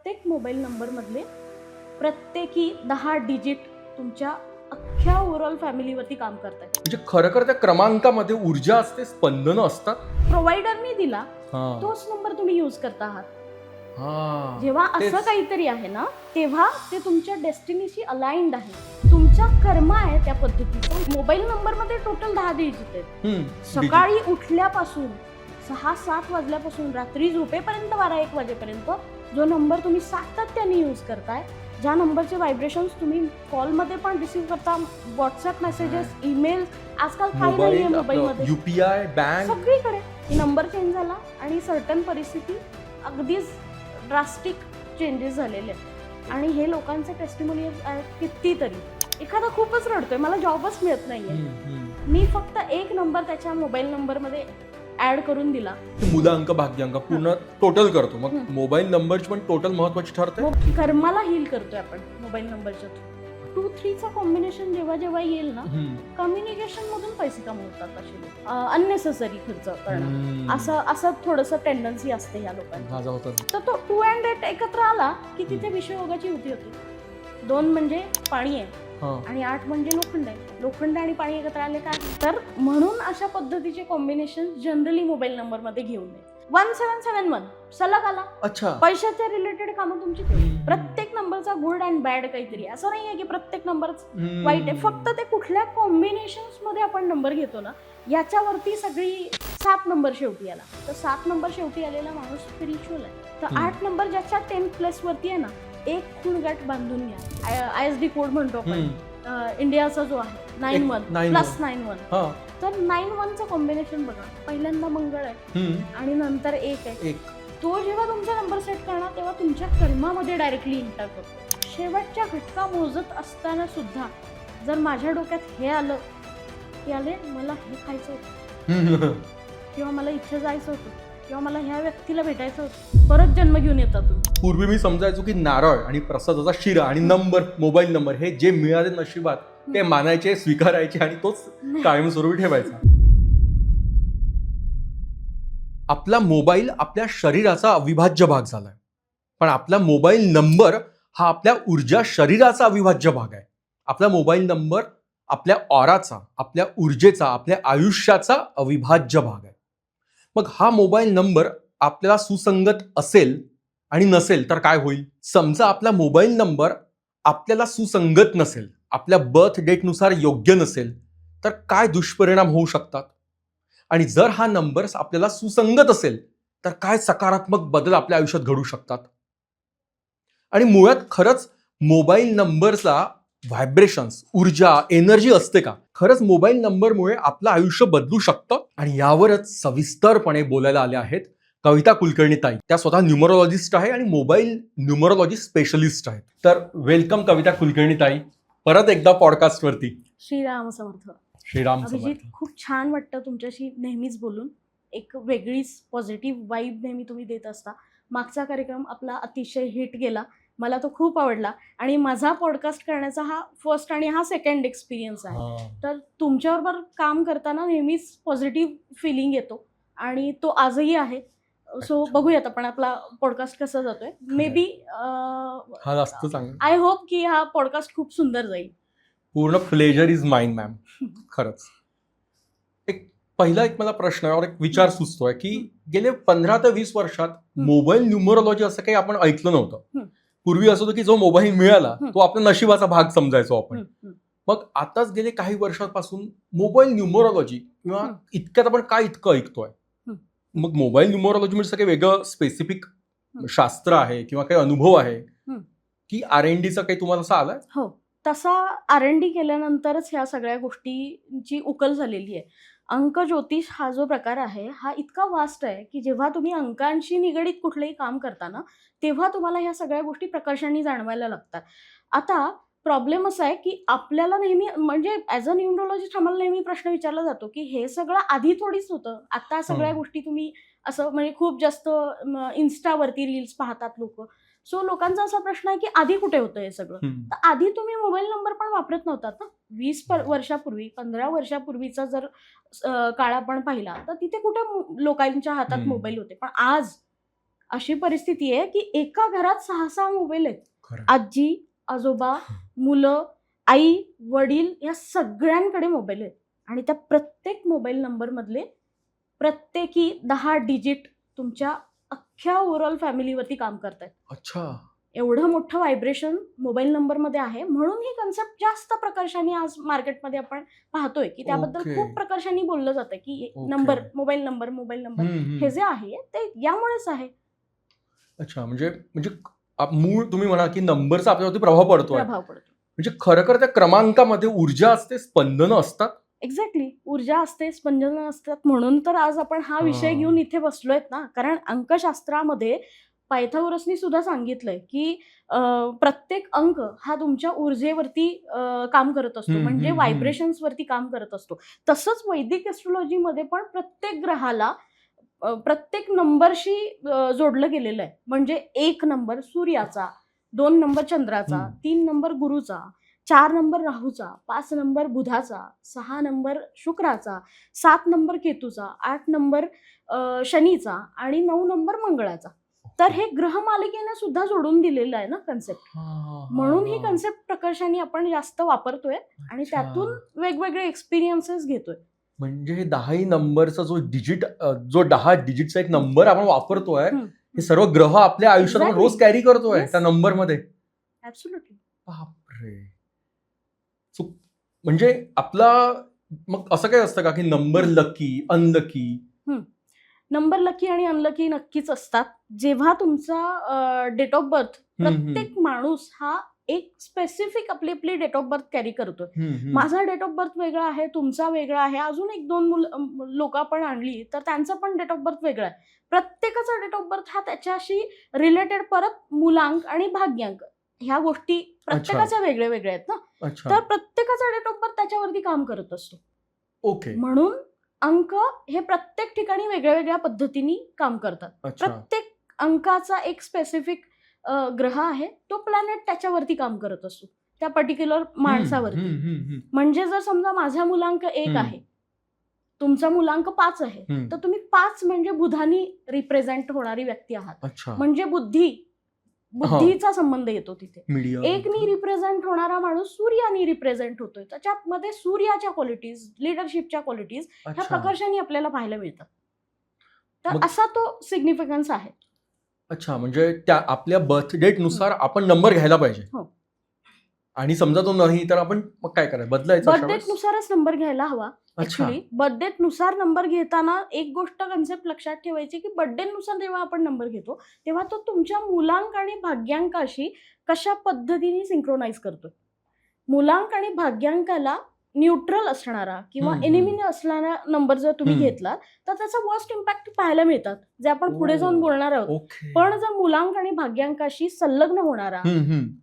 प्रत्येक मोबाईल नंबरमधले प्रत्येकी 10 डिजिट तुमच्या अख्ख्या ओव्हरऑल फॅमिलीवरती काम करतात. म्हणजे खरं त्या क्रमांकामध्ये ऊर्जा असते, स्पंदनं असतात. प्रोव्हायडरनी दिला हा. तोच नंबर तुम्ही यूज करता आहात. हा. जेव्हा तेच. असं काहीतरी आहे ना, तेव्हा ते तुमच्या डेस्टिनीशी अलाइंड आहे. तुमचा कर्म आहे त्या पद्धतीचा. मोबाईल नंबरमध्ये टोटल 10 डिजिट आहेत. सकाळी उठल्यापासून 6-7 वाजल्यापासून रात्री झोपेपर्यंत 12-1 वाजेपर्यंत जो नंबर तुम्ही सातत्याने यूज करताय, ज्या नंबरचे व्हायब्रेशन्स तुम्ही कॉलमध्ये पण रिसीव्ह करता, व्हॉट्सअप मेसेजेस, ईमेल, आजकाल काही नाहीये मोबाईलमध्ये, युपीआय, बँक, सगळीकडे नंबर चेंज झाला आणि सर्टन परिस्थिती अगदीच ड्रास्टिक चेंजेस झालेले आहेत. आणि हे लोकांचे टेस्टिमोनियल्स आहेत कितीतरी. एखादा खूपच रडतोय, मला जॉबच मिळत नाहीये, मी फक्त एक नंबर त्याच्या मोबाईल नंबरमध्ये ऍड करून दिला, मुलांक भाग्यांक पूर्ण टोटल करतो. मग मोबाईल नंबरची पण टोटल महत्वाची ठरते. मग कर्माला हील करतोय आपण मोबाईल नंबरच्या थ्रू. 2-3चा कॉम्बिनेशन जेव्हा जेव्हा येईल ना, कम्युनिकेशन मधून पैसे कमवतात असे लोक. अननेसेसरी खर्च करणं असं थोडंसं टेंडन्सी असते या लोकांना. तर तो 2 and 8 एकत्र आला की तिथे विषयोगाची युती होती. 2 म्हणजे पाणी आहे आणि 8 म्हणजे लोखंड आहे. लोखंड आणि पाणी एकत्र आले काय, तर म्हणून अशा पद्धतीचे कॉम्बिनेशन जनरली मोबाईल नंबर मध्ये घेऊ नये. 1771 सलग आला. अच्छा, पैशाच्या रिलेटेड कामं तुमची. प्रत्येक नंबरचा गुड अँड बॅड काहीतरी, असं नाही आहे की प्रत्येक नंबर वाईट आहे. फक्त ते कुठल्या कॉम्बिनेशन्स मध्ये आपण नंबर घेतो ना, याच्यावरती सगळी 7 नंबर शेवटी आला. तर 7 नंबर शेवटी आलेला माणूस स्पिरिच्युअल आहे. तर 8 नंबर ज्याच्या 10+ वरती आहे ना, एक खूणगाठ बांधून घ्या. ISD कोड म्हणतो आपण इंडियाचा जो आहे 91 प्लस 91. तर 91चं कॉम्बिनेशन बघा, पहिल्यांदा मंगळ आहे आणि नंतर 1 आहे. तो जेव्हा तुमचा नंबर सेट करणार तेव्हा तुमच्या कर्मामध्ये डायरेक्टली इंटर करतो. शेवटच्या घटका मोजत असताना सुद्धा जर माझ्या डोक्यात हे आलं की आले मला हे खायचं होतं, किंवा मला इथे जायचं होतं, किंवा मला ह्या व्यक्तीला भेटायचं होतं, परत जन्म घेऊन येतात. पूर्वी मी समजायचो की नारळ आणि प्रसादाचा शिरा आणि नंबर, मोबाईल नंबर हे जे मिळाले नशिबात ते मानायचे, स्वीकारायचे आणि तोच कायमस्वरूपी ठेवायचा. आपला मोबाईल आपल्या शरीराचा अविभाज्य भाग झालाय, पण आपला मोबाईल नंबर हा आपल्या ऊर्जा शरीराचा अविभाज्य भाग आहे. आपला मोबाईल नंबर आपल्या ऑराचा, आपल्या ऊर्जेचा, आपल्या आयुष्याचा अविभाज्य भाग आहे. मग हा मोबाईल नंबर आपल्याला सुसंगत असेल आणि नसेल तर काय होईल? समजा आपला मोबाईल नंबर आपल्याला सुसंगत नसेल, आपल्या बर्थ डेटनुसार योग्य नसेल, तर काय दुष्परिणाम होऊ शकतात? आणि जर हा नंबर आपल्याला सुसंगत असेल तर काय सकारात्मक बदल आपल्या आयुष्यात घडू शकतात? आणि मुळात खरंच मोबाईल नंबरचा व्हायब्रेशन्स, ऊर्जा, एनर्जी असते का? खरंच मोबाईल नंबरमुळे आपलं आयुष्य बदलू शकतं? आणि यावरच सविस्तरपणे बोलायला आले आहेत कविता कुलकर्णी ताई. त्या स्वतः न्यूमरोलॉजिस्ट आहे आणि मोबाईल न्यूमरोलॉजी स्पेशलिस्ट आहेत. तर वेलकम कविता कुलकर्णी ताई, परत एकदा पॉडकास्ट वरती. श्रीराम समर्थ. श्रीराम अभिजित, समर्थ. खूप छान वाटतं तुमच्याशी नेहमीच बोलून. एक वेगळीच पॉझिटिव्ह वाईब नेहमी तुम्ही देत असता. मागचा कार्यक्रम आपला अतिशय हिट गेला, मला तो खूप आवडला आणि माझा पॉडकास्ट करण्याचा हा फर्स्ट आणि हा सेकंड एक्सपिरियन्स आहे. तर तुमच्याबरोबर काम करताना नेहमीच पॉझिटिव्ह फिलिंग येतो आणि तो आजही आहे. सो बघूयात आपण आपला पॉडकास्ट कसा जातोय. मे बी आय होप की हा पॉडकास्ट खूप सुंदर जाईल. पूर्ण प्लेजर इज माइन मॅम. खरंच पहिला मला प्रश्न और एक विचार सुचतोय की गेले 15 ते 20 वर्षात मोबाईल न्यूमरोलॉजी असं काही आपण ऐकलं नव्हतं. पूर्वी असं होतं की जो मोबाईल मिळाला तो आपल्या नशिबाचा भाग समजायचो आपण. मग आताच गेले काही वर्षांपासून मोबाईल न्यूमरोलॉजी किंवा इतक्यात आपण काय इतकं ऐकतोय? मग मोबाईल न्यूमरोलॉजी म्हणजे सगळं वेगळं स्पेसिफिक शास्त्र आहे किंवा काही अनुभव आहे की R&Dचा काही तुम्हाला असं आलाय? हो, तसा R&D केल्यानंतरच ह्या सगळ्या गोष्टींची उकल झालेली आहे. अंक ज्योतिष हा जो प्रकार आहे हा इतका वास्ट आहे की जेव्हा तुम्ही अंकांशी निगडीत कुठलंही काम करता ना, तेव्हा तुम्हाला ह्या सगळ्या गोष्टी प्रकर्षाने जाणवायला लागतात. आता प्रॉब्लेम असा आहे की आपल्याला नेहमी म्हणजे ॲज अ न्यूमरोलॉजिस्ट आम्हाला नेहमी प्रश्न विचारला जातो की हे सगळं आधी थोडीच होतं. आता सगळ्या गोष्टी तुम्ही असं म्हणजे खूप जास्त इन्स्टावरती रील्स पाहतात लोक. सो लोकांचा असा प्रश्न आहे की आधी कुठे होतं हे सगळं? तर आधी तुम्ही मोबाईल नंबर पण वापरत नव्हतात ना. 20 वर्षापूर्वी, 15 वर्षापूर्वीचा जर काळ आपण पाहिला तर तिथे कुठे लोकांच्या हातात मोबाईल होते. पण अशी परिस्थिती आहे की एका घरात 6-6 मोबाईल आहेत. खरं. आजी, आजोबा, मुलं, आई, वडील या सगळ्यांकडे मोबाईल आहेत आणि त्या प्रत्येक मोबाईल नंबरमधले प्रत्येकी 10 डिजिट तुमच्या अख्ख्या ओव्हरऑल फॅमिलीवरती काम करतायत. अच्छा. एवढं मोठं व्हायब्रेशन मोबाईल नंबरमध्ये आहे, म्हणून ही कन्सेप्ट जास्त प्रकर्षाने आज मार्केटमध्ये आपण पाहतोय की त्याबद्दल ओके. खूप प्रकर्षाने बोललं जातं की okay. Number, mobile number, mobile number हे जे आहे ते यामुळेच आहे. अच्छा, म्हणजे म्हणजे मूळ तुम्ही म्हणा की नंबरचा आपल्यावरती प्रभाव पडतोय. प्रभाव पडतो. म्हणजे खरं त्या क्रमांकामध्ये ऊर्जा असते, स्पंदनं असतात. एक्झॅक्टली. ऊर्जा असते, स्पंदनं असतात, म्हणून तर आज आपण हा विषय घेऊन इथे बसलोय ना. कारण अंकशास्त्रामध्ये पायथागोरसनी सुद्धा सांगितलंय की प्रत्येक अंक हा तुमच्या ऊर्जेवरती काम करत असतो, म्हणजे व्हायब्रेशन्सवरती काम करत असतो. तसंच वैदिक एस्ट्रोलॉजीमध्ये पण प्रत्येक ग्रहाला प्रत्येक नंबरशी जोडलं गेलेलं आहे. म्हणजे 1 नंबर सूर्याचा, 2 नंबर चंद्राचा, 3 नंबर गुरुचा, 4 नंबर राहूचा, 5 नंबर बुधाचा, 6 नंबर शुक्राचा, 7 नंबर केतूचा, 8 नंबर शनीचा आणि 9 नंबर मंगळाचा. तर हे ग्रह मालिकेने सुद्धा जोडून दिलेलं आहे ना कन्सेप्ट. म्हणून ही कन्सेप्ट प्रकर्षाने आपण जास्त वापरतोय आणि त्यातून वेगवेगळे एक्सपिरियन्सेस घेतोय. म्हणजे हे 10 नंबरचा जो 10 डिजिटचा एक नंबर आपण वापरतोय, हे सर्व ग्रह आपल्या आयुष्यात आपण रोज कॅरी करतोय त्या नंबरमध्ये. ऍब्सोल्युटली. बापरे. म्हणजे आपला मग असं काय असतं का की number lucky, unlucky? Number lucky आणि अनलकी नक्कीच असतात. जेव्हा तुमचा डेट ऑफ बर्थ, प्रत्येक माणूस हा एक स्पेसिफिक आपली आपली डेट ऑफ बर्थ कॅरी करतोय. माझा डेट ऑफ बर्थ वेगळा आहे, तुमचा वेगळा आहे, अजून 1-2 लोक आपण आणली तर त्यांचा पण डेट ऑफ बर्थ वेगळा आहे. प्रत्येकाचा डेट ऑफ बर्थ हा त्याच्याशी रिलेटेड परत मूलांक आणि भाग्यांक ह्या गोष्टी प्रत्येकाच्या वेगळ्या वेगळ्या आहेत ना. तर प्रत्येकाचा डेट ऑफ बर्थ त्याच्यावरती काम करत असतो. ओके. म्हणून अंक हे प्रत्येक ठिकाणी वेगळ्या वेगळ्या पद्धतीने काम करतात. प्रत्येक अंकाचा एक स्पेसिफिक ग्रह आहे, तो प्लॅनेट त्याच्यावरती काम करत असतो त्या पर्टिक्युलर माणसावरती. म्हणजे जर समजा माझा मूलांक 1 आहे, तुमचा मूलांक 5 आहे, तर तुम्ही 5 म्हणजे बुधानी रिप्रेझेंट होणारी व्यक्ती आहात. म्हणजे बुद्धीचा संबंध येतो तिथे. 1नी रिप्रेझेंट होणारा माणूस सूर्यानी रिप्रेझेंट होतोय. त्याच्यामध्ये सूर्याच्या क्वालिटीज, लिडरशिपच्या क्वालिटीज ह्या प्रकर्षाने आपल्याला पाहायला मिळतात. तर असा तो सिग्निफिकन्स आहे. अच्छा, म्हणजे त्या आपल्या बर्थ डेट नुसार आपण नंबर घ्यायला पाहिजे. आणि समजा तो नाही तर आपण मग काय करायचं, बदलायचं? बर्थ डेट नुसारच नंबर घ्यायला हवा. ऍक्च्युली बर्थ डेट नुसार नंबर घेताना एक गोष्ट कन्सेप्ट लक्षात ठेवायची की बर्थ डेट नुसार जेव्हा आपण नंबर घेतो तेव्हा तो तुमच्या मूलांक आणि भाग्यांकाशी कशा पद्धतीने सिंक्रोनाइज करतो. मूलांक आणि भाग्यांकाला न्यूट्रल असणारा किंवा एनिमी असणारा नंबर जर तुम्ही घेतला तर त्याचा वर्स्ट इम्पॅक्ट पाहायला मिळतात, जे आपण पुढे जाऊन बोलणार आहोत. पण जर मूलांक आणि भाग्यांकाशी संलग्न होणारा,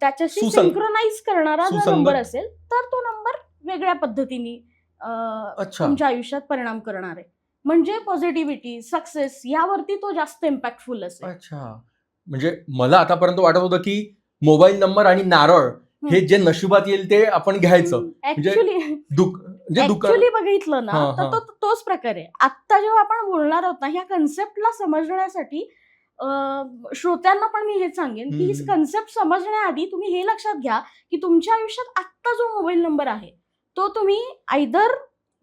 त्याच्याशी सिंक्रोनाइज करणारा जर नंबर असेल तर तो नंबर वेगळ्या पद्धतीने तुमच्या आयुष्यात परिणाम करणार आहे. म्हणजे पॉझिटिव्हिटी, सक्सेस यावरती तो जास्त इम्पॅक्टफुल असेल. अच्छा, म्हणजे मला आतापर्यंत वाटत होतं की मोबाईल नंबर आणि नारळ हे जे नशिबात येईल ते आपण घ्यायचं. ऍक्च्युली बघितलं ना तर तोच प्रकार आहे. आता जेव्हा आपण बोलणार आहोत ना, ह्या कन्सेप्टला समजण्यासाठी श्रोत्यांना पण मी हेच सांगेन की ही कन्सेप्ट समजण्याआधी तुम्ही हे लक्षात घ्या की तुमच्या आयुष्यात आत्ता जो मोबाईल नंबर आहे तो तुम्ही आयदर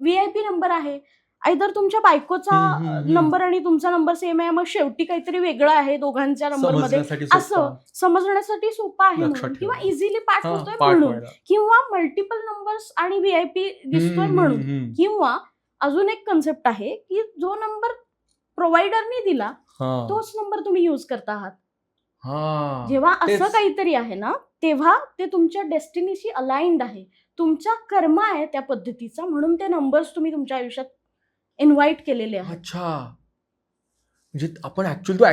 VIP नंबर आहे, आयदर तुमच्या बायकोचा नंबर आणि तुमचा नंबर सेम आहे, मग शेवटी काहीतरी वेगळं आहे दोघांच्या नंबरमध्ये, असं समजण्यासाठी सोपं आहे म्हणून, किंवा इझिली पाठ होतोय म्हणून, किंवा मल्टिपल नंबर्स आणि VIP दिसतोय म्हणून, किंवा अजून एक कन्सेप्ट आहे की जो नंबर प्रोव्हायडरने दिला तोच नंबर तुम्ही युज करता आहात. जेव्हा असं काहीतरी आहे ना तेव्हा ते तुमच्या डेस्टिनीशी अलाइन्ड आहे, तुमचा कर्म आहे त्या पद्धतीचा, म्हणून ते नंबर्स तुम्ही तुमच्या आयुष्यात इन्व्हाइट केलेले आहेत. अच्छा, म्हणजे आपण ऍक्च्युअली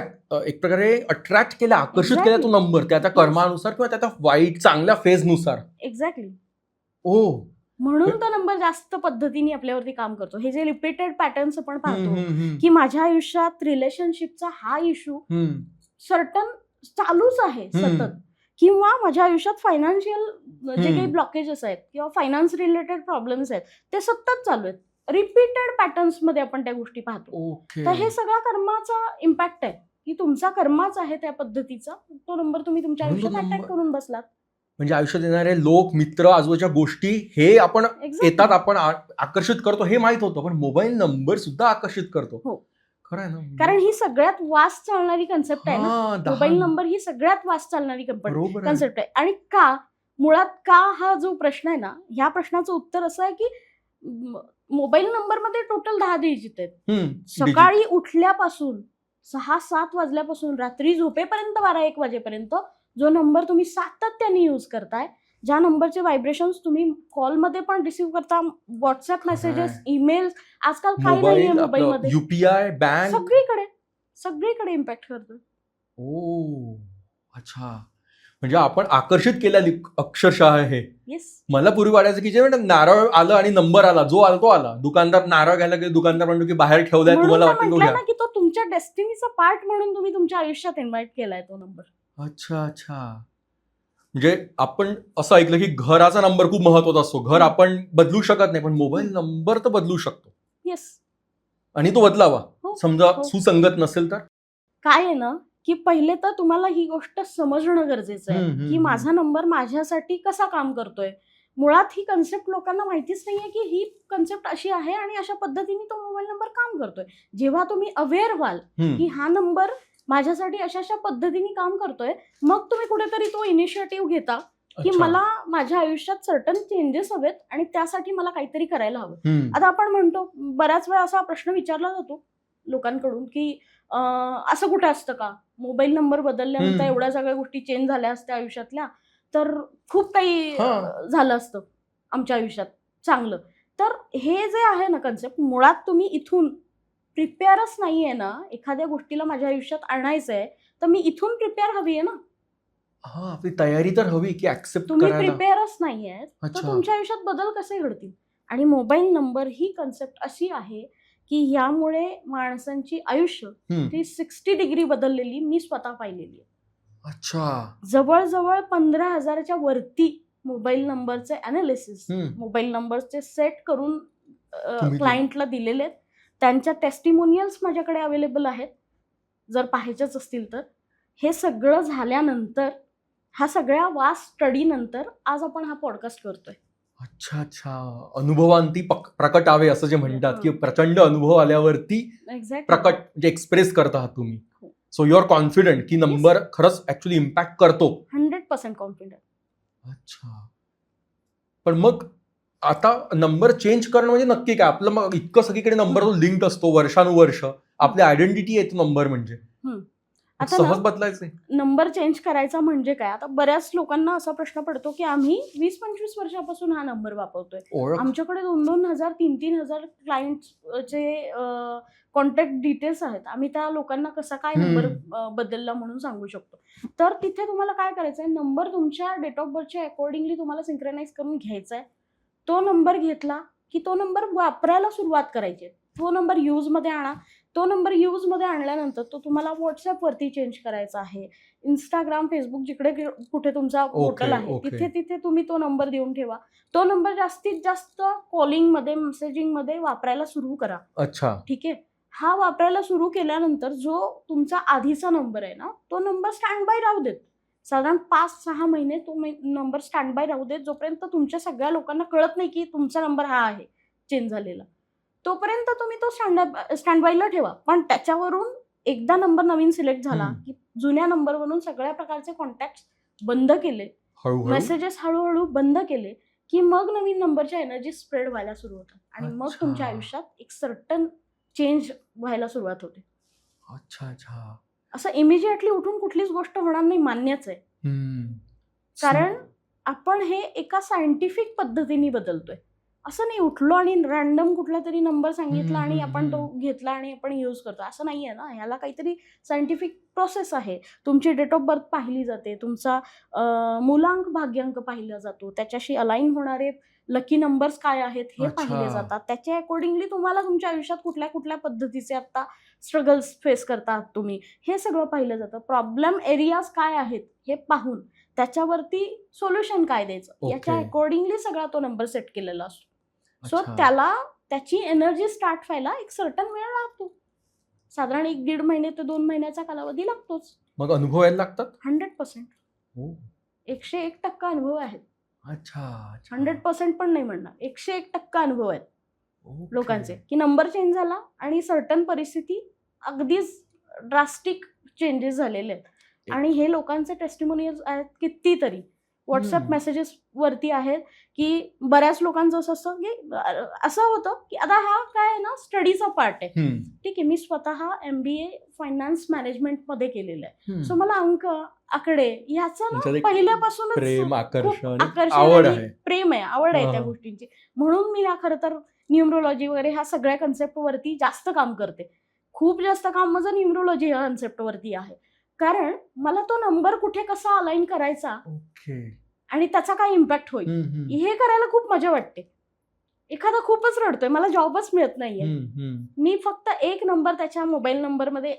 एक प्रकारे अट्रॅक्ट केला, आकर्षित केला तो नंबर त्या कर्मानुसार किंवा त्या वाईट चांगल्या फेजनुसार. एक्झॅक्टली. ओ, म्हणून तो नंबर जास्त पद्धतीने आपल्यावरती काम करतो. हे जे रिपीटेड पॅटर्न्स आपण पाहतो की माझ्या आयुष्यात रिलेशनशिपचा हा इश्यू सर्टन चालूच आहे सतत, किंवा माझ्या आयुष्यात फायनान्शियल जे काही ब्लॉकेजेस आहेत किंवा फायनान्स रिलेटेड प्रॉब्लेम्स आहेत ते सतत चालू आहेत. रिपीटेड पॅटर्न्स मध्ये आपण त्या गोष्टी पाहतो. तर हे सगळा कर्माचा इम्पॅक्ट आहे की तुमचा कर्माच आहे त्या पद्धतीचा, तो नंबर तुम्ही तुमच्या म्हणून तो आयुष्यात अटॅक नंबर- करून बसलात. म्हणजे आयुष्यात येणारे लोक, मित्र, आजूबाजूच्या गोष्टी हे आपण Exactly. येतात, आपण आकर्षित करतो हे माहित होतं, पण मोबाईल नंबर सुद्धा आकर्षित करतो. हो. खरं आहे ना? कारण ही सगळ्यात वास्ट चालणारी कन्सेप्ट आहे ना. हा, मोबाईल नंबर ही सगळ्यात वास्ट चालणारी बरोबर आहे. कन्सेप्ट आहे. आणि का, मुळात का हा जो प्रश्न आहे ना, ह्या प्रश्नाचं उत्तर असं आहे की मोबाईल नंबर मध्ये टोटल 10 डिजिट आहेत. सकाळी उठल्यापासून 6-7 वाजल्यापासून रात्री झोपेपर्यंत 12-1 वाजेपर्यंत जो नंबर तुम्ही सातत्याने यूज करताय, ज्या नंबरचे व्हायब्रेशन्स तुम्ही कॉलमध्ये पण रिसिव्ह करता, व्हॉट्सअप मेसेजेस, ईमेल्स, आजकाल काही नाहीये मोबाईलमध्ये, युपीआय, बँक, सगळीकडे इम्पॅक्ट करतो. ओ अच्छा. म्हणजे आपण आकर्षित केलेली अक्षरशः हे. येस. मला पूर्वी वाटायचं की जे नारळ आलं आणि नंबर आला, जो आला तो आला. दुकानदार नारळ घ्यायला गेले, दुकानदार म्हणतो की बाहेर ठेवलाय, तुम्हाला वाटतं तो घ्या. ना की तो तुमच्या डेस्टिनीचा पार्ट म्हणून तुम्ही तुमच्या आयुष्यात इन्व्हाइट केलाय तो नंबर. अच्छा अच्छा. म्हणजे आपण असं ऐकलं की घराचा नंबर खूप महत्वाचा असतो. घर आपण बदलू शकत नाही, पण मोबाईल नंबर तर बदलू शकतो. येस. आणि तो बदलावा. हो. समजा सुसंगत नसेल तर काय आहे ना की पहिले तर तुम्हाला ही गोष्ट समजणं गरजेचं आहे की माझा नंबर माझ्यासाठी कसा काम करतोय. मुळात ही कन्सेप्ट लोकांना माहितीच नाहीये की ही कन्सेप्ट अशी आहे आणि अशा पद्धतीने तो मोबाईल नंबर काम करतोय. जेव्हा तुम्ही अवेअर व्हाल की हा नंबर माझ्यासाठी अशा पद्धतीने काम करतोय, मग तुम्ही कुठेतरी तो इनिशिएटिव्ह घेता की मला माझ्या आयुष्यात सर्टन चेंजेस हवेत आणि त्यासाठी मला काहीतरी करायला हवं. आता आपण म्हणतो, बऱ्याच वेळा असा प्रश्न विचारला जातो लोकांकडून की असं कुठे असतं का, मोबाईल नंबर बदलल्यानंतर एवढ्या सगळ्या गोष्टी चेंज झाल्या असत्या आयुष्यातल्या, तर खूप काही झालं असतं आमच्या आयुष्यात चांगलं. तर हे जे आहे ना कन्सेप्ट, मुळात तुम्ही इथून प्रिपेअरच नाहीये ना एखाद्या गोष्टीला माझ्या आयुष्यात आणायचंय, तर मी इथून प्रिपेअर हवी आहे ना. हा, आपली तयारी तर हवी की ऍक्सेप्ट तुम्ही करायला. प्रिपेअरच नाहीये तर तुमच्या आयुष्यात बदल कसे घडतील. आणि मोबाईल नंबर ही कन्सेप्ट अशी आहे की यामुळे माणसांची आयुष्य ती 60 डिग्री बदललेली मी स्वतः पाहिलेली आहे. अच्छा. जवळजवळ 15,000च्या वरती मोबाईल नंबरचे अनालिसिस, मोबाईल नंबरचे सेट करून क्लायंटला दिलेले आहेत. त्यांच्या टेस्टिमोनियल्स माझ्याकडे अवेलेबल आहेत, जर पाहायचेच असतील तर. हे सगळं झाल्यानंतर, हा सगळ्या वास्ट स्टडी नंतर आज आपण हा पॉडकास्ट करतोय. अच्छा अच्छा. अनुभवांती प्रकटावे असं जे म्हणतात की प्रचंड अनुभव आल्यावरती प्रकट म्हणजे एक्सप्रेस करत आहात तुम्ही. सो यू आर कॉन्फिडंट की नंबर खरंच ऍक्च्युअली इम्पॅक्ट करतो. 100% कॉन्फिडंट. अच्छा. पण मग आता नंबर चेंज करणं म्हणजे नक्की काय? आपलं मग इतकं सगळीकडे नंबर लिंक असतो वर्षानुवर्ष, आपली आयडेंटिटी आहे तो नंबर म्हणजे. आता सहज बदलायचं नंबर चेंज करायचा म्हणजे काय? आता बऱ्याच लोकांना असा प्रश्न पडतो की आम्ही 20-25 वर्षापासून हा नंबर वापरतोय, आमच्याकडे 2,000 3,000 क्लायंटचे कॉन्टॅक्ट डिटेल्स आहेत, आम्ही त्या लोकांना कसा काय नंबर बदलला म्हणून सांगू शकतो. तर तिथे तुम्हाला काय करायचंय, नंबर तुमच्या डेट ऑफ बर्थच्या अकॉर्डिंगली तुम्हाला सिंक्रोनाइज करून घ्यायचा आहे. तो नंबर घेतला की तो नंबर वापरायला सुरुवात करायची. तो नंबर यूजमध्ये आणा. तो नंबर यूजमध्ये आणल्यानंतर तो तुम्हाला व्हॉट्सअपवरती चेंज करायचा आहे. इंस्टाग्राम, फेसबुक, जिकडे कुठे तुमचा पोर्टल आहे तिथे तुम्ही तो नंबर देऊन ठेवा. तो नंबर जास्तीत जास्त कॉलिंगमध्ये, मेसेजिंगमध्ये वापरायला सुरू करा. अच्छा. ठीक आहे. हा वापरायला सुरू केल्यानंतर जो तुमचा आधीचा नंबर आहे ना, तो नंबर स्टँड बाय राहू देत. साधारण 5-6 महिने तो नंबर स्टँड बाय राहू देत, जोपर्यंत तुमच्या सगळ्या लोकांना कळत नाही की तुमचा नंबर हा आहे चेंज झालेला. तोपर्यंत तुम्ही तो स्टँड बायला ठेवा. पण त्याच्यावरून एकदा नंबर नवीन सिलेक्ट झाला की जुन्या नंबरवरून सगळ्या प्रकारचे कॉन्टॅक्ट बंद केले, मेसेजेस हळूहळू बंद केले की मग नवीन नंबरच्या एनर्जी स्प्रेड व्हायला सुरू होतात आणि मग तुमच्या आयुष्यात एक सर्टन चेंज व्हायला सुरुवात होते. अच्छा अच्छा. असं इमिजिएटली उठून कुठलीच गोष्ट होणार नाही, मान्यच आहे. कारण आपण हे एका सायंटिफिक पद्धतीने बदलतोय. असं नाही उठलो आणि रॅन्डम कुठला तरी नंबर सांगितला आणि आपण तो घेतला आणि आपण यूज करतो, असं नाहीये ना. ह्याला काहीतरी सायंटिफिक प्रोसेस आहे. तुमची डेट ऑफ बर्थ पाहिली जाते, तुमचा मूलांक भाग्यांक पाहिला जातो, त्याच्याशी अलाइन होणारे लकी नंबर्स काय आहेत हे पाहिले जातात. त्याच्या अकॉर्डिंगली तुम्हाला तुमच्या आयुष्यात कुठल्या कुठल्या पद्धतीचे आता स्ट्रगल्स फेस करतात तुम्ही, हे सगळं पाहिलं जातं. प्रॉब्लेम एरियाज काय आहेत हे पाहून त्याच्यावरती सोल्युशन काय द्यायचं याच्या अकॉर्डिंगली सगळा तो नंबर सेट केलेला असतो. सो त्याला त्याची एनर्जी स्टार्ट व्हायला एक सर्टन वेळ लागतो. साधारण 1-1.5 महिने ते 2 महिन्याचा कालावधी लागतोच. मग अनुभव यायला लागतात. 100%. हो. 101% अनुभव आहेत. अच्छा, अच्छा. 100% पण नाही म्हणणार, 101% अनुभव आहेत ओके. लोकांचे, की नंबर चेंज झाला आणि सर्टन परिस्थिती अगदीच ड्रास्टिक चेंजेस झालेले आहेत. आणि हे लोकांचे टेस्टिमोनियल्स आहेत कितीतरी. व्हॉट्सअप मेसेजेस वरती आहेत की बऱ्याच लोकांचं असं असतं की असं होतं की आता हा काय आहे ना, स्टडीचा पार्ट आहे. ठीक आहे, मी स्वतः MBA फायनान्स मॅनेजमेंटमध्ये केलेलं आहे. सो मला अंक, आकडे ह्याचं तुमच्यात ना एक पहिल्यापासूनच प्रेम, खूप आकर्षण, आकर्षण आवड आणि आहे. प्रेम आहे, आवड आहे त्या हा. गोष्टींची. म्हणून मी ह्या खरं तर न्यूमरोलॉजी वगैरे ह्या सगळ्या कन्सेप्टवरती जास्त काम करते. खूप जास्त काम माझं न्यूमरोलॉजी ह्या कन्सेप्टवरती आहे. कारण मला तो नंबर कुठे कसा अलाइन करायचा ओके. आणि त्याचा काय इम्पॅक्ट होईल हे करायला खूप मजा वाटते. एखादा खूपच रडतोय, मला जॉबच मिळत नाहीये, मी फक्त एक नंबर त्याच्या मोबाईल नंबरमध्ये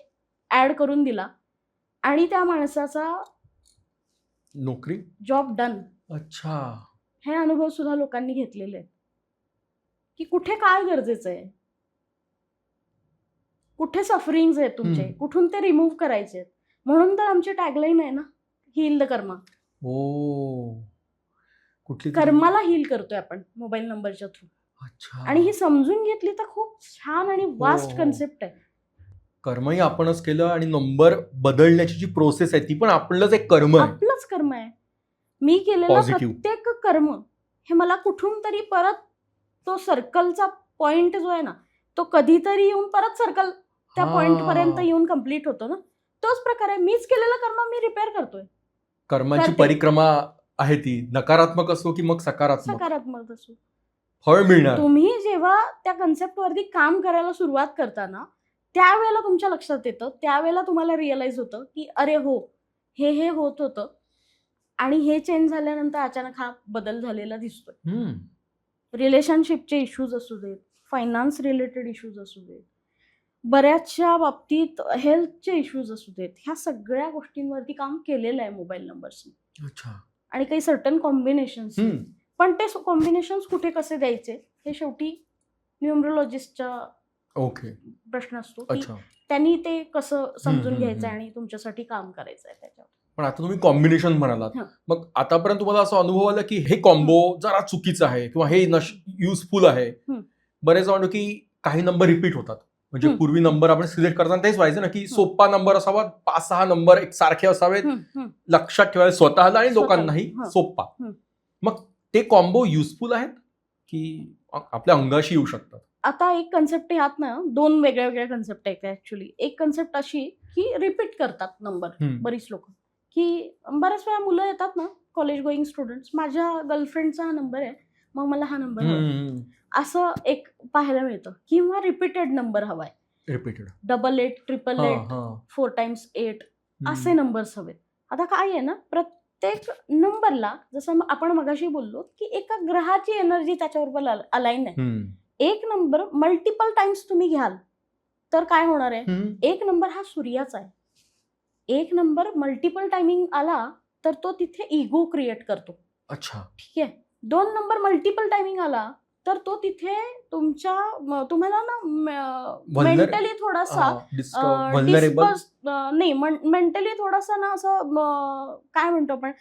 ऍड करून दिला आणि त्या माणसाचा नोकरी, जॉब डन. अच्छा. हे अनुभव सुद्धा लोकांनी घेतलेले आहेत की कुठे काय गरजेचं आहे, कुठे सफरिंग्स आहेत तुमचे, कुठून ते रिमूव्ह करायचे आहेत. म्हणून तर आमची टॅगलाईन आहे ना, हील द कर्मा. कुठली कर्माला हील करतोय आपण मोबाईल नंबरच्या थ्रू. अच्छा. आणि ही समजून घेतली तर खूप छान आणि वास्ट कन्सेप्ट आहे. कर्मही आपणच केलं आणि नंबर बदलण्याची जी प्रोसेस आहे ती पण आपलंच एक कर्म आहे. आपलंच कर्म आहे. मी केलेलं प्रत्येक कर्म हे मला कुठून तरी परत तो सर्कलचा पॉइंट जो आहे ना, तो कधीतरी येऊन परत सर्कल त्या पॉइंट पर्यंत येऊन कम्प्लीट होतो ना. तोच प्रकार आहे. मीच केलेलं कर्म मी रिपेअर करतोय. कर्माची परिक्रमा आहे ती, नकारात्मक असो की मग सकारात्मक असो, फळ मिळणार. तुम्ही जेव्हा त्या कन्सेप्ट वरती काम करायला सुरुवात करताना त्यावेळेला तुमच्या लक्षात येतं, त्यावेळेला तुम्हाला रिअलाइज होतं की अरे हो, हे होत होतं आणि हे चेंज झाल्यानंतर अचानक हा बदल झालेला दिसतोय. रिलेशनशिपचे इश्यूज असू देत, फायनान्स रिलेटेड इश्यूज असू देत, बऱ्याचशा बाबतीत हेल्थचे इश्यूज असू देत, ह्या सगळ्या गोष्टींवरती काम केलेलं आहे मोबाईल नंबर्सनी. अच्छा. आणि काही सर्टन कॉम्बिनेशन्स, पण ते कॉम्बिनेशन्स कुठे कसे द्यायचे हे शेवटी न्यूमरोलॉजिस्टचा प्रश्न असतो की त्यांनी ते कसं समजून घ्यायचं आणि तुमच्यासाठी काम करायचं आहे त्याच्यावर. पण आता तुम्ही कॉम्बिनेशन म्हणालात, मग आतापर्यंत तुम्हाला असं अनुभव आला की हे कॉम्बो जरा चुकीचं आहे किंवा हे युजफुल आहे? बरेच म्हणतो की काही नंबर रिपीट होतात. म्हणजे पूर्वी नंबर आपण सिलेक्ट करताना तेच व्हायचं ना की सोपा नंबर असावा, 5-6 नंबर एक सारखे असावेत, लक्षात ठेवायला स्वतःला आणि लोकांनाही सोपा. मग ते कॉम्बो युजफुल आहेत की आपल्या अंगाशी येऊ शकतात? आता एक कन्सेप्ट ह्यात ना 2 वेगळ्या कन्सेप्ट आहेत ऍक्च्युली. एक कन्सेप्ट अशी की रिपीट करतात नंबर बरीच लोक, की बऱ्याच वेळा मुलं येतात ना, कॉलेज गोईंग स्टुडंट्स, माझ्या गर्लफ्रेंडचा हा नंबर आहे मग मला हा नंबर हवा, असं एक पाहायला मिळतं. किंवा रिपीटेड नंबर हवाय, रिपीटेड 88, 888, 4 times 8 असे नंबर्स हवेत. आता काय आहे ना, प्रत्येक नंबरला जसं आपण मगाशी बोललो की एका ग्रहाची एनर्जी त्याच्याबरोबर अलाइन आहे. एक नंबर मल्टिपल टाइम्स तुम्ही घ्याल तर काय होणार आहे, एक नंबर हा सूर्याचा आहे. एक नंबर मल्टिपल टायमिंग आला तर तो तिथे इगो क्रिएट करतो. अच्छा, ठीक आहे. 2 नंबर मल्टिपल टायमिंग आला तर तो तिथे तुम्हाला ना मेंटली थोडासा नाही, मेंटली थोडासा ना असं काय म्हणतो आपण,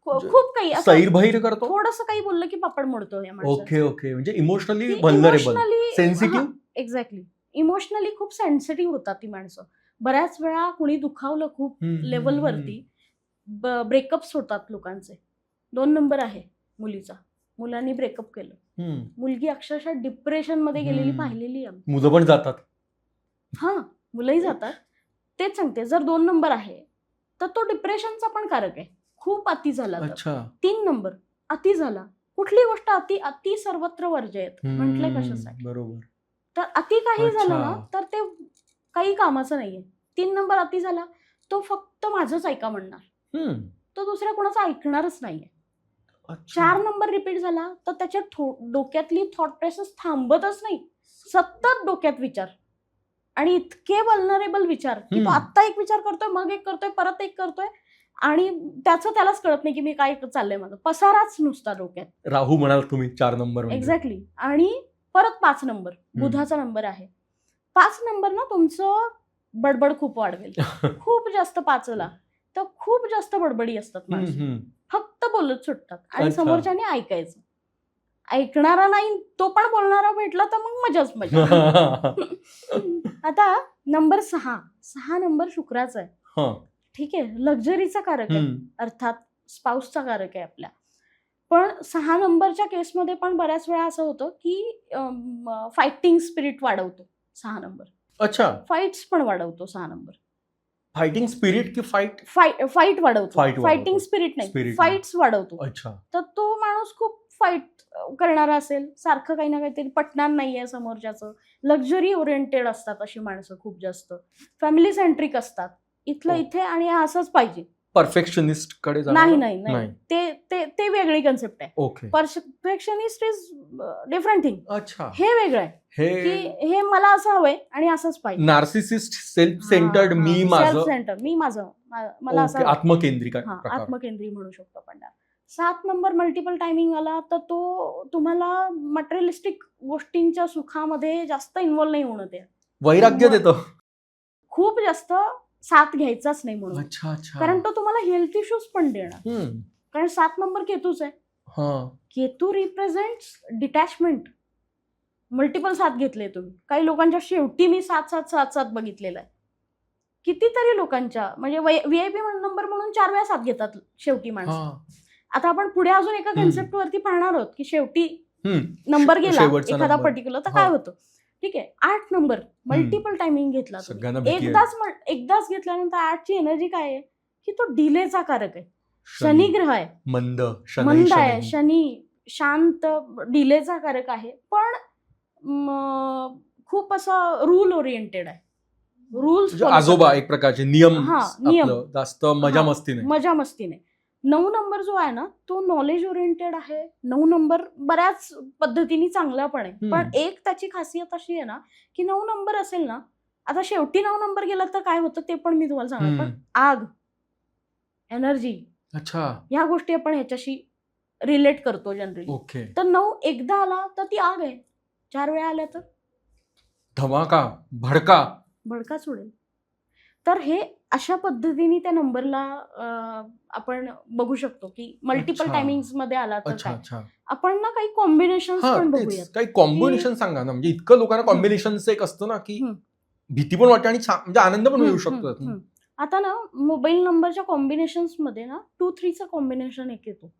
खूप काही सैरभैर करतो, थोडंसं काही बोललं की पापड मोडतो या माणसाचं. ओके, म्हणजे इमोशनली सेन्सिटिव्ह. एक्झॅक्टली, इमोशनली खूप सेन्सिटिव्ह होतात ती माणसं. बऱ्याच वेळा कुणी दुखावलं खूप लेवलवरती, ब्रेकअप्स होतात लोकांचे. 2 नंबर आहे मुलीचा, मुलांनी ब्रेकअप केलं, मुलगी अक्षरशः डिप्रेशन मध्ये गेलेली पाहिलेली आहे. मुलं पण जातात, मुलंही जातात. तेच सांगते, जर 2 नंबर आहे तर तो डिप्रेशनचा पण कारक आहे. खूप अति झाला तर. 3 नंबर अति झाला, कुठली गोष्ट अति सर्वत्र वर्जयेत म्हटलंय कशासाठी, बरोबर. तर अति काही झालं ना तर ते काही कामाचं नाहीये. 3 नंबर अति झाला, तो फक्त माझंच ऐका म्हणणार, तो दुसऱ्या कोणाचं ऐकणारच नाहीये. 4 नंबर रिपीट झाला तर त्याच्या डोक्यातली थॉट प्रोसेस थांबतच नाही, सतत डोक्यात विचार आणि इतके वल्नरेबल विचार की तो आत्ता एक विचार करतोय, मग एक करतोय, परत एक करतोय आणि त्यालाच कळत नाही की मी काय चाललंय, माझं पसाराच नुसता डोक्यात. राहू म्हणाल तुम्ही 4 नंबर. एक्झॅक्टली. आणि परत 5 नंबर बुधाचा नंबर आहे. 5 नंबर ना तुमचं बडबड खूप वाढवेल. खूप जास्त पाचला तर खूप जास्त बडबडी असतात माणसं, फक्त बोलत सुटतात आणि अच्छा. समोरच्याने ऐकायचं. ऐकणारा नाही तो पण बोलणारा भेटला तर मग मजाच मजा. आता नंबर 6 नंबर शुक्राचा आहे. हं. ठीक आहे, लक्झरीचा कारक आहे, अर्थात स्पाउसचा कारक आहे आपल्या. पण 6 नंबरच्या केसमध्ये पण बऱ्याच वेळा असं होतं की फायटिंग स्पिरिट वाढवतो 6 नंबर. अच्छा, फाईट्स पण वाढवतो 6 नंबर. फायटिंग स्पिरिट की फाईट? फाईट वाढवतो. Fight वाढवतो. फायटिंग स्पिरिट नाही, Spirit फाईट्स वाढवतो. अच्छा. तर तो माणूस खूप फाईट करणारा असेल, सारखं काही ना काहीतरी पटणार नाहीये समोरच्याचं. लक्झरी ओरिएंटेड असतात अशी माणसं खूप जास्त. फॅमिली सेंट्रिक असतात. इथलं हो. इथे आणि असंच पाहिजे. परफेक्शनिस्ट कडे नाही जाणार? नाही ते वेगळी कन्सेप्ट आहे. Okay. Perfectionist is different thing. अच्छा. हे वेगळं आहे की हे हे मला असं हवंय आणि असंच पाहिजे. नार्सिसिस्ट, सेल्फ सेंटर्ड, मी सेल्फ माझं, सेंटर, मी माझं, मला असं ओके, हवंय. आत्मकेंद्रित हा, प्रकार. आत्मकेंद्री म्हणू शकतो आपण त्याला. 7 नंबर मल्टिपल टायमिंग आला तर तो तुम्हाला मटेरियलिस्टिक गोष्टींच्या सुखामध्ये जास्त इन्व्हॉल्व नाही होणं, ते वैराग्य देतो. खूप जास्त साथ घ्यायचाच नाही म्हणून. अच्छा अच्छा. कारण तो तुम्हाला हेल्थ इश्यूज पण देणार. कारण 7 नंबर केतूच आहे. Ketu represents detachment. मल्टिपल साथ घेतले तुम्ही. काही लोकांच्या शेवटी मी 7 बघितलेला आहे. कितीतरी लोकांच्या म्हणजे VIP नंबर म्हणून 4 वेळा साथ घेतात शेवटी माणसं. आता आपण पुढे अजून एका कन्सेप्ट वरती पाहणार आहोत की शेवटी नंबर गेला एखादा पर्टिक्युलर तर काय होतं. ठीक आहे, 8 नंबर मल्टिपल टायमिंग घेतला तुम्ही. एकदाच घेतल्यानंतर 8ची एनर्जी काय आहे की तो डिलेचा कारक आहे. शनी ग्रह आहे, मंद आहे. शनी शांत डिलेचा कारक आहे, पण खूप असं रूल ओरिएंटेड आहे. रूल्स आजोबा एक प्रकारचे नियम, नियम जास्त मजा मस्ती नाही. 9 नंबर जो आहे ना तो नॉलेज ओरिएंटेड आहे. 9 नंबर बऱ्याच पद्धतीने चांगला पण आहे. पण एक त्याची खासियत अशी आहे ना की 9 नंबर असेल ना, आता शेवटी 9 नंबर गेला तर काय होतं ते पण मी तुम्हाला सांगणार. पण आग, एनर्जी, अच्छा, ह्या गोष्टी आपण ह्याच्याशी रिलेट करतो जनरली. ओके. तर 9 एकदा आला तर ती आग आहे, 4 वेळा आल्या तर धमाका, भडका सोडेल. तर हे अशा पद्धतीने त्या नंबरला आपण बघू शकतो की मल्टिपल टायमिंग्स मध्ये आला तर काय. आपण ना काही कॉम्बिनेशन पण बघूया. काही कॉम्बिनेशन सांगा ना, म्हणजे इतकं लोकांना कॉम्बिनेशनचं एक असतं ना की भीती पण वाटते आणि म्हणजे आनंद पण मिळू शकतो. आता ना मोबाईल नंबरच्या कॉम्बिनेशन्स मध्ये ना 2-3चं कॉम्बिनेशन एक येतो.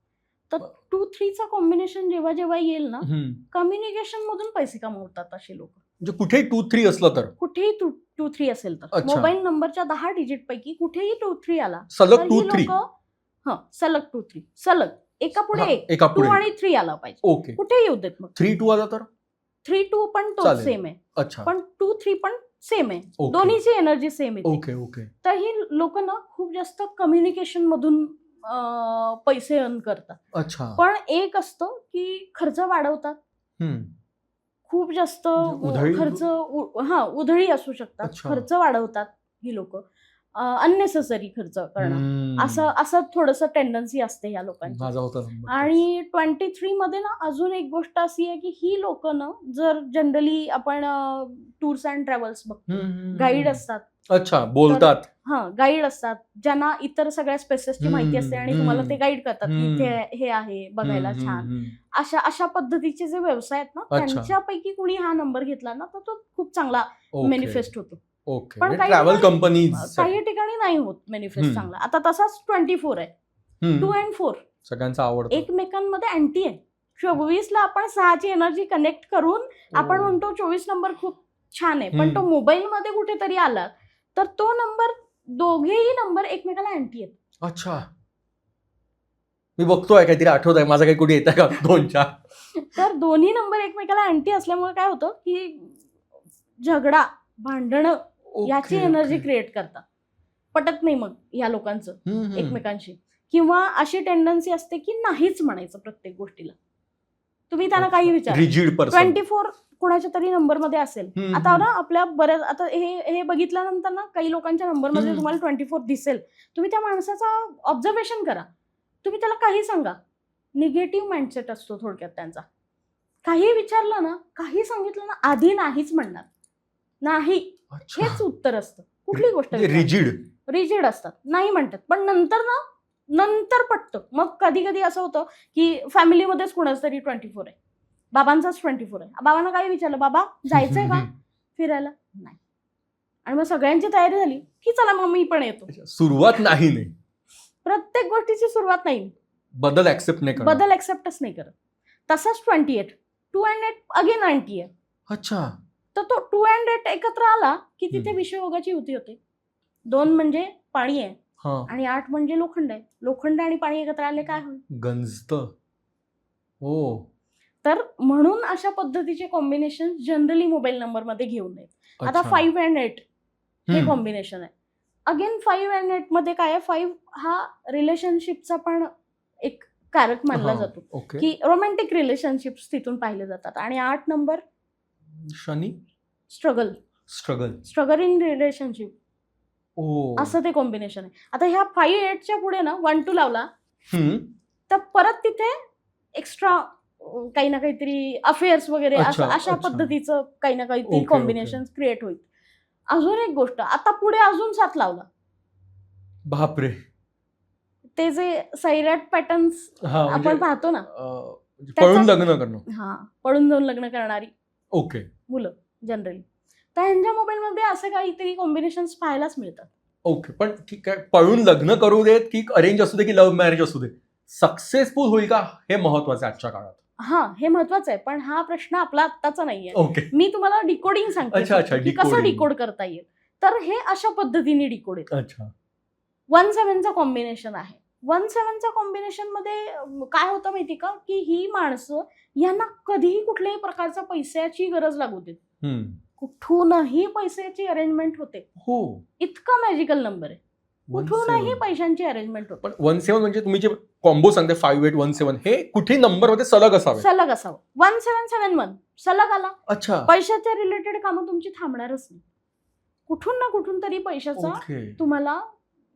तर 2-3चं कॉम्बिनेशन जेव्हा जेव्हा येईल ना, कम्युनिकेशन मधून पैसे कमवतात असे लोक. म्हणजे कुठेही 2-3 असलं तर, कुठेही 2-3 असेल तर, मोबाईल नंबरच्या 10 डिजिट पैकी कुठेही 2-3 आला सलग 2-3, सलग 2-3, सलग एका पुढे एक 2 आणि 3 आला पाहिजे. ओके, कुठेही येऊ देत. मग 3-2 आला तर 3-2 पण तो सेम आहे. अच्छा, पण 2-3 पण सेम आहे. दोन्हीची एनर्जी सेम आहे. Okay okay. तर ही लोक ना खूप जास्त कम्युनिकेशन मधून पैसे अर्न करतात. अच्छा. पण एक असतं की खर्च वाढवतात. खूप जास्त खर्च, उधळी असू शकतात. खर्च वाढवतात ही लोक. अननेसेसरी खर्च करणं असं थोडंसं टेंडन्सी असते या लोकांची. आणि 23 मध्ये ना अजून एक गोष्ट अशी आहे की ही लोक ना, जर जनरली आपण टूर्स अँड ट्रॅव्हल्स बघतो, गाईड असतात. अच्छा, बोलतात. गाईड असतात ज्यांना इतर सगळ्या स्पेसेसची माहिती असते आणि तुम्हाला ते गाईड करतात की इथे हे आहे बघायला छान. अशा पद्धतीचे जे व्यवसाय आहेत ना, त्यांच्यापैकी कुणी हा नंबर घेतला ना तर तो खूप चांगला मॅनिफेस्ट होतो. पण ट्रॅव्हल कंपनीज काही ठिकाणी नाही होत मॅनिफेस्ट चांगला. आता तसाच 24 आहे. 2 and 4 सगळ्यांचा आवडतो, एकमेकांमध्ये अँटी आहे. 24ला आपण 6ची एनर्जी कनेक्ट करून आपण म्हणतो 24 नंबर खूप छान आहे. पण तो मोबाईल मध्ये कुठेतरी आला तर तो नंबर, दोघेही नंबर एकमेकाला अँटी आहेत. अच्छा, मी बघतोय काहीतरी आठवत आहे माझा, काही कुठे येत आहे का 2-4. तर दोन्ही नंबर एकमेकाला अँटी असल्यामुळे काय होतं की झगडा, भांडणं याची एनर्जी क्रिएट करतात. पटत नाही मग या लोकांचं एकमेकांशी. किंवा अशी टेंडन्सी असते की नाहीच म्हणायचं प्रत्येक गोष्टीला. तुम्ही त्यांना काही विचार. 24 कोणाच्या तरी नंबर मध्ये असेल. आता ना आपल्या बऱ्याच, आता हे बघितल्यानंतर ना काही लोकांच्या नंबर मध्ये तुम्हाला 24 दिसेल. तुम्ही त्या माणसाचा ऑब्झर्वेशन करा. तुम्ही त्याला काही सांगा, निगेटिव्ह माइंडसेट असतो थोडक्यात त्यांचा. काही विचारलं ना, काही सांगितलं ना, आधी नाहीच म्हणणार. नाही हेच उत्तर असतं. कुठली गोष्ट रिजिड असतात, नाही म्हणतात. पण नंतर पटतं. मग कधी कधी असं होतं की फॅमिलीमध्येच कुणाच तरी 24 आहे, बाबांचाच 24 आहे. बाबांना काय विचारलं, बाबा जायचंय का फिरायला? नाही. आणि मग सगळ्यांची तयारी झाली की चला मग मी पण येतो. सुरुवात नाही. प्रत्येक गोष्टीची सुरुवात नाही, बदल ऍक्सेप्टच नाही करत. तसाच 28, 2 and 8 अगेन 90 आहे. अच्छा. तर तो 2 and 8 एकत्र आला की तिथे विषयोगाची युती होते. 2 म्हणजे पाणी आहे आणि 8 म्हणजे लोखंड आहे. लोखंड आणि पाणी एकत्र आले काय होईल? गंजत. हो. तर म्हणून अशा पद्धतीचे कॉम्बिनेशन जनरली मोबाईल नंबर मध्ये घेऊ नयेत. आता 5 and 8 हे कॉम्बिनेशन आहे. अगेन 5 and 8 मध्ये काय आहे, 5 हा रिलेशनशिपचा पण एक कारक मानला जातो की रोमॅन्टिक रिलेशनशिप्स तिथून पाहिले जातात. आणि 8 number Shani, struggle in relationship, असं ते कॉम्बिनेशन आहे. आता ह्या 5-8च्या पुढे ना 1-2 लावला तर परत तिथे एक्स्ट्रा काही ना काहीतरी अफेअर्स वगैरे अशा पद्धतीचं काही ना काहीतरी कॉम्बिनेशन क्रिएट होईल. अजून एक गोष्ट, आता पुढे अजून 7 लावला, बापरे, ते जे सैराट पॅटर्न्स आपण पाहतो ना, पळून लग्न करणं, पळून जाऊन लग्न करणारी मुलं जनरली, तर ह्यांच्या मोबाईलमध्ये असे काहीतरी कॉम्बिनेशन्स पाहायलाच मिळतात. पण ठीक आहे, पळून लग्न करू देत की अरेंज असू दे की लव्ह मॅरेज असू दे, सक्सेसफुल होईल का हे महत्वाचं आहे आजच्या काळात. हे महत्वाचं आहे. पण हा प्रश्न आपला आत्ताचा नाहीये. मी तुम्हाला डिकोडिंग सांगते की कसं डिकोड करता येईल. तर हे अशा पद्धतीने डिकोड येतं. 1-7चा कॉम्बिनेशन आहे. 1-7चा कॉम्बिनेशन मध्ये काय होतं माहिती का, की ही माणसं यांना कधीही कुठल्याही प्रकारचा पैशाची गरज लागू देत, कुठूनही पैशाची अरेंजमेंट होते. इतका मॅजिकल नंबर आहे, कुठूनही पैशांची अरेंजमेंट होते. पण 1-7 म्हणजे तुम्ही जे कॉम्बो सांगते 5-8-1-7 हे कुठे नंबर मध्ये सलग असावं. 1-7-7-1 सलग आला. अच्छा. पैशाच्या रिलेटेड कामं तुमची थांबणारच नाही. कुठून ना कुठून तरी पैशाचा तुम्हाला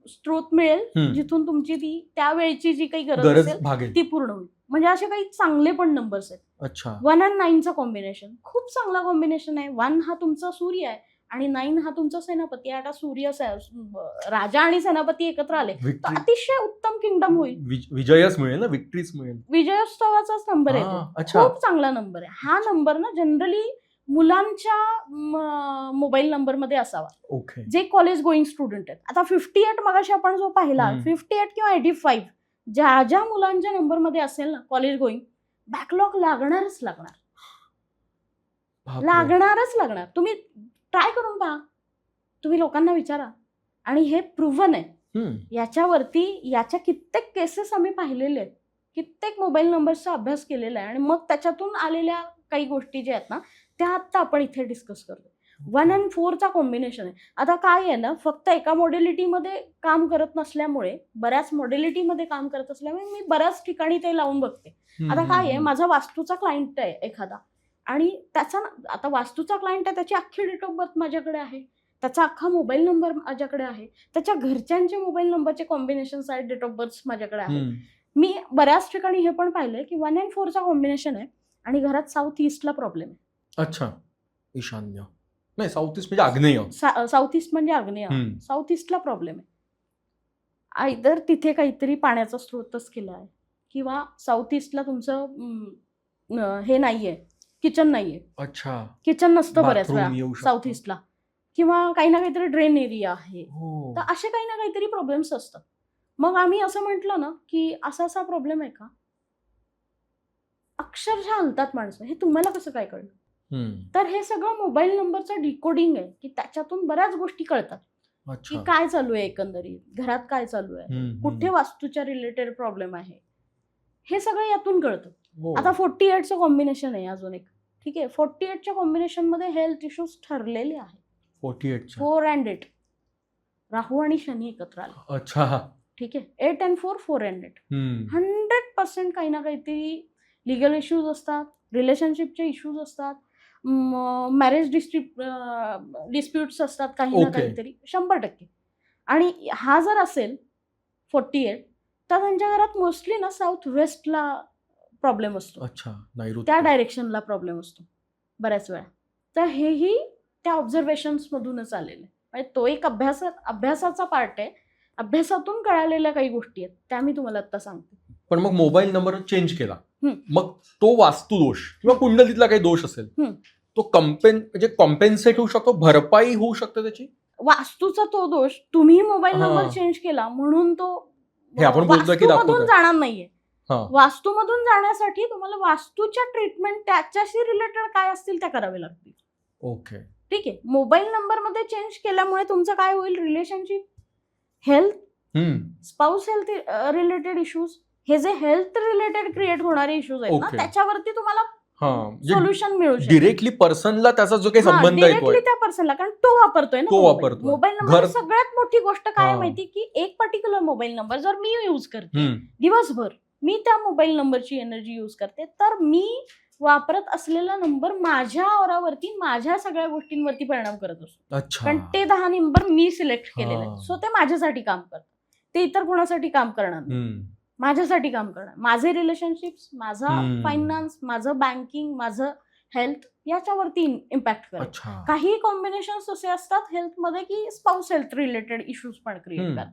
स्त्रोत मिळेल, जिथून तुमची ती त्यावेळची जी काही गरज असेल ती पूर्ण होईल. म्हणजे असे काही चांगले पण नंबर्स आहेत. अच्छा. 1 and 9चा कॉम्बिनेशन खूप चांगला कॉम्बिनेशन आहे. 1 हा तुमचा सूर्य आहे आणि 9 हा तुमचा सेनापती आहे. आता सूर्य राजा आणि सेनापती एकत्र आले तर अतिशय उत्तम किंगडम होईल. विजयच मिळेल ना, विक्ट्रीच मिळेल. विजयोत्सवाचाच नंबर आहे तो. खूप चांगला नंबर आहे हा. नंबर ना जनरली मुलांच्या मोबाईल नंबर मध्ये असावा, जे कॉलेज गोईंग स्टुडंट आहेत. आता 58 मगाशी आपण जो पाहिला, 58 किंवा 85 ज्या मुलांच्या नंबर मध्ये असेल ना कॉलेज गोईंग, बॅकलॉग लागणारच लागणार. तुम्ही ट्राय करून पहा, तुम्ही लोकांना विचारा, आणि हे प्रूव्हन आहे. याच्या कित्येक केसेस आम्ही पाहिलेले आहेत, कित्येक मोबाईल नंबरचा अभ्यास केलेला आहे, आणि मग त्याच्यातून आलेल्या काही गोष्टी ज्या आहेत ना त्या आता आपण इथे डिस्कस करतो. 1 and 4चा कॉम्बिनेशन आहे. आता काय आहे ना, फक्त एका मॉडेलिटीमध्ये काम करत नसल्यामुळे, बऱ्याच मॉडेलिटीमध्ये काम करत असल्यामुळे मी बऱ्याच ठिकाणी ते लावून बघते. आता काय आहे, माझा वास्तूचा क्लायंट आहे एखादा, आणि त्याचा आता वास्तूचा क्लायंट आहे, त्याची अख्खी डेट ऑफ बर्थ माझ्याकडे आहे, त्याचा अख्खा मोबाईल नंबर माझ्याकडे आहे, त्याच्या घरच्यांचे मोबाईल नंबरचे कॉम्बिनेशन्स आहेत, डेट ऑफ बर्थ माझ्याकडे आहे. मी बऱ्याच ठिकाणी हे पण पाहिलंय की 1 and 4चा कॉम्बिनेशन आहे आणि घरात साऊथ ईस्टला प्रॉब्लेम आहे. अच्छा. ईशान्य नाही, साऊथ ईस्ट म्हणजे आग्नेय. साऊथ ईस्ट म्हणजे आग्नेय. साऊथ ईस्टला प्रॉब्लेम आहे. आयदर तिथे काहीतरी पाण्याचा स्रोतच केला आहे, किंवा साऊथ ईस्टला तुमचं हे नाहीये, किचन नाहीये. अच्छा. किचन नसतं बऱ्याच वेळा साऊथ ईस्टला, किंवा काही ना काहीतरी ड्रेन एरिया आहे. तर असे काही ना काहीतरी प्रॉब्लेम्स असतात. मग आम्ही असं म्हटलं ना की असा प्रॉब्लेम आहे का, अक्षरशः हलतात माणसं, हे तुम्हाला कसं काय कळलं? तर हे सगळं मोबाईल नंबरचं डिकोडिंग आहे, की त्याच्यातून बऱ्याच गोष्टी कळतात की काय चालू आहे, एकंदरीत घरात काय चालू आहे, कुठे वास्तूच्या रिलेटेड प्रॉब्लेम आहे, हे सगळं यातून कळतं. आता 48चं कॉम्बिनेशन आहे अजून एक. ठीक आहे, 48च्या कॉम्बिनेशन मध्ये हेल्थ इश्यूज ठरलेले आहेत. 4 and 8 राहू आणि शनी एकत्र आले. अच्छा. ठीक आहे, 8 and 4, 4 and 8 100% काही ना काहीतरी लिगल इश्यूज असतात, रिलेशनशिपचे इश्यूज असतात, मॅरेज डिस्प्युट्स असतात, काही ना काहीतरी 100%. आणि हा जर असेल 48, तर त्यांच्या घरात मोस्टली ना साऊथ वेस्टला प्रॉब्लेम असतो. अच्छा. त्या डायरेक्शनला प्रॉब्लेम असतो बऱ्याच वेळा. तर हेही त्या ऑब्झर्वेशन्स मधूनच आलेलं आहे. म्हणजे तो एक अभ्यासाचा पार्ट आहे. अभ्यासातून कळालेल्या काही गोष्टी आहेत त्या मी तुम्हाला आता सांगते. पण मग मोबाईल नंबर चेंज केला, हम्म. मग तो वास्तुदोष किंवा कुंडलीतला काही दोष असेल हम्म. तो म्हणजे कॉम्पेन्सेट होऊ शकतो, भरपाई होऊ शकते त्याची. वास्तूचा तो दोष तुम्ही मोबाईल हा. नंबर चेंज केला म्हणून तो हे आपण बोलतोय की वास्तूमधून दाखवतोय. जाणार नाहीये. हा. वास्तूमधून जाण्यासाठी तुम्हाला वास्तूच्या ट्रीटमेंट त्याच्याशी रिलेटेड काय असतील त्या करावे लागतील. ओके, ठीक आहे. मोबाईल नंबर मध्ये चेंज केल्यामुळे तुमचं काय होईल, relationship, health, spouse health related issues, हे जे हेल्थ रिलेटेड क्रिएट होणारे इश्यूज आहेत ना Okay. त्याच्यावरती तुम्हाला म्हणजे सोल्युशन मिळू शकतं. डिरेक्टली पर्सनला त्याचा जो काही संबंध येतोय डिरेक्टली त्या पर्सनला, कारण तो वापरतोय ना तो मोबाईल. वापरतोय. मोबाईल नंबर घर- सगळ्यात मोठी गोष्ट काय आहे हा. माहिती, की एक पर्टिक्युलर मोबाईल नंबर जर मी यूज करते हम्म. दिवसभर, मी त्या मोबाईल नंबरची एनर्जी यूज करते, तर मी वापरत असलेला नंबर माझ्या औरावरती, माझ्या सगळ्या गोष्टींवरती परिणाम करत असतो. अच्छा. कारण ते 10 नंबर मी सिलेक्ट केलेले हा. आहेत. सो ते माझ्यासाठी काम करतात. ते इतर कोणासाठी काम करणार नाही. हम्म. माझ्यासाठी काम करणार. माझे रिलेशनशिप्स, माझा हम्म. फायनान्स, माझं बँकिंग, माझं हेल्थ याच्यावरती इम्पॅक्ट करतात. अच्छा. काही कॉम्बिनेशन्स असे असतात हेल्थमध्ये की स्पाउस हेल्थ रिलेटेड इश्यूज पण क्रिएट हम्म. करतात.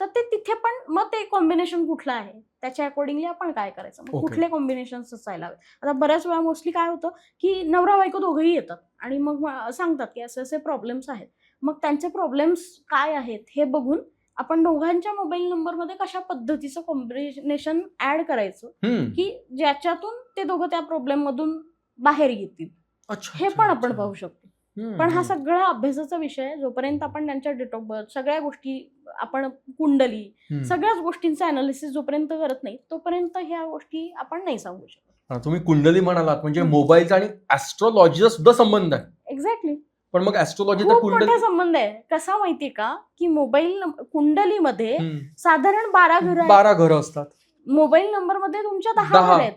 तर ते तिथे पण मग ते कॉम्बिनेशन कुठलं आहे त्याच्या अकॉर्डिंगली आपण काय करायचं, मग Okay. कुठले कॉम्बिनेशन्स असायला हवे. आता बऱ्याच वेळा मोस्टली काय होतं की नवरा बायको दोघंही येतात आणि मग सांगतात की असे असे प्रॉब्लेम्स आहेत. मग त्यांचे प्रॉब्लेम्स काय आहेत हे बघून आपण दोघांच्या मोबाईल नंबरमध्ये कशा पद्धतीचं कॉम्बिनेशन ऍड करायचं हम्म. की ज्याच्यातून ते दोघं त्या प्रॉब्लेम मधून बाहेर येतील, अच्छा, हे अच्छा, पण आपण अच्छा. पाहू शकतो. हम्म. पण हा सगळा अभ्यासाचा विषय आहे. जोपर्यंत आपण त्यांच्या डेट ऑफ बर्थ, सगळ्या गोष्टी, आपण कुंडली, हम्म. सगळ्याच गोष्टींचं अनालिसिस जोपर्यंत करत नाही तोपर्यंत ह्या गोष्टी आपण नाही सांगू शकत. हा, तुम्ही कुंडली म्हणालात म्हणजे हम्म. मोबाईलचा आणि ऍस्ट्रॉलॉजीचा सुद्धा संबंध आहे. एक्झॅक्टली. पण मग ऍस्ट्रॉलॉजी तर खूप कुंडली मोठा संबंध आहे. कसा माहितीये का, की मोबाईल कुंडलीमध्ये हम्म. साधारण 12 घरं आहेत. 12 घरं असतात. मोबाईल नंबर मध्ये तुमच्या 10 10. घरं आहेत.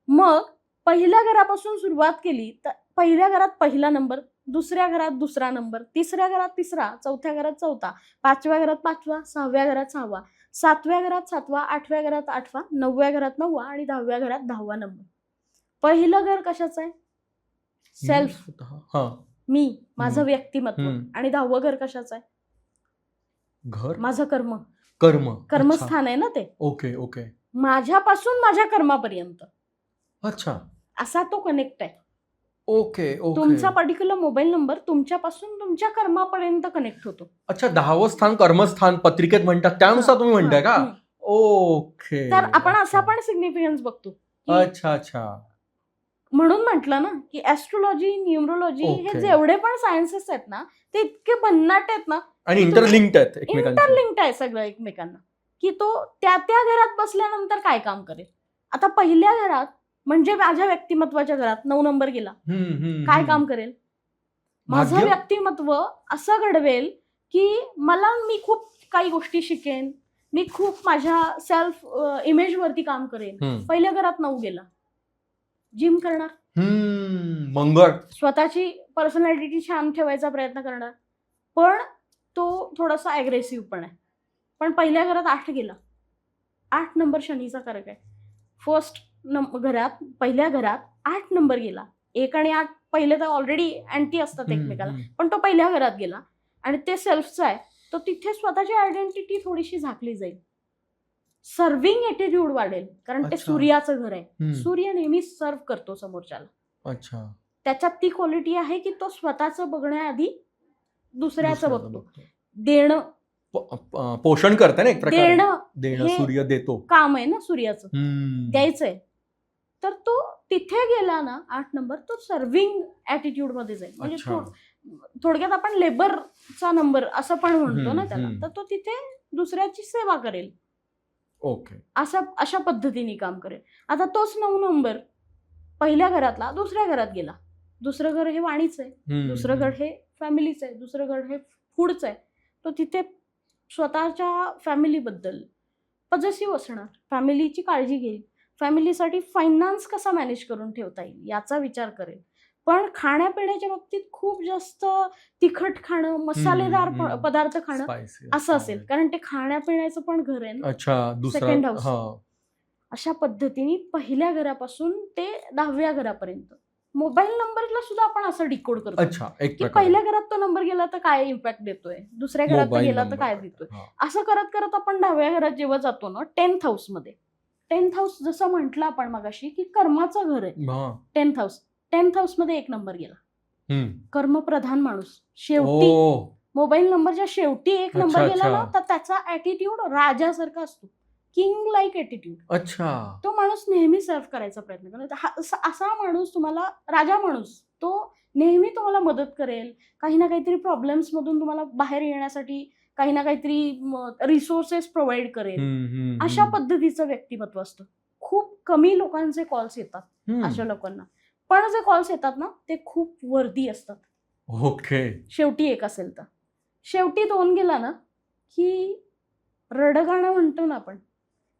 मग पहिल्या घरापासून सुरुवात केली तर पहिल्या घरात पहिला नंबर, दुसऱ्या घरात दुसरा नंबर, तिसऱ्या घरात तिसरा, चौथ्या घरात चौथा, 5व्या घरात 5वा, 6व्या घरात 6वा, 7व्या घरात 7वा, 8व्या घरात 8वा, 9व्या घरात 9वा आणि 10व्या घरात 10वा नंबर. पहिलं घर कशाचं आहे, सेल्फ, हा. मी, माझं हम्म. व्यक्तिमत्व. हम्म. आणि 10वं घर कशाचं आहे, घर, माझं कर्म, कर्म. कर्मस्थान आहे ना ते. Okay okay. माझ्यापासून माझ्या कर्मापर्यंत अच्छा. असा तो कनेक्ट आहे. Okay okay. तुमचा पर्टिक्युलर मोबाईल नंबर तुमच्यापासून तुमच्या कर्मापर्यंत कनेक्ट होतो. अच्छा, 10वं स्थान कर्मस्थान पत्रिकेत म्हणतात त्यानुसार तुम्ही म्हणताय का? हम्म. ओके. तर आपण अच्छा. असा पण सिग्निफिकन्स बघतो की अच्छा अच्छा. म्हणून म्हटलं ना की ऍस्ट्रोलॉजी, न्यूमरोलॉजी हे Okay. जेवढे पण सायन्सेस आहेत ना ते इतके भन्नाट आहेत ना, आणि इंटरलिंक्ड आहेत एकमेकांशी. इंटरलिंक्ड आहे सगळं एकमेकांना, की तो त्या त्या घरात बसल्यानंतर काय काम करेल. आता पहिल्या घरात म्हणजे माझ्या व्यक्तिमत्वाच्या घरात 9 नंबर गेला, काय काम करेल, माझं भाग्य? व्यक्तिमत्व असं घडवेल की मी खूप काही गोष्टी शिकेन, मी खूप माझ्या सेल्फ इमेज वरती काम करेन. हम्म. पहिल्या घरात 9 गेला, जिम करणार, मंगळ. स्वतःची पर्सनॅलिटी छान ठेवायचा प्रयत्न करणार, पण तो थोडासा अग्रेसिव्ह पण आहे. पण पहिल्या घरात 8 गेला, 8 नंबर शनीचा कारक आहे. फर्स्ट घरात, पहिल्या घरात 8 नंबर गेला. 1 आणि 8 पहिले तर ऑलरेडी अँटी असतात एकमेकाला, पण तो पहिल्या घरात गेला आणि ते सेल्फचा आहे, तर तिथे स्वतःची आयडेंटिटी थोडीशी झाकली जाईल. सर्व्हिंग एटिट्यूड वाढेल, कारण ते अच्छा. सूर्याचं घर आहे. सूर्य नेहमी सर्व करतो समोरच्याला. अच्छा. त्याच्यात ती क्वालिटी आहे की तो स्वतःचं बघण्याआधी दुसऱ्याचं दुसऱ्याचं बघतो. देणं, पोषण करते ना एक प्रकारे. देणं हे सूर्य देतो. काम आहे ना सूर्याचं, द्यायचंय. तर तो तिथे गेला ना 8 नंबर, तो सर्व्हिंग ऍटिट्यूड मध्ये जाईल. म्हणजे अच्छा. थोडक्यात आपण लेबरचा नंबर असं पण म्हणतो ना त्याला. हम्म. तर तो तिथे दुसऱ्याची सेवा करेल, ओके. अशा पद्धतीने काम करेल. आता तोच 9 नंबर पहिल्या घरातला दुसऱ्या घरात गेला. दुसरं घर हे वाणीचं आहे, दुसरं घर हे फॅमिलीचं आहे, दुसरं घर हे फूडचं आहे. तो तिथे स्वतःच्या फॅमिलीबद्दल पॉझिटिव्ह असणार, फॅमिलीची काळजी घेईल, फॅमिलीसाठी फायनान्स कसा मॅनेज करून ठेवता येईल याचा विचार करेल. पण खाण्यापिण्याच्या बाबतीत खूप जास्त तिखट खाणं, मसालेदार पदार्थ खाणं असं असेल, कारण ते खाण्यापिण्याचं पण घर आहे ना. अच्छा. Second house. दुसरा. अशा पद्धतीने पहिल्या घरापासून ते 10व्या घरापर्यंत मोबाईल नंबरला सुद्धा आपण असं डिकोड करतो अच्छा, एक की प्रकार पहिल्या घरात तो नंबर गेला तर काय इम्पॅक्ट देतोय, दुसऱ्या घरात मोबाईल गेला तर नंबर. काय देतोय, हा. असं करत करत आपण 10व्या घरात जेव्हा जातो ना 10th हाऊस मध्ये, 10th हाऊस जसं म्हटलं आपण मगाशी की कर्माचं घर आहे. हा. 10th हाऊस मध्ये एक नंबर गेला, हम्म. कर्मप्रधान माणूस. शेवटी ओ, मोबाईल नंबरच्या शेवटी एक अच्छा, नंबर गेला अच्छा. ना तर त्याचा ऍटिट्यूड राजासारखा असतो, किंग लाईक ऍटिट्यूड. अच्छा. तो माणूस नेहमी सर्व करायचा प्रयत्न करतो. असा माणूस तुम्हाला, राजा माणूस, तो नेहमी तुम्हाला मदत करेल. काही ना काहीतरी प्रॉब्लेम्स मधून तुम्हाला बाहेर येण्यासाठी काही ना काहीतरी रिसोर्सेस प्रोव्हाइड करेल. अशा पद्धतीचं व्यक्तिमत्व असतं. खूप कमी लोकांचे कॉल्स येतात अशा लोकांना, पण जे कॉल्स येतात ना ते खूप वर्दी असतात. ओके. शेवटी एक असेल तर, शेवटी 2 गेला ना की रडगाणं म्हणतो ना आपण,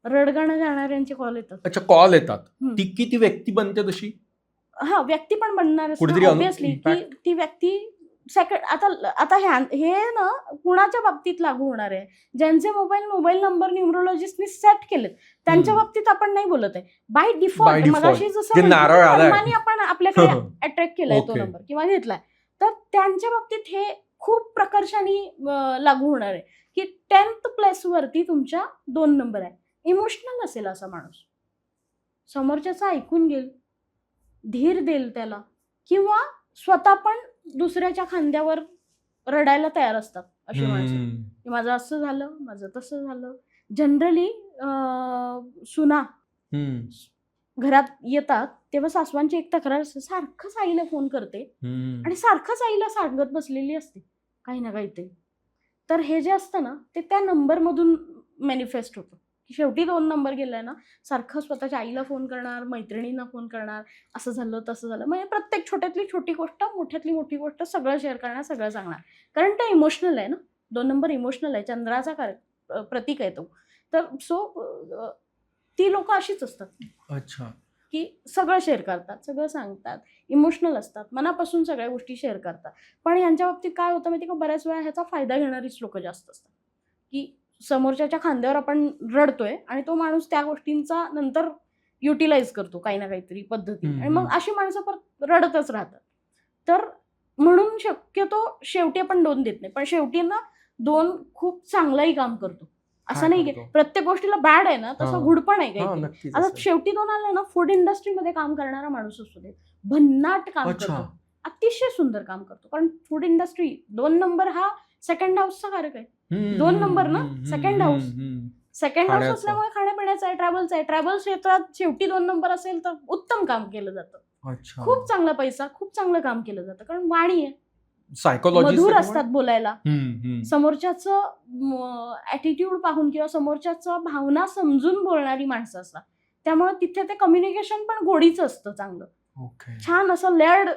रडगाणं गाणाऱ्यांचे कॉल येतात. अच्छा, कॉल येतात. हम्म. ती किती व्यक्ती बनते तशी? हा, व्यक्ती पण बनणार कुठेतरी ऑब्विसली की impact? ती व्यक्ती सेकंड. आता हे ना कुणाच्या बाबतीत लागू होणार आहे, ज्यांचे मोबाईल नंबर न्यूमरोलॉजिस्टनी सेट केलेत त्यांच्या बाबतीत आपण नाही बोलत आहे. By By default default. मगाशी जे जसं नारळ आलाय. कर्माने आपण आपल्याकडे अट्रॅक्ट केलाय तो Okay. नंबर किंवा घेतलाय, तर त्यांच्या बाबतीत हे खूप प्रकर्षाने लागू होणार आहे की 10th प्लेस वरती तुमच्या 2 नंबर आहे. इमोशनल असेल असा माणूस, समोरच्याचं ऐकून घेईल, धीर देईल त्याला, किंवा स्वतः पण दुसऱ्याच्या खांद्यावर रडायला तयार असतात अशी माणसं की माझं असं झालं, माझं तसं झालं. जनरली सुना घरात येतात तेव्हा सासवांची एक तक्रार असते, सारखंच आईला फोन करते आणि सारखंच आईला सांगत बसलेली असते काही ना काहीतरी. तर हे जे असतं ना ते त्या नंबरमधून मॅनिफेस्ट होतं की शेवटी 2 नंबर गेलाय ना, सारखं स्वतःच्या आईला फोन करणार, मैत्रिणींना फोन करणार, असं झालं तसं झालं, म्हणजे प्रत्येक छोट्यातली छोटी गोष्ट, मोठ्यातली मोठी गोष्ट सगळं शेअर करणार, सगळं सांगणार. कारण ते इमोशनल आहे ना, 2 नंबर इमोशनल आहे, चंद्राचा प्रतीक आहे तो. तर ती लोक अशीच असतात. अच्छा. की सगळं शेअर करतात, सगळं सांगतात, इमोशनल असतात, मनापासून सगळ्या गोष्टी शेअर करतात. पण यांच्या बाबतीत काय होतं माहिती का, बऱ्याच वेळा ह्याचा फायदा घेणारीच लोक जास्त असतात की समोरच्याच्या खांद्यावर आपण रडतोय आणि तो माणूस त्या गोष्टींचा नंतर युटिलाइज करतो काही ना काहीतरी पद्धतीने, आणि मग अशी माणसं परत रडतच राहतात. तर म्हणून शक्यतो शेवटी आपण 2 देत नाही, पण शेवटी ना 2 खूप चांगलंही काम करतो. असं नाही की प्रत्येक गोष्टीला बॅड आहे ना, तसं गुड पण आहे काही. आता शेवटी 2 आलं ना, फूड इंडस्ट्रीमध्ये काम करणारा माणूस असतो, ते भन्नाट काम करतो, अतिशय सुंदर काम करतो. कारण फूड इंडस्ट्री 2 नंबर हा सेकंड हाऊसचा कारक आहे. 2 नंबर ना सेकंड हाऊस असल्यामुळे खाण्यापिण्याचा आहे, ट्रॅव्हलचा आहे. ट्रॅव्हल क्षेत्रात शेवटी 2 नंबर असेल तर उत्तम काम केलं जातं, खूप चांगला पैसा, खूप चांगलं काम केलं जातं. कारण वाणी आहे, मधुर असतात बोलायला, समोरच्याचं ऍटिट्यूड पाहून किंवा समोरच्याचं भावना समजून बोलणारी माणसं असतात. त्यामुळे तिथे ते कम्युनिकेशन पण गोडीचं असतं, चांगलं छान असं लेअर्ड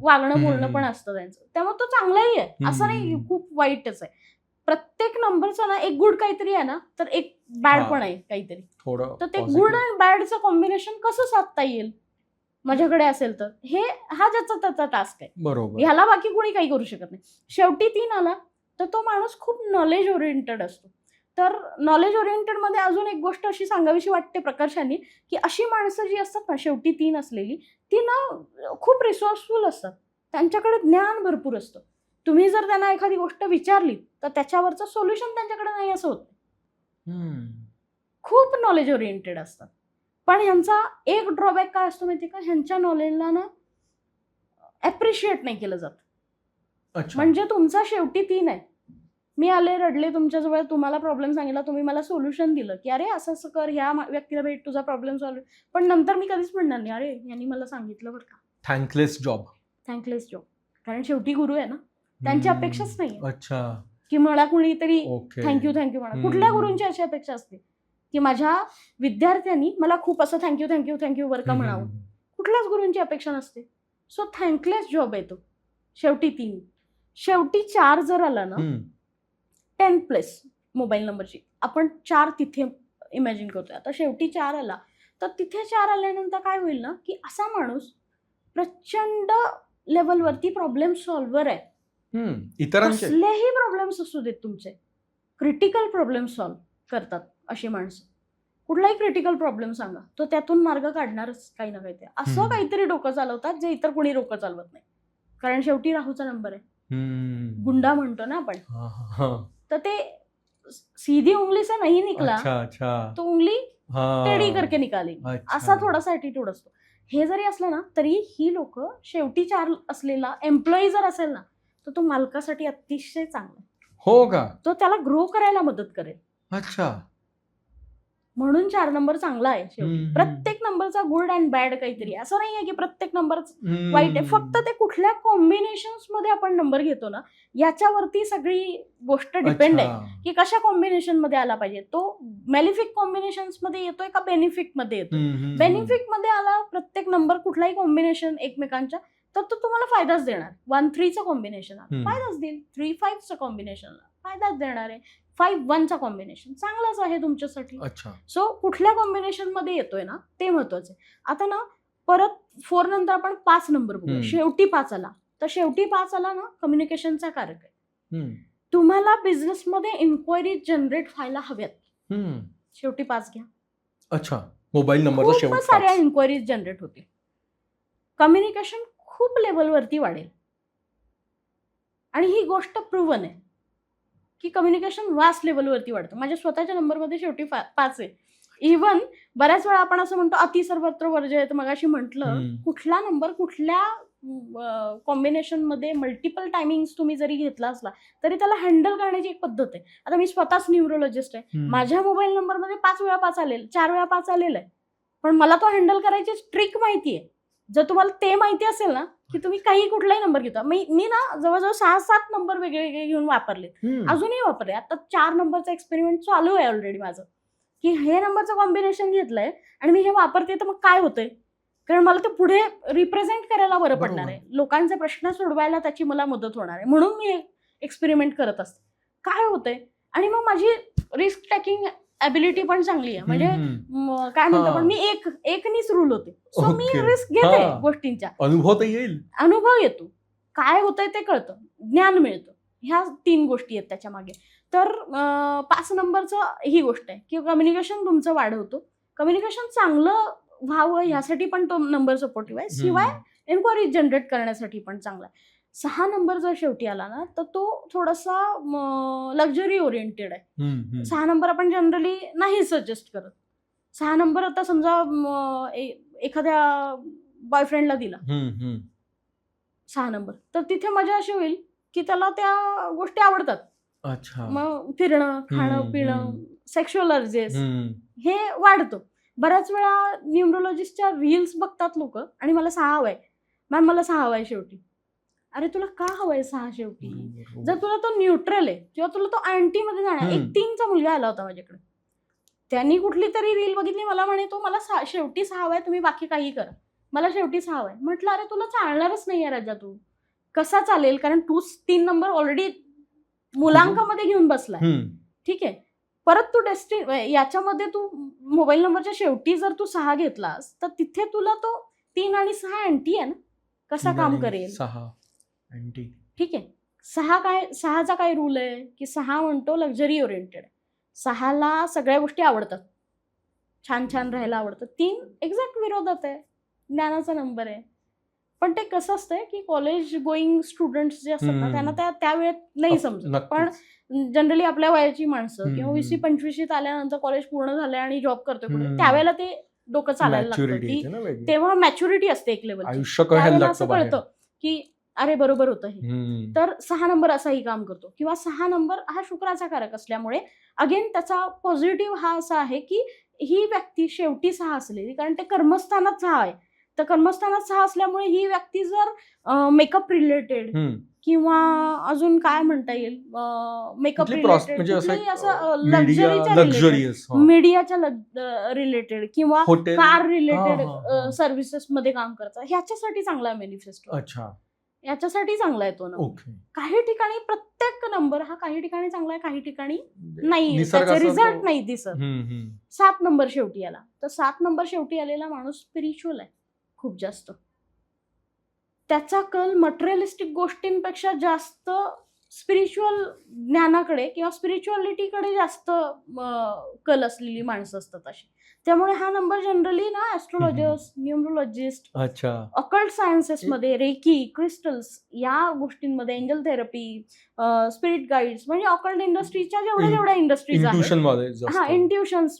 वागणं बोलणं पण असतं त्यांचं. त्यामुळे तो चांगलाही आहे, असं नाही खूप वाईटच आहे. प्रत्येक नंबरचा ना एक गुड काहीतरी आहे ना, तर एक बॅड पण आहे काहीतरी. तर ते गुड अँड बॅडचं कॉम्बिनेशन कसं साधता येईल माझ्याकडे असेल तर, हा ज्याचा त्याचा टास्क आहे. बरोबर, ह्याला बाकी कोणी काही करू शकत नाही. शेवटी 3 आला तर तो माणूस खूप नॉलेज ओरिएंटेड असतो. तर नॉलेज ओरिएंटेड मध्ये अजून एक गोष्ट अशी सांगावीशी वाटते प्रकर्षाने, की अशी माणसं जी असतात ना शेवटी 3 असलेली, ती ना खूप रिसोर्सफुल असतात, त्यांच्याकडे ज्ञान भरपूर असतं. तुम्ही जर त्यांना एखादी गोष्ट विचारली तर त्याच्यावरचं सोल्युशन त्यांच्याकडे नाही असं होत. खूप नॉलेज ओरिएंटेड असतात. पण ह्यांचा एक ड्रॉबॅक काय असतो माहिती का, ह्यांच्या नॉलेजला ना ॲप्रिशिएट नाही केलं जात. म्हणजे तुमचा शेवटी 3 आहे, मी आले, रडले तुमच्याजवळ, तुम्हाला प्रॉब्लेम सांगितला, तुम्ही मला सोल्युशन दिलं की अरे असं असं कर, ह्या व्यक्तीला भेट, तुझा प्रॉब्लेम सॉल्व्ह. पण नंतर मी कधीच म्हणणार नाही अरे यांनी मला सांगितलं बरं का. Thankless job. कारण शेवटी गुरु आहे ना, त्यांची अपेक्षाच नाही की मला कुणीतरी थँक्यू म्हणा. कुठल्या गुरूंची अशी अपेक्षा असते की माझ्या विद्यार्थ्यांनी मला खूप असं थँक्यू बरं का म्हणावं? कुठल्याच गुरूंची अपेक्षा नसते. सो थँकलेस जॉब आहे तो. शेवटी 3. शेवटी 4 जर आला ना, 10th प्लेस मोबाईल नंबरची, आपण 4 तिथे इमॅजिन करतोय. आता शेवटी 4 आला तर तिथे 4 आल्यानंतर काय होईल ना, की असा माणूस प्रचंड लेवलवरती प्रॉब्लेम सॉल्व्हर आहे. कसलेही प्रॉब्लेम्स असू देत तुमचे, क्रिटिकल प्रॉब्लेम सॉल्व्ह करतात अशी माणसं. कुठलाही क्रिटिकल प्रॉब्लेम सांगा, तो त्यातून मार्ग काढणारच काही ना काही. असं हम्म. काहीतरी डोकं चालवतात जे इतर कोणी डोकं चालवत नाही. कारण शेवटी राहूचा नंबर आहे, गुंडा म्हणतो ना आपण. हा, हा, हा. तर ते सीधी उंगली से नहीं निकला अच्छा अच्छा. तो उंगली हा. टेढ़ी करके निकाली, अच्छा. असा थोडासा ॲटिट्यूड असतो. हे जरी असलं ना तरी ही लोक शेवटी 4 असलेला एम्प्लॉई जर असेल ना तर तो मालकासाठी अतिशय चांगला आहे. हो का? तो त्याला ग्रो करायला मदत करेल. अच्छा. म्हणून 4 नंबर चांगला आहे शेवटी. हम्म. प्रत्येक नंबरचा गुड अँड बॅड काहीतरी, असं नाहीये की प्रत्येक नंबर हम्म. वाईट आहे. फक्त ते कुठल्या कॉम्बिनेशन्स मध्ये आपण नंबर घेतो ना याच्यावरती सगळी गोष्ट डिपेंड आहे अच्छा. की कशा कॉम्बिनेशन मध्ये आला पाहिजे. तो मेलिफिक कॉम्बिनेशन्स मध्ये येतोय का बेनिफिक मध्ये येतोय. हम्म. बेनिफिक मध्ये आला प्रत्येक नंबर कुठलाही कॉम्बिनेशन एकमेकांच्या तर तो तुम्हाला फायदाच देणार. 1-3चं कॉम्बिनेशन फायदाच देईल, 3-5चं कॉम्बिनेशन फायदाच देणार आहे, 5-1चं कॉम्बिनेशन चांगलंच आहे तुमच्यासाठी. अच्छा. सो कुठल्या कॉम्बिनेशन मध्ये येतोय ना ते महत्वाचं आहे. आता ना परत 4 नंतर आपण 5 नंबर बघूया. शेवटी 5 आला तर शेवटी 5 आला ना कम्युनिकेशनचा कारक आहे. तुम्हाला बिझनेसमध्ये इन्क्वायरी जनरेट व्हायला हव्यात, शेवटी 5 घ्या. अच्छा. मोबाईल नंबरचा शेवट खूप साऱ्या इन्क्वायरीज जनरेट होतील, कम्युनिकेशन खूप लेवलवरती वाढेल. आणि ही गोष्ट प्रूव्हन आहे की कम्युनिकेशन वास्ट लेवलवरती वाढतं. माझ्या स्वतःच्या नंबरमध्ये शेवटी 5 आहे. इव्हन बऱ्याच वेळा आपण असं म्हणतो अति सर्वत्र वर्जयत. मगाशी म्हटलं कुठला नंबर कुठल्या कॉम्बिनेशन मध्ये मल्टिपल टायमिंग तुम्ही जरी घेतला असला तरी त्याला हँडल करण्याची एक पद्धत आहे. आता मी स्वतःच न्यूरोलॉजिस्ट आहे. माझ्या मोबाईल नंबरमध्ये 5 वेळा 5 आलेलं, 4 वेळा 5 आलेलं आहे, पण मला तो हँडल करायची ट्रिक माहिती आहे. जर तुम्हाला ते माहिती असेल ना की तुम्ही काही कुठलाही नंबर घेता. मी ना जवळजवळ 6-7 नंबर वेगळे घेऊन वापरले, अजूनही वापरले. आता 4 नंबरचा एक्सपेरिमेंट चालू आहे ऑलरेडी माझं की हे नंबरचं कॉम्बिनेशन घेतलंय आणि मी हे वापरते तर मग काय होतंय. कारण मला ते पुढे रिप्रेझेंट करायला बरं पडणार आहे, लोकांचे प्रश्न सोडवायला त्याची मला मदत होणार आहे. म्हणून मी हे एक्सपेरिमेंट करत असते. काय होतंय आणि मग माझी रिस्क टेकिंग ॲबिलिटी पण चांगली आहे. म्हणजे काय म्हणतो पण मी एकनीच रूल होते. सो मी रिस्क घेते गोष्टींच्या, अनुभव येतो, काय होतंय ते कळतं, ज्ञान मिळतं. ह्या 3 गोष्टी आहेत त्याच्या मागे. तर 5 नंबरचं ही गोष्ट आहे की कम्युनिकेशन तुमचं वाढवतो. कम्युनिकेशन चांगलं व्हावं यासाठी पण तो नंबर सपोर्टिव्ह आहे. शिवाय एन्क्वायरी जनरेट करण्यासाठी पण चांगला आहे. 6 नंबर जर शेवटी आला ना तर तो थोडासा लक्झरी ओरिएंटेड आहे. 6 नंबर आपण जनरली नाही सजेस्ट करत. 6 नंबर आता समजा एखाद्या बॉयफ्रेंडला दिला 6 नंबर तर तिथे मजा अशी होईल की त्याला त्या गोष्टी आवडतात. अच्छा. मग फिरणं, खाणं पिणं, सेक्शुअल अर्जेस हे वाढतो. बऱ्याच वेळा न्यूमरोलॉजिस्टच्या रील्स बघतात लोक आणि मला 6 हवाय मॅम, मला 6 हवाय शेवटी. अरे तुला का हवाय 6 शेवटी? जर तुला तो न्यूट्रल आहे किंवा तुला तो अँटी मध्ये जाणार. एक 3चा मुलगा आला होता माझ्याकडे, त्यांनी कुठली तरी रील बघितली, मला म्हणे तो मला शेवटी 6 हवाय, तुम्ही बाकी काही करा, मला शेवटी 6 हवाय. म्हटलं अरे तुला चालणारच नाहीये राजा, तू कसा चालेल, कारण तू 3 नंबर ऑलरेडी मुलांकामध्ये घेऊन बसलाय. ठीक आहे, परत तू याच्यामध्ये तू मोबाईल नंबरच्या शेवटी जर तू 6 घेतलास तर तिथे तुला तो 3 आणि 6 अँटी आहे ना, कसा काम करेल? 6 अँटी. ठीक आहे. 6चा काय रूल आहे की 6 म्हणतो लक्झरी ओरिएंटेड. 6ला सगळ्या गोष्टी आवडतात, छान छान राहायला आवडतं. 3 एक्झॅक्ट विरोधात आहे, ज्ञानाचा नंबर आहे. पण ते कसं असतंय की कॉलेज गोईंग स्टुडंट्स जे असतात ना त्यांना त्या वेळेत नाही समजत. पण जनरली आपल्या वयाची माणसं किंवा 20-25 आल्यानंतर कॉलेज पूर्ण झालंय आणि जॉब करतोय कुठे, त्यावेळेला ते डोकं चालायला लागतं. तेव्हा मॅच्युरिटी असते एक लेवल. असं कळतं की अरे बरोबर होतं हे. तर 6 नंबर असाही काम करतो. किंवा 6 नंबर हा शुक्राचा कारक असल्यामुळे अगेन त्याचा पॉझिटिव्ह हा असा आहे की ही व्यक्ती शेवटी 6 असलेली, कारण ते कर्मस्थानात 6 आहे, तर कर्मस्थानात 6 असल्यामुळे ही व्यक्ती जर मेकअप रिलेटेड किंवा अजून काय म्हणता येईल, मेकअप रिलेटेड, मीडियाच्या रिलेटेड किंवा कार रिलेटेड सर्व्हिसेस मध्ये काम करतात, ह्याच्यासाठी चांगला आहे मॅनिफेस्टो. अच्छा, याच्यासाठी चांगला आहे तो नंबर. काही ठिकाणी प्रत्येक नंबर हा काही ठिकाणी चांगला आहे, काही ठिकाणी नाही, त्याचे रिझल्ट नाही दिसत. 7 नंबर शेवटी आला तर 7 नंबर शेवटी आलेला माणूस स्पिरिच्युअल आहे खूप जास्त. त्याचा कल मटेरियलिस्टिक गोष्टींपेक्षा जास्त स्पिरिच्युअल ज्ञानाकडे किंवा स्पिरिच्युअलिटीकडे जास्त कल असलेली माणसं असतात अशी. त्यामुळे हा नंबर जनरली ना ॲस्ट्रोलॉजर्स, न्यूमरोलॉजिस्ट, अच्छा. ऑकल्ट सायन्सेसमध्ये, रेकी, क्रिस्टल्स या गोष्टींमध्ये, एंजल थेरपी, स्पिरिट गाईड्स, म्हणजे ऑकल्ट इंडस्ट्रीच्या जेवढ्या इंडस्ट्रीज आहेत, Intuition मध्ये जास्त. हा इंट्युशन्स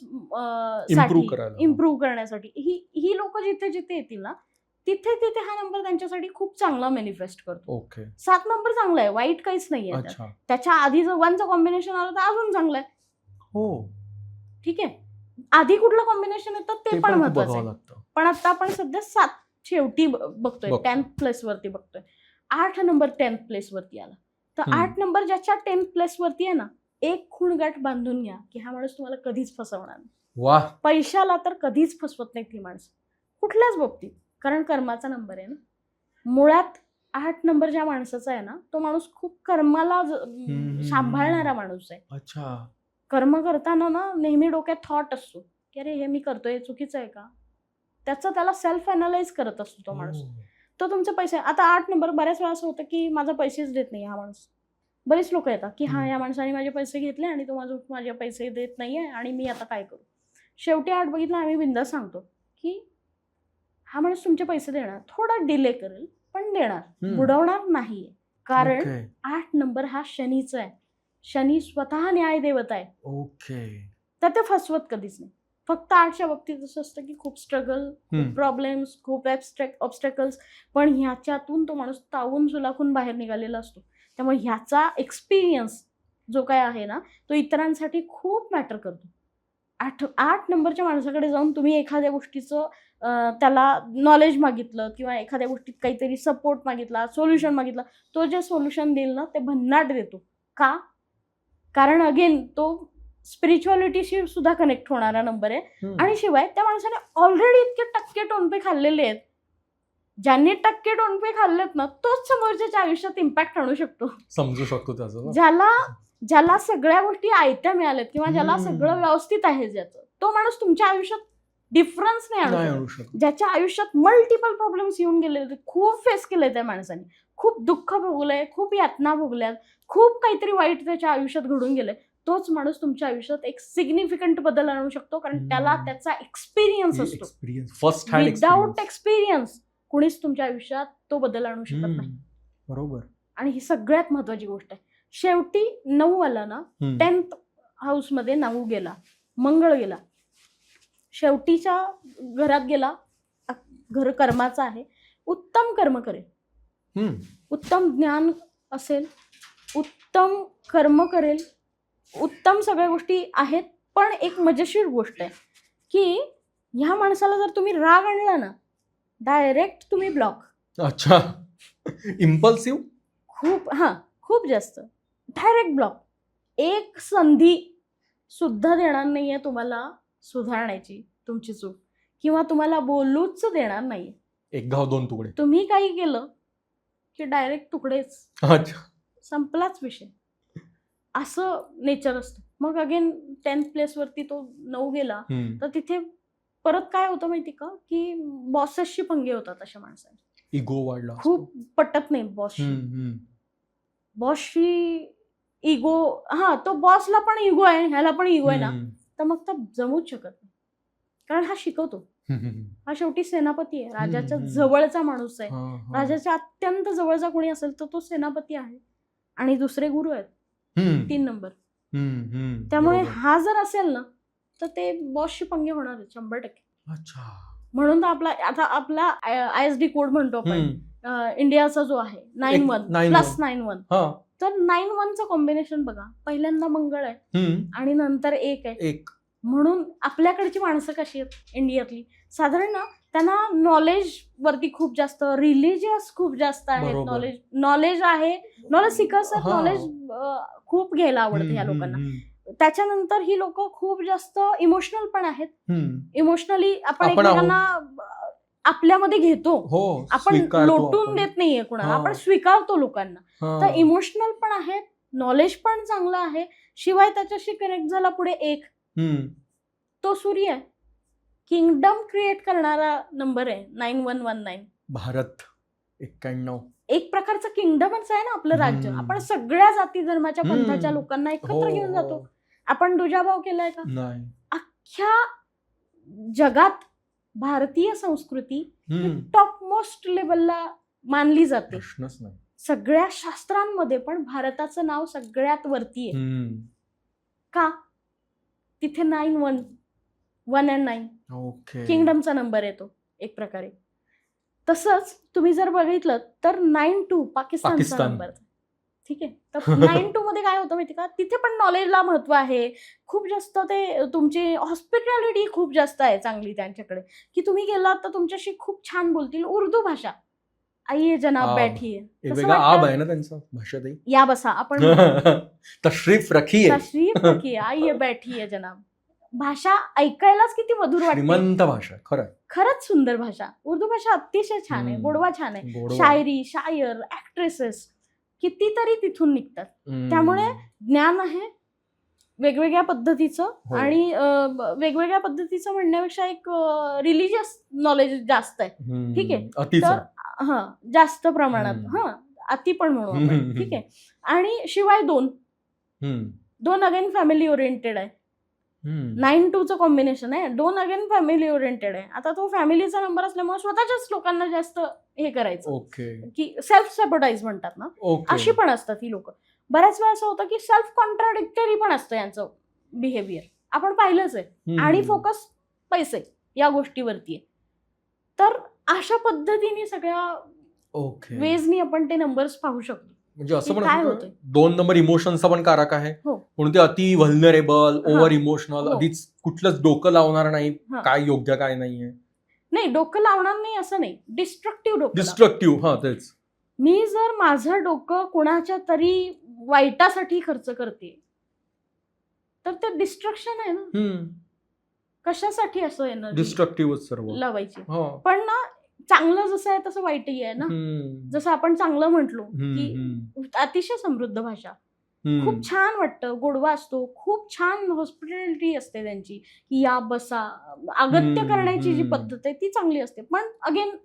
Improve करायला. इम्प्रूव्ह करण्यासाठी ही लोक जिथे जिथे येतील ना तिथे तिथे हा नंबर त्यांच्यासाठी खूप चांगला मॅनिफेस्ट करतो. ओके. 7 नंबर चांगला आहे, वाईट काहीच नाहीये त्यात. अच्छा. त्याच्या आधी जर 1चं कॉम्बिनेशन आलं तर अजून चांगलं आहे. हो. ठीक आहे, आधी कुठलं कॉम्बिनेशन येतं ते पण महत्वाचं बघावं आहे. लागतं. पण आता आपण सध्या 7 शेवटी बघतोय, 10th प्लेस वरती बघतोय. 8 नंबर 10th प्लेस वरती आला तर 8 नंबर ज्याच्या 10th प्लेस वरती आहे ना, एक खूणगाठ बांधून घ्या की हा माणूस तुम्हाला कधीच फसवणार नाही. वा. पैशाला तर कधीच फसवत नाहीत ही माणसं कुठल्याच बाबतीत, कारण कर्माचा नंबर आहे ना. मुळात 8 नंबर ज्या माणसाचा आहे ना तो माणूस खूप कर्माला सांभाळणारा माणूस आहे. अच्छा. कर्म करताना ना नेहमी डोक्यात थॉट असतो की अरे हे मी करतोय चुकीचं आहे का, त्याचं त्याला सेल्फ अनालाइज करत असतो तो माणूस. तो तुमचे पैसे, आता 8 नंबर बऱ्याच वेळा असं होतं की माझा पैसेच देत नाही हा माणूस. बरेच लोक येतात की हा या माणसाने माझे पैसे घेतले आणि तो माझे पैसे देत नाहीये आणि मी आता काय करू. शेवटी 8 बघितलं, आम्ही बिंदास सांगतो की हा माणूस तुमचे पैसे देणार, थोडा डिले करेल पण देणार, बुडवणार नाहीये. कारण 8 नंबर हा शनीचा आहे. शनी स्वतः न्याय देवता आहे. ओके. तर ते फसवत कधीच नाही. फक्त 8च्या बाबतीत असं असतं की खूप स्ट्रगल, खूप प्रॉब्लेम्स, खूप ऑब्स्टॅकल्स, पण ह्याच्यातून तो माणूस तावून सुलाखून बाहेर निघालेला असतो. त्यामुळे ह्याचा एक्सपिरियन्स जो काय आहे ना तो इतरांसाठी खूप मॅटर करतो. 8 नंबरच्या माणसाकडे जाऊन तुम्ही एखाद्या गोष्टीचं त्याला नॉलेज मागितलं किंवा एखाद्या गोष्टीत काहीतरी सपोर्ट मागितला, सोल्युशन मागितलं, तो जे सोल्युशन देईल ना ते भन्नाट देतो. का? कारण अगेन तो स्पिरिच्युअलिटीशी सुद्धा कनेक्ट होणारा नंबर आहे. आणि शिवाय त्या माणसाने ऑलरेडी इतके टक्के टोनपे खाल्लेले आहेत. ज्यांनी टक्के टोनपे खाल्लेत ना तोच समोरच्या आयुष्यात इम्पॅक्ट आणू शकतो. समजू शकतो त्याचं. ज्याला सगळ्या गोष्टी आयत्या मिळाल्यात किंवा ज्याला सगळं व्यवस्थित आहे ज्याचं, तो माणूस तुमच्या आयुष्यात डिफरन्स नाही आणू शकत. ज्याच्या आयुष्यात मल्टिपल प्रॉब्लेम्स येऊन गेलेले, खूप फेस केलंय त्या माणसाने, खूप दुःख भोगलंय, खूप यातना भोगल्यात, खूप काहीतरी वाईट त्याच्या आयुष्यात घडून गेलंय, तोच माणूस तुमच्या आयुष्यात एक सिग्निफिकंट बदल आणू शकतो. कारण त्याला त्याचा एक्सपिरियन्स असतो. फर्स्ट हँड विदाउट एक्सपिरियन्स कुणीच तुमच्या आयुष्यात तो बदल आणू शकत नाही. बरोबर. आणि ही सगळ्यात महत्वाची गोष्ट आहे. शेवटी 9 आला ना, 10th हाऊस मध्ये 9 गेला, मंगळ गेला, शेवटीच्या घरात गेला, घर कर्माचा आहे. उत्तम कर्म करेल, उत्तम ज्ञान असेल, उत्तम कर्म करेल, उत्तम सगळ्या गोष्टी आहेत. पण एक मजेशीर गोष्ट आहे की ह्या माणसाला जर तुम्ही राग आणला ना डायरेक्ट तुम्ही ब्लॉक. अच्छा. इम्पल्सिव्ह खूप जास्त डायरेक्ट ब्लॉक. एक संधी सुद्धा देणार नाहीये तुम्हाला सुधारण्याची तुमची चूक, किंवा तुम्हाला बोलूच देणार नाहीये. एक घाव दोन तुकडे. तुम्ही काही केलं की डायरेक्ट तुकडेच. अच्छा. संपलाच विषय. असं नेचर असतं. मग अगेन 10th प्लेस वरती तो 9 गेला तर तिथे परत काय होतं माहिती का की बॉसेसशी पंगे होतात अशा माणसाने. इगो वाढला, खूप पटत नाही बॉसशी इगो. तो बॉसला पण इगो आहे, ह्याला पण इगो आहे ना, तर मग तर जमूच शकत नाही. कारण हा शिकवतो, हा शेवटी सेनापती आहे, राजाच्या जवळचा माणूस आहे. राजाच्या अत्यंत जवळचा कोणी असेल तर तो सेनापती आहे. आणि दुसरे गुरु आहेत 3 नंबर. त्यामुळे हा जर असेल ना तर ते बॉसशी पंगे होणार आहेत 100%. अच्छा. म्हणून तर आपला ISD कोड म्हणतो आपण इंडियाचा जो आहे 91+91. तर 91चं कॉम्बिनेशन बघा, पहिल्यांदा मंगळ आहे आणि नंतर 1 आहे. म्हणून आपल्याकडची माणसं कशी आहेत इंडियातली, साधारण ना त्यांना नॉलेज वरती खूप जास्त, रिलिजियस खूप जास्त आहेत, नॉलेज आहे, नॉलेज सिकर्स आहेत, नॉलेज खूप घ्यायला आवडते ह्या लोकांना. त्याच्यानंतर ही लोक खूप जास्त इमोशनल पण आहेत. इमोशनली आपण एकमेकांना आपल्यामध्ये घेतो, आपण लोटून देत नाहीये कुणाला, आपण स्वीकारतो लोकांना. तर इमोशनल पण आहेत, नॉलेज पण चांगलं आहे, शिवाय त्याच्याशी कनेक्ट झाला पुढे 1 तो सूर्य आहे. किंगडम क्रिएट करणारा नंबर आहे 9119. भारत 91. एक प्रकारचं किंगडमच आहे ना आपलं राज्य. हम्म. आपण सगळ्या जाती धर्माच्या पंथाच्या हम्म. लोकांना एकत्र हो, घेऊन जातो. हो. आपण दुजाभाव केलाय का? नाही. अख्ख्या जगात भारतीय संस्कृती हम्म. टॉप मोस्ट लेवलला मानली जाते. प्रश्नच नाही. सगळ्या शास्त्रांमध्ये पण भारताचं नाव सगळ्यात वरती आहे. हम्म. का? तिथे 9 1 and 9 ओके. किंगडमचा नंबर येतो एक प्रकारे. तसंच तुम्ही जर बघितलं तर 9-2 पाकिस्तानचा पाकिस्तान. नंबर. ठीक आहे. तर 9-2 मध्ये काय होतं माहिती का? तिथे पण नॉलेजला महत्व आहे. खूप जास्त ते तुमची हॉस्पिटॅलिटी खूप जास्त आहे चांगली त्यांच्याकडे, की तुम्ही गेलात तर तुमच्याशी खूप छान बोलतील. उर्दू भाषा, आइये जनाब आब. बैठिये, एक कसं वेगळा आब वाटतं? आहे ना त्यांचा भाषेतही. या बसा आपण तशरीफ रखिये. तशरीफ रखिये, आइये बैठिये जनाब. भाषा ऐकायलाच किती मधुर वाटते. श्रीमंत भाषा खरं. खरंच सुंदर भाषा. उर्दू भाषा अतिशय छान आहे, हम्म. गोडवा छान आहे. गोडवा. शायरी, शायर, ऍक्ट्रेसेस कितीतरी तिथून निघतात. हम्म. त्यामुळे ज्ञान आहे वेगवेगळ्या पद्धतीचं. हो. आणि वेगवेगळ्या पद्धतीचं म्हणण्यापेक्षा एक रिलिजियस नॉलेज जास्त आहे. हम्म. ठीक आहे. अतिच तर आहे. जास्त प्रमाणात हम्म. अति पण म्हणू आपण. हम्म. ठीक आहे. आणि शिवाय 2 हम्म. अगेन फॅमिली ओरिएंटेड आहे. हम्म. 9-2चं कॉम्बिनेशन आहे. 2 अगेन फॅमिली ओरिएंटेड आहे. आता तो फॅमिलीचा नंबर असल्यामुळे स्वतःच्याच लोकांना जास्त हे करायचं, ओके. की सेल्फ सॅबोटाईज म्हणतात ना, ओके. अशी पण असतात ही लोक. बऱ्याच वेळा असं होतं की सेल्फ कॉन्ट्राडिक्टरी पण असतं यांचं बिहेवियर. आपण पाहिलंच आहे. हम्म. आणि फोकस पैसे या गोष्टीवरती आहे. तर अशा पद्धतीने सगळ्या ओके. वेजनी आपण ते नंबर्स पाहू शकतो. म्हणजे असं की पण काय असतं होतंय? का? 2 नंबर इमोशनचा पण कारक आहे. हो. म्हणून ते अति व्हल्नरेबल, हा. ओव्हर इमोशनल, हो. आधीच कुठलंच डोकं लावणार नाही, हा. काय योग्य काय नाहीये. नाही, डोकं लावणार नाही असं नाही, डिस्ट्रक्टिव्ह डोकं लावणार. डिस्ट्रक्टिव्ह. हा तेच. मी जर माझं डोकं कोणाच्या तरी वाईटासाठी खर्च करते तर ते डिस्ट्रक्शन आहे ना. हम्म. कशासाठी असं एनर्जी डिस्ट्रक्टिव्हच सर्व. लावायची? हो. पण ना, चांगलं जसं आहे तसं वाईटही आहे ना. हम्म. जसं आपण चांगलं म्हटलो हम्म. की हम्म. अतिशय समृद्ध भाषा, हम्म. खूप छान वाटतं, गोडवा असतो, खूप छान हॉस्पिटॅलिटी असते त्यांची, की या बसा, अगत्य हम्म. करण्याची जी हम्म. पद्धत आहे ती चांगली असते. पण अगेन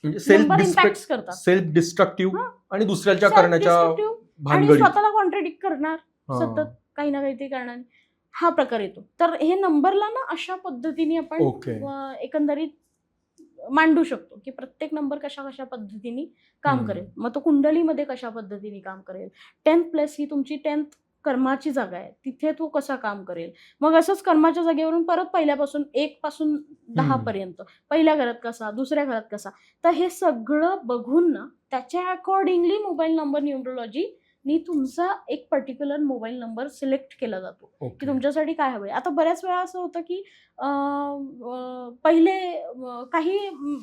म्हणजे नंबर इम्पॅक्ट करतात. सेल्फ डिस्ट्रक्टिव्ह हा. आणि दुसऱ्याच्या Self करण्याच्या destructive आणि भानगडीत. स्वतःला कॉन्ट्रडिक्ट करणार हा. सतत काही ना काहीतरी करणार, हा प्रकार येतो. तर हे नंबरला ना अशा पद्धतीने आपण ओके. एकंदरीत मांडू शकतो की प्रत्येक नंबर कशा कशा पद्धतीने काम हम्म. करेल. मग तो कुंडलीमध्ये कशा पद्धतीने काम करेल. 10th प्लस ही तुमची 10th कर्माची जागा आहे, तिथे तो कसा काम करेल. मग असंच कर्माच्या जागेवरून परत पहिल्यापासून 1 पासून 10 पर्यंत, पहिल्या घरात कसा, दुसऱ्या घरात कसा. तर हे सगळं बघून ना त्याच्या अकॉर्डिंगली मोबाईल नंबर न्यूमरोलॉजी नी तुमचा एक पर्टिक्युलर मोबाईल नंबर सिलेक्ट केला जातो की ओके. तुमच्यासाठी काय हवंय. आता बऱ्याच वेळा असं होतं की पहिले काही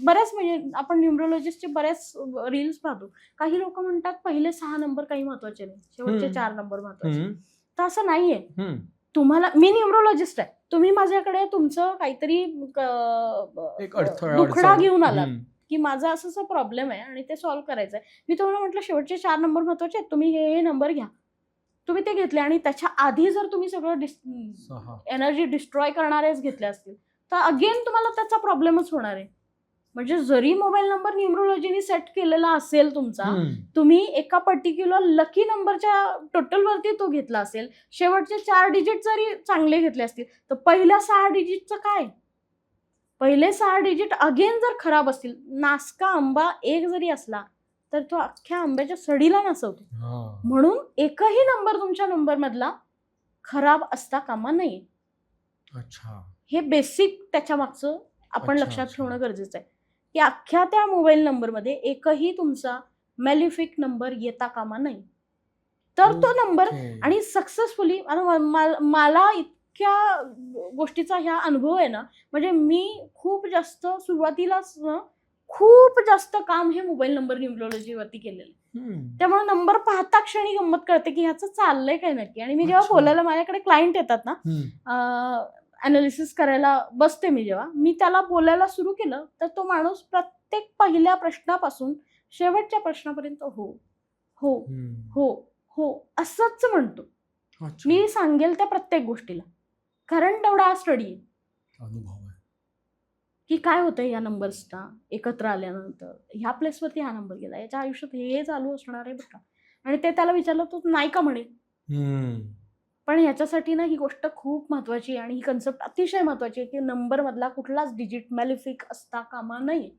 बऱ्याच, म्हणजे आपण न्यूमरोलॉजिस्टचे बऱ्याच रील्स पाहतो. काही लोक म्हणतात पहिले 6 नंबर काही महत्वाचे नाही, शेवटचे 4 नंबर महत्वाचे. हम्म. तर असं नाहीये. हम्म. तुम्हाला, मी न्यूमरोलॉजिस्ट आहे, तुम्ही माझ्याकडे तुमचं काहीतरी एक अडथळा दुखडा अडचण. घेऊन आलात हम्म. की माझा असा प्रॉब्लेम आहे आणि ते सॉल्व्ह करायचं आहे. मी तुम्हाला म्हटलं शेवटचे 4 नंबर महत्वाचे आहेत, तुम्ही हे नंबर घ्या. तुम्ही ते घेतले आणि त्याच्या आधी जर तुम्ही सगळं 6. एनर्जी डिस्ट्रॉय करणारेच घेतले असतील तर अगेन तुम्हाला त्याचा प्रॉब्लेमच होणार आहे. म्हणजे जरी मोबाईल नंबर न्यूमरोलॉजीने सेट केलेला असेल तुमचा, हम्म. तुम्ही एका पर्टिक्युलर लकी नंबरच्या टोटलवरती तो घेतला असेल, शेवटचे 4 डिजिट जरी चांगले घेतले असतील तर पहिल्या 6 डिजिटचं काय, पहिले 6 डिजिट अगेन जर खराब असतील, नासका आंबा एक जरी असला तर तो अख्ख्या आंब्याच्या सडीला नासवतो. हा. म्हणून एकही नंबर तुमच्या नंबर मधला खराब असता कामा नये. अच्छा. हे बेसिक त्याच्या मागचं आपण अच्छा, लक्षात अच्छा. ठेवणं गरजेचं आहे की अख्ख्या त्या मोबाईल नंबरमध्ये एकही तुमचा मॅलिफिक नंबर येता कामा नाही. तर तो नंबर, ओके. आणि सक्सेसफुली, आता मला इतक्या गोष्टीचा ह्या अनुभव आहे ना, म्हणजे मी खूप जास्त सुरुवातीलाच खूप जास्त काम हे मोबाईल नंबर न्यूमरोलॉजीवरती केलेलं आहे. हम्म. त्यामुळे नंबर पाहता क्षणी गंमत कळते की ह्याचं चाललंय काय नक्की. आणि मी जेव्हा अच्छा. बोलायला, माझ्याकडे क्लायंट येतात ना, हम्म. अनालिसिस करायला बसते मी, जेव्हा मी त्याला बोलायला सुरू केलं तर तो माणूस प्रत्येक पहिल्या प्रश्नापासून शेवटच्या प्रश्नापर्यंत हो हो हम्म. हो हो असंच म्हणतो. अच्छा. मी सांगेल त्या प्रत्येक गोष्टीला, कारण तेवढा स्टडी आहे. अनुभव आहे. की काय होतं या नंबर्सना एकत्र आल्यानंतर, ह्या प्लेसवरती हा नंबर गेला, याच्या आयुष्यात हे चालू असणार आहे बरं का. आणि ते त्याला विचारलं तो नाही का म्हणे. पण ह्याच्यासाठी ना ही गोष्ट खूप महत्वाची आहे आणि ही कन्सेप्ट अतिशय महत्वाची आहे की नंबरमधला कुठलाच डिजिट मॅलिफिक असता कामा नये.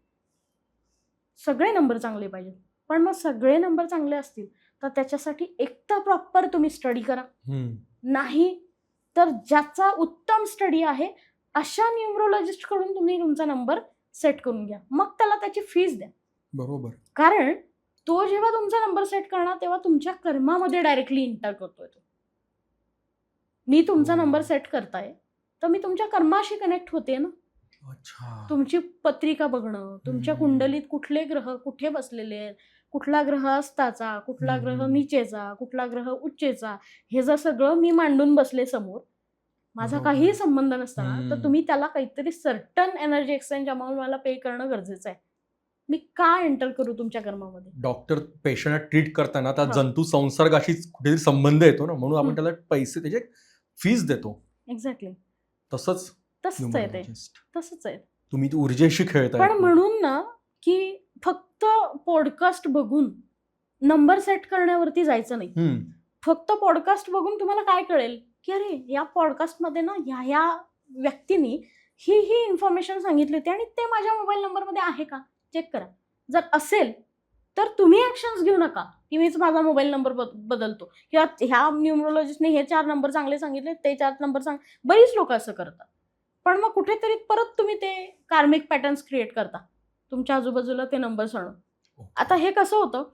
सगळे नंबर चांगले पाहिजेत. पण मग सगळे नंबर चांगले असतील तर त्याच्यासाठी एक तर प्रॉपर तुम्ही स्टडी करा, नाही तर ज्याचा उत्तम स्टडी आहे अशा न्यूमरोलॉजिस्ट कडून तुम्ही तुमचा नंबर सेट करून घ्या. मग त्याला त्याची फीस द्या. बरोबर. कारण तो जेव्हा तुमचा नंबर सेट करणार तेव्हा तुमच्या कर्मामध्ये डायरेक्टली इंटर करतोय तो. मी तुमचा नंबर सेट करताय तर मी तुमच्या कर्माशी कनेक्ट होते ना. अच्छा. तुमची पत्रिका बघणं, तुमच्या कुंडलीत कुठले ग्रह कुठे बसलेले आहेत, कुठला ग्रह अस्ताचा, कुठला ग्रह नीचेचा, कुठला ग्रह उच्चेचा, हे जर सगळं मी मांडून बसले समोर, माझा काहीही संबंध नसताना, तर तुम्ही त्याला काहीतरी सर्टन एनर्जी एक्सचेंज अमाऊंट मला पे करणं गरजेचं आहे. मी का एंटर करू तुमच्या कर्मामध्ये. डॉक्टर पेशंटला ट्रीट करताना त्या जंतू संसर्गाशी कुठेतरी संबंध येतो ना, म्हणून आपण त्याला पैसे त्याचे फीस देतो. एक्झॅक्टली तसंच आहे ते, तसंच आहे. तुम्ही ऊर्जेशी खेळताय. पण म्हणून ना की फक्त पॉडकास्ट बघून नंबर सेट करण्यावरती जायचं नाही. फक्त पॉडकास्ट बघून तुम्हाला काय कळेल की अरे या पॉडकास्टमध्ये ना ह्या व्यक्तीने ही इन्फॉर्मेशन सांगितली होती आणि ते माझ्या मोबाईल नंबरमध्ये आहे का चेक करा. जर असेल तर तुम्ही ऍक्शन्स घेऊ नका की मीच माझा मोबाईल नंबर बदलतो किंवा ह्या न्यूमरोलॉजिस्टने हे 4 नंबर चांगले सांगितले ते 4 नंबर बरीच लोक असं करतात. पण मग कुठेतरी परत तुम्ही ते कार्मिक पॅटर्न्स क्रिएट करता तुमच्या आजूबाजूला ते नंबर्स आणून. आता हे कसं होतं,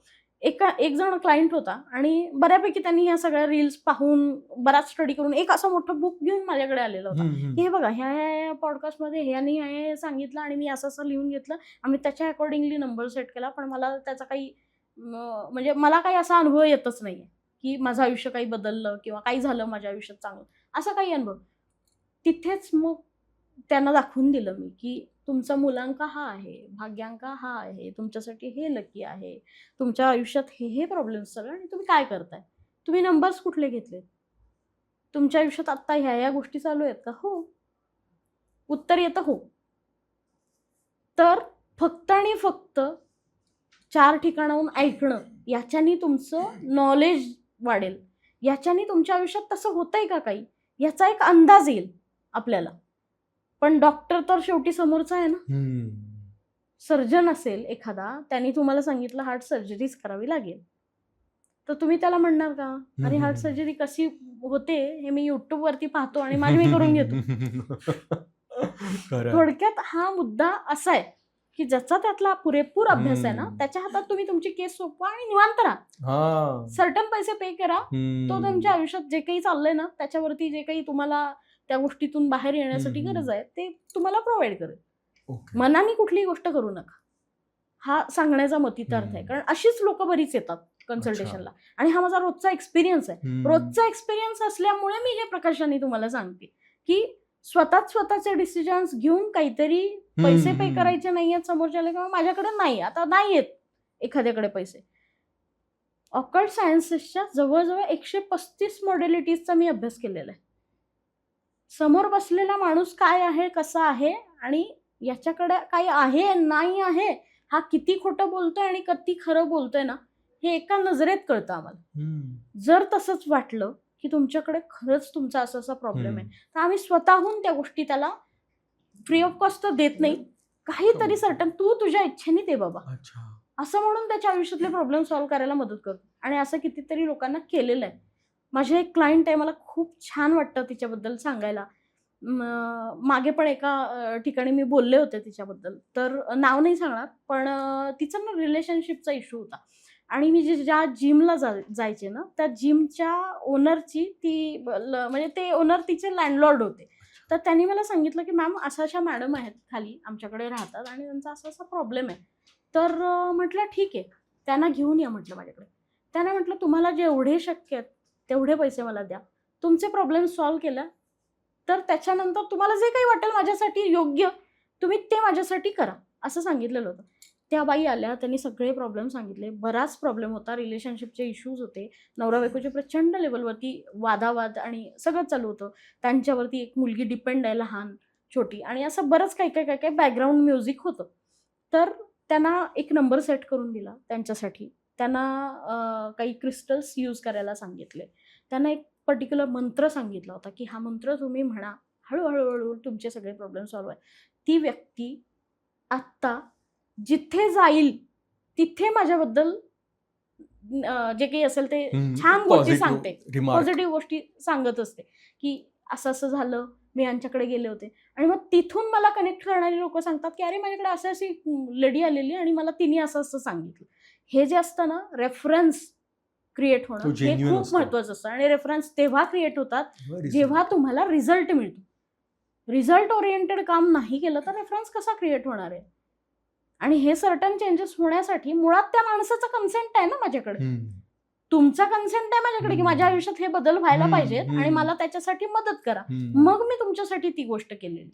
एक जण क्लायंट होता आणि बऱ्यापैकी त्यांनी ह्या सगळ्या रील्स पाहून बराच स्टडी करून एक असं मोठं बुक घेऊन माझ्याकडे आलेलं होता की हे बघा ह्या पॉडकास्टमध्ये ह्यानी हे सांगितलं आणि मी असं लिहून घेतलं आणि त्याच्या अकॉर्डिंगली नंबर सेट केला. पण मला त्याचा काही म्हणजे मला काही असा अनुभव येतच नाहीये की माझं आयुष्य काही बदललं किंवा काही झालं माझ्या आयुष्यात चांगलं, असा काही अनुभव. तिथेच मग त्यांना दाखवून दिलं मी की तुमचा मूलांक हा आहे, भाग्यांक हा आहे, तुमच्यासाठी हे लकी आहे, तुमच्या आयुष्यात हे प्रॉब्लेम्स सगळे आणि तुम्ही काय करताय, तुम्ही नंबर्स कुठले घेतलेत, तुमच्या आयुष्यात आत्ता ह्या गोष्टी चालू आहेत का. हो, उत्तर येतं हो. तर फक्त आणि फक्त 4 ठिकाणाहून ऐकणं याच्यानी तुमचं नॉलेज वाढेल, याच्यानी तुमच्या आयुष्यात तसं होतंय का काही याचा एक अंदाज येईल आपल्याला. पण डॉक्टर तर शेवटी समोरचा आहे ना. सर्जन असेल एखादा, त्यांनी तुम्हाला सांगितलं हार्ट सर्जरीच करावी लागेल, तर तुम्ही त्याला म्हणणार का अरे हार्ट सर्जरी कशी होते हे मी युट्यूब वरती पाहतो आणि माझी मी करून घेतो. थोडक्यात हा मुद्दा असा आहे की ज्याचा त्यातला पुरेपूर अभ्यास आहे ना त्याच्या हातात तुम्ही तुमची केस सोपवा आणि निवांत राहा. सर्टन पैसे पे करा, तो तुमच्या आयुष्यात जे काही चाललंय ना त्याच्यावरती जे काही तुम्हाला त्या गोष्टीतून बाहेर येण्यासाठी गरज आहे ते तुम्हाला प्रोव्हाइड करेल. मनाने कुठलीही गोष्ट करू नका, हा सांगण्याचा मतितार्थ आहे. कारण अशीच लोक बरीच येतात कन्सल्टेशनला आणि हा माझा रोजचा एक्सपिरियन्स आहे. रोजचा एक्सपिरियन्स असल्यामुळे मी हे प्रकाशाने तुम्हाला सांगते की स्वतःचे डिसिजन्स घेऊन काहीतरी पैसे पे करायचे नाहीयेत समोरच्याला किंवा माझ्याकडे नाही आता नाही येत एखाद्याकडे पैसे. ऑकल्ट सायन्सेसच्या जवळजवळ 135 मॉडेलिटीजचा मी अभ्यास केलेला आहे. समोर बसलेला माणूस काय आहे, कसा आहे आणि याच्याकडे काय आहे नाही आहे, हा किती खोटं बोलतोय आणि किती खरं बोलतोय ना हे एका नजरेत कळतं आम्हाला. जर तसंच वाटलं की तुमच्याकडे खरंच तुमचा असा प्रॉब्लेम आहे तर आम्ही स्वतःहून त्या गोष्टी त्याला फ्री ऑफ कॉस्ट तर देत नाही, काहीतरी सर्टन तू तुझ्या इच्छेने दे बाबा असं म्हणून त्याच्या आयुष्यातले प्रॉब्लेम सॉल्व्ह करायला मदत करतो. आणि असं कितीतरी लोकांना केलेलं आहे. माझी एक क्लायंट आहे, मला खूप छान वाटतं तिच्याबद्दल सांगायला. मागे पण एका ठिकाणी मी बोलले होते तिच्याबद्दल, तर नाव नाही सांगणार, पण तिचा ना रिलेशनशिपचा इश्यू होता आणि मी ज्या जिमला जायचे ना त्या जिमच्या ओनरची ती म्हणजे ते ओनर तिचे लँडलॉर्ड होते. तर त्यांनी मला सांगितलं की मॅम अशा मॅडम आहेत खाली आमच्याकडे राहतात आणि त्यांचा असा प्रॉब्लेम आहे. तर म्हटलं ठीक आहे त्यांना घेऊन या म्हटलं माझ्याकडे. त्यांना म्हटलं तुम्हाला जेवढे शक्य आहेत तेवढे पैसे मला द्या, तुमचे प्रॉब्लेम सॉल्व्ह केला तर त्याच्यानंतर तुम्हाला जे काही वाटेल माझ्यासाठी योग्य तुम्ही ते माझ्यासाठी करा असं सांगितलेलं होतं. त्या बाई आल्या, त्यांनी सगळे प्रॉब्लेम सांगितले. बराच प्रॉब्लेम होता, रिलेशनशिपचे इश्यूज होते, नवरा बायकोचे प्रचंड लेवलवरती वादावाद आणि सगळं चालू होतं. त्यांच्यावरती एक मुलगी डिपेंड आहे लहान, छोटी, आणि असं बरंच काही काही काही काही बॅकग्राऊंड म्युझिक होतं. तर त्यांना एक नंबर सेट करून दिला त्यांच्यासाठी. त्यांना काही क्रिस्टल्स यूज करायला सांगितले. त्यांना एक पर्टिक्युलर मंत्र सांगितला होता की हा मंत्र तुम्ही म्हणा, हळूहळू तुमचे सगळे प्रॉब्लेम सॉल्व्ह आहे. ती व्यक्ती आत्ता जिथे जाईल तिथे माझ्याबद्दल जे काही असेल ते छान गोष्टी सांगते, पॉझिटिव्ह गोष्टी सांगत असते की असं असं झालं, मी यांच्याकडे गेले होते. आणि मग तिथून मला कनेक्ट करणारी लोक सांगतात की अरे माझ्याकडे अशी लेडी आलेली आणि मला तिने असं असं सांगितलं. हे जे असतं ना, रेफरन्स क्रिएट होणं हे खूप महत्वाचं असतं. आणि रेफरन्स तेव्हा क्रिएट होतात जेव्हा तुम्हाला रिझल्ट मिळतो. रिझल्ट ओरिएंटेड काम नाही केलं तर रेफरन्स कसा क्रिएट होणार आहे? आणि हे सर्टन चेंजेस होण्यासाठी मुळात त्या माणसाचा कन्सेंट आहे ना माझ्याकडे, तुमचा कन्सेंट आहे माझ्याकडे की माझ्या आयुष्यात हे बदल व्हायला पाहिजेत आणि मला त्याच्यासाठी मदत करा. मग मी तुमच्यासाठी ती गोष्ट केलेली.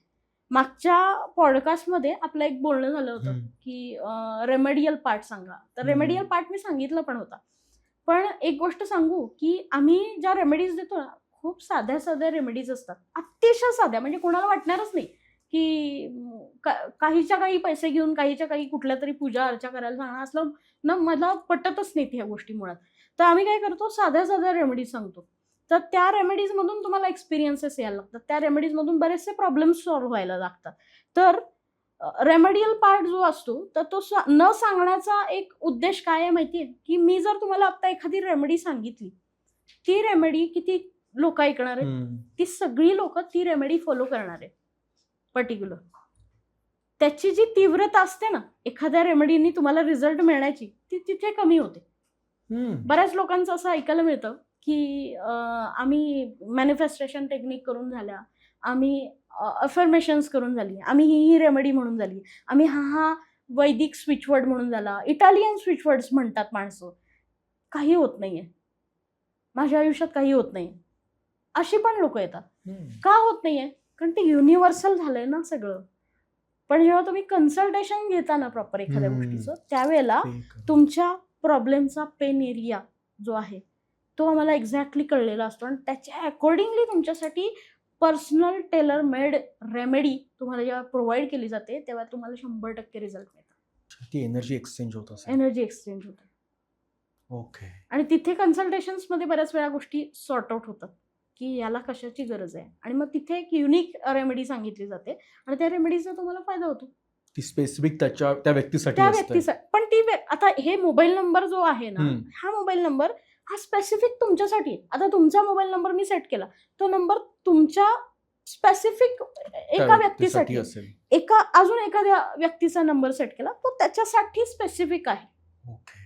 मागच्या पॉडकास्टमध्ये आपलं एक बोलणं झालं होतं की रेमेडियल पार्ट सांगा. तर रेमेडियल पार्ट मी सांगितलं पण होता. पण एक गोष्ट सांगू की आम्ही ज्या रेमेडीज देतो ना, खूप साध्या साध्या रेमेडीज असतात, अतिशय साध्या, म्हणजे कोणाला वाटणारच नाही की काहीच्या काही पैसे घेऊन काहीच्या काही कुठल्या तरी पूजा अर्चा करायला सांगणं असलं ना, मला पटतच नाहीत ह्या गोष्टी मुळात. तर आम्ही काय करतो, साध्या साध्या रेमेडीज सांगतो. तर त्या रेमेडीजमधून तुम्हाला एक्सपिरियन्सेस यायला लागतात, त्या रेमेडीजमधून बरेचसे प्रॉब्लेम्स सॉल्व्ह व्हायला लागतात. तर रेमेडियल पार्ट जो असतो तर तो न सांगण्याचा एक उद्देश काय आहे माहितीये, की मी जर तुम्हाला आता एखादी रेमेडी सांगितली, ती रेमेडी किती लोक ऐकणार आहेत? ती सगळी लोक ती रेमेडी फॉलो करणार आहेत पर्टिक्युलर. त्याची जी तीव्रता असते ना एखाद्या रेमेडीनी तुम्हाला रिझल्ट मिळण्याची, ती तिथे कमी होते. बऱ्याच लोकांचं असं ऐकायला मिळतं की आम्ही मॅनिफेस्टेशन टेक्निक करून झाल्या, आम्ही अफर्मेशन्स करून झाली, आम्ही ही रेमेडी म्हणून झाली, आम्ही हा वैदिक स्विचवर्ड म्हणून झाला, इटालियन स्विचवर्ड्स म्हणतात माणसं. काही होत नाहीये, माझ्या आयुष्यात काही होत नाही, अशी पण लोक येतात. का होत नाहीये? कारण ते युनिव्हर्सल झालंय ना सगळं. पण जेव्हा तुम्ही कन्सल्टेशन घेता ना प्रॉपर एखाद्या गोष्टीचं, त्यावेळेला तुमच्या प्रॉब्लेमचा पेन एरिया जो आहे तो आम्हाला एक्झॅक्टली कळलेला असतो आणि त्याच्या अकॉर्डिंगली तुमच्यासाठी पर्सनल टेलर मेड रेमेडी तुम्हाला जेव्हा प्रोव्हाइड केली जाते तेव्हा तुम्हाला 100% रिझल्ट मिळतात. ती एनर्जी एक्सचेंज होत असते. एनर्जी एक्सचेंज होते. ओके. आणि तिथे कन्सल्टेशन्समध्ये बऱ्याच वेळा गोष्टी सॉर्ट आउट होतात की याला कशाची गरज आहे, आणि मग तिथे एक युनिक रेमेडी सांगितली जाते आणि त्या रेमेडीचा तुम्हाला फायदा होतो. ती स्पेसिफिक त्या व्यक्तीसाठी. पण ती आता हे मोबाईल नंबर जो आहे ना, हा मोबाईल नंबर हा स्पेसिफिक तुमच्यासाठी आहे. आता तुमचा मोबाईल नंबर मी सेट केला, तो नंबर तुमच्या स्पेसिफिक एका व्यक्तीसाठी असेल. अजून एखाद्या व्यक्तीचा नंबर सेट केला तो त्याच्यासाठी स्पेसिफिक आहे.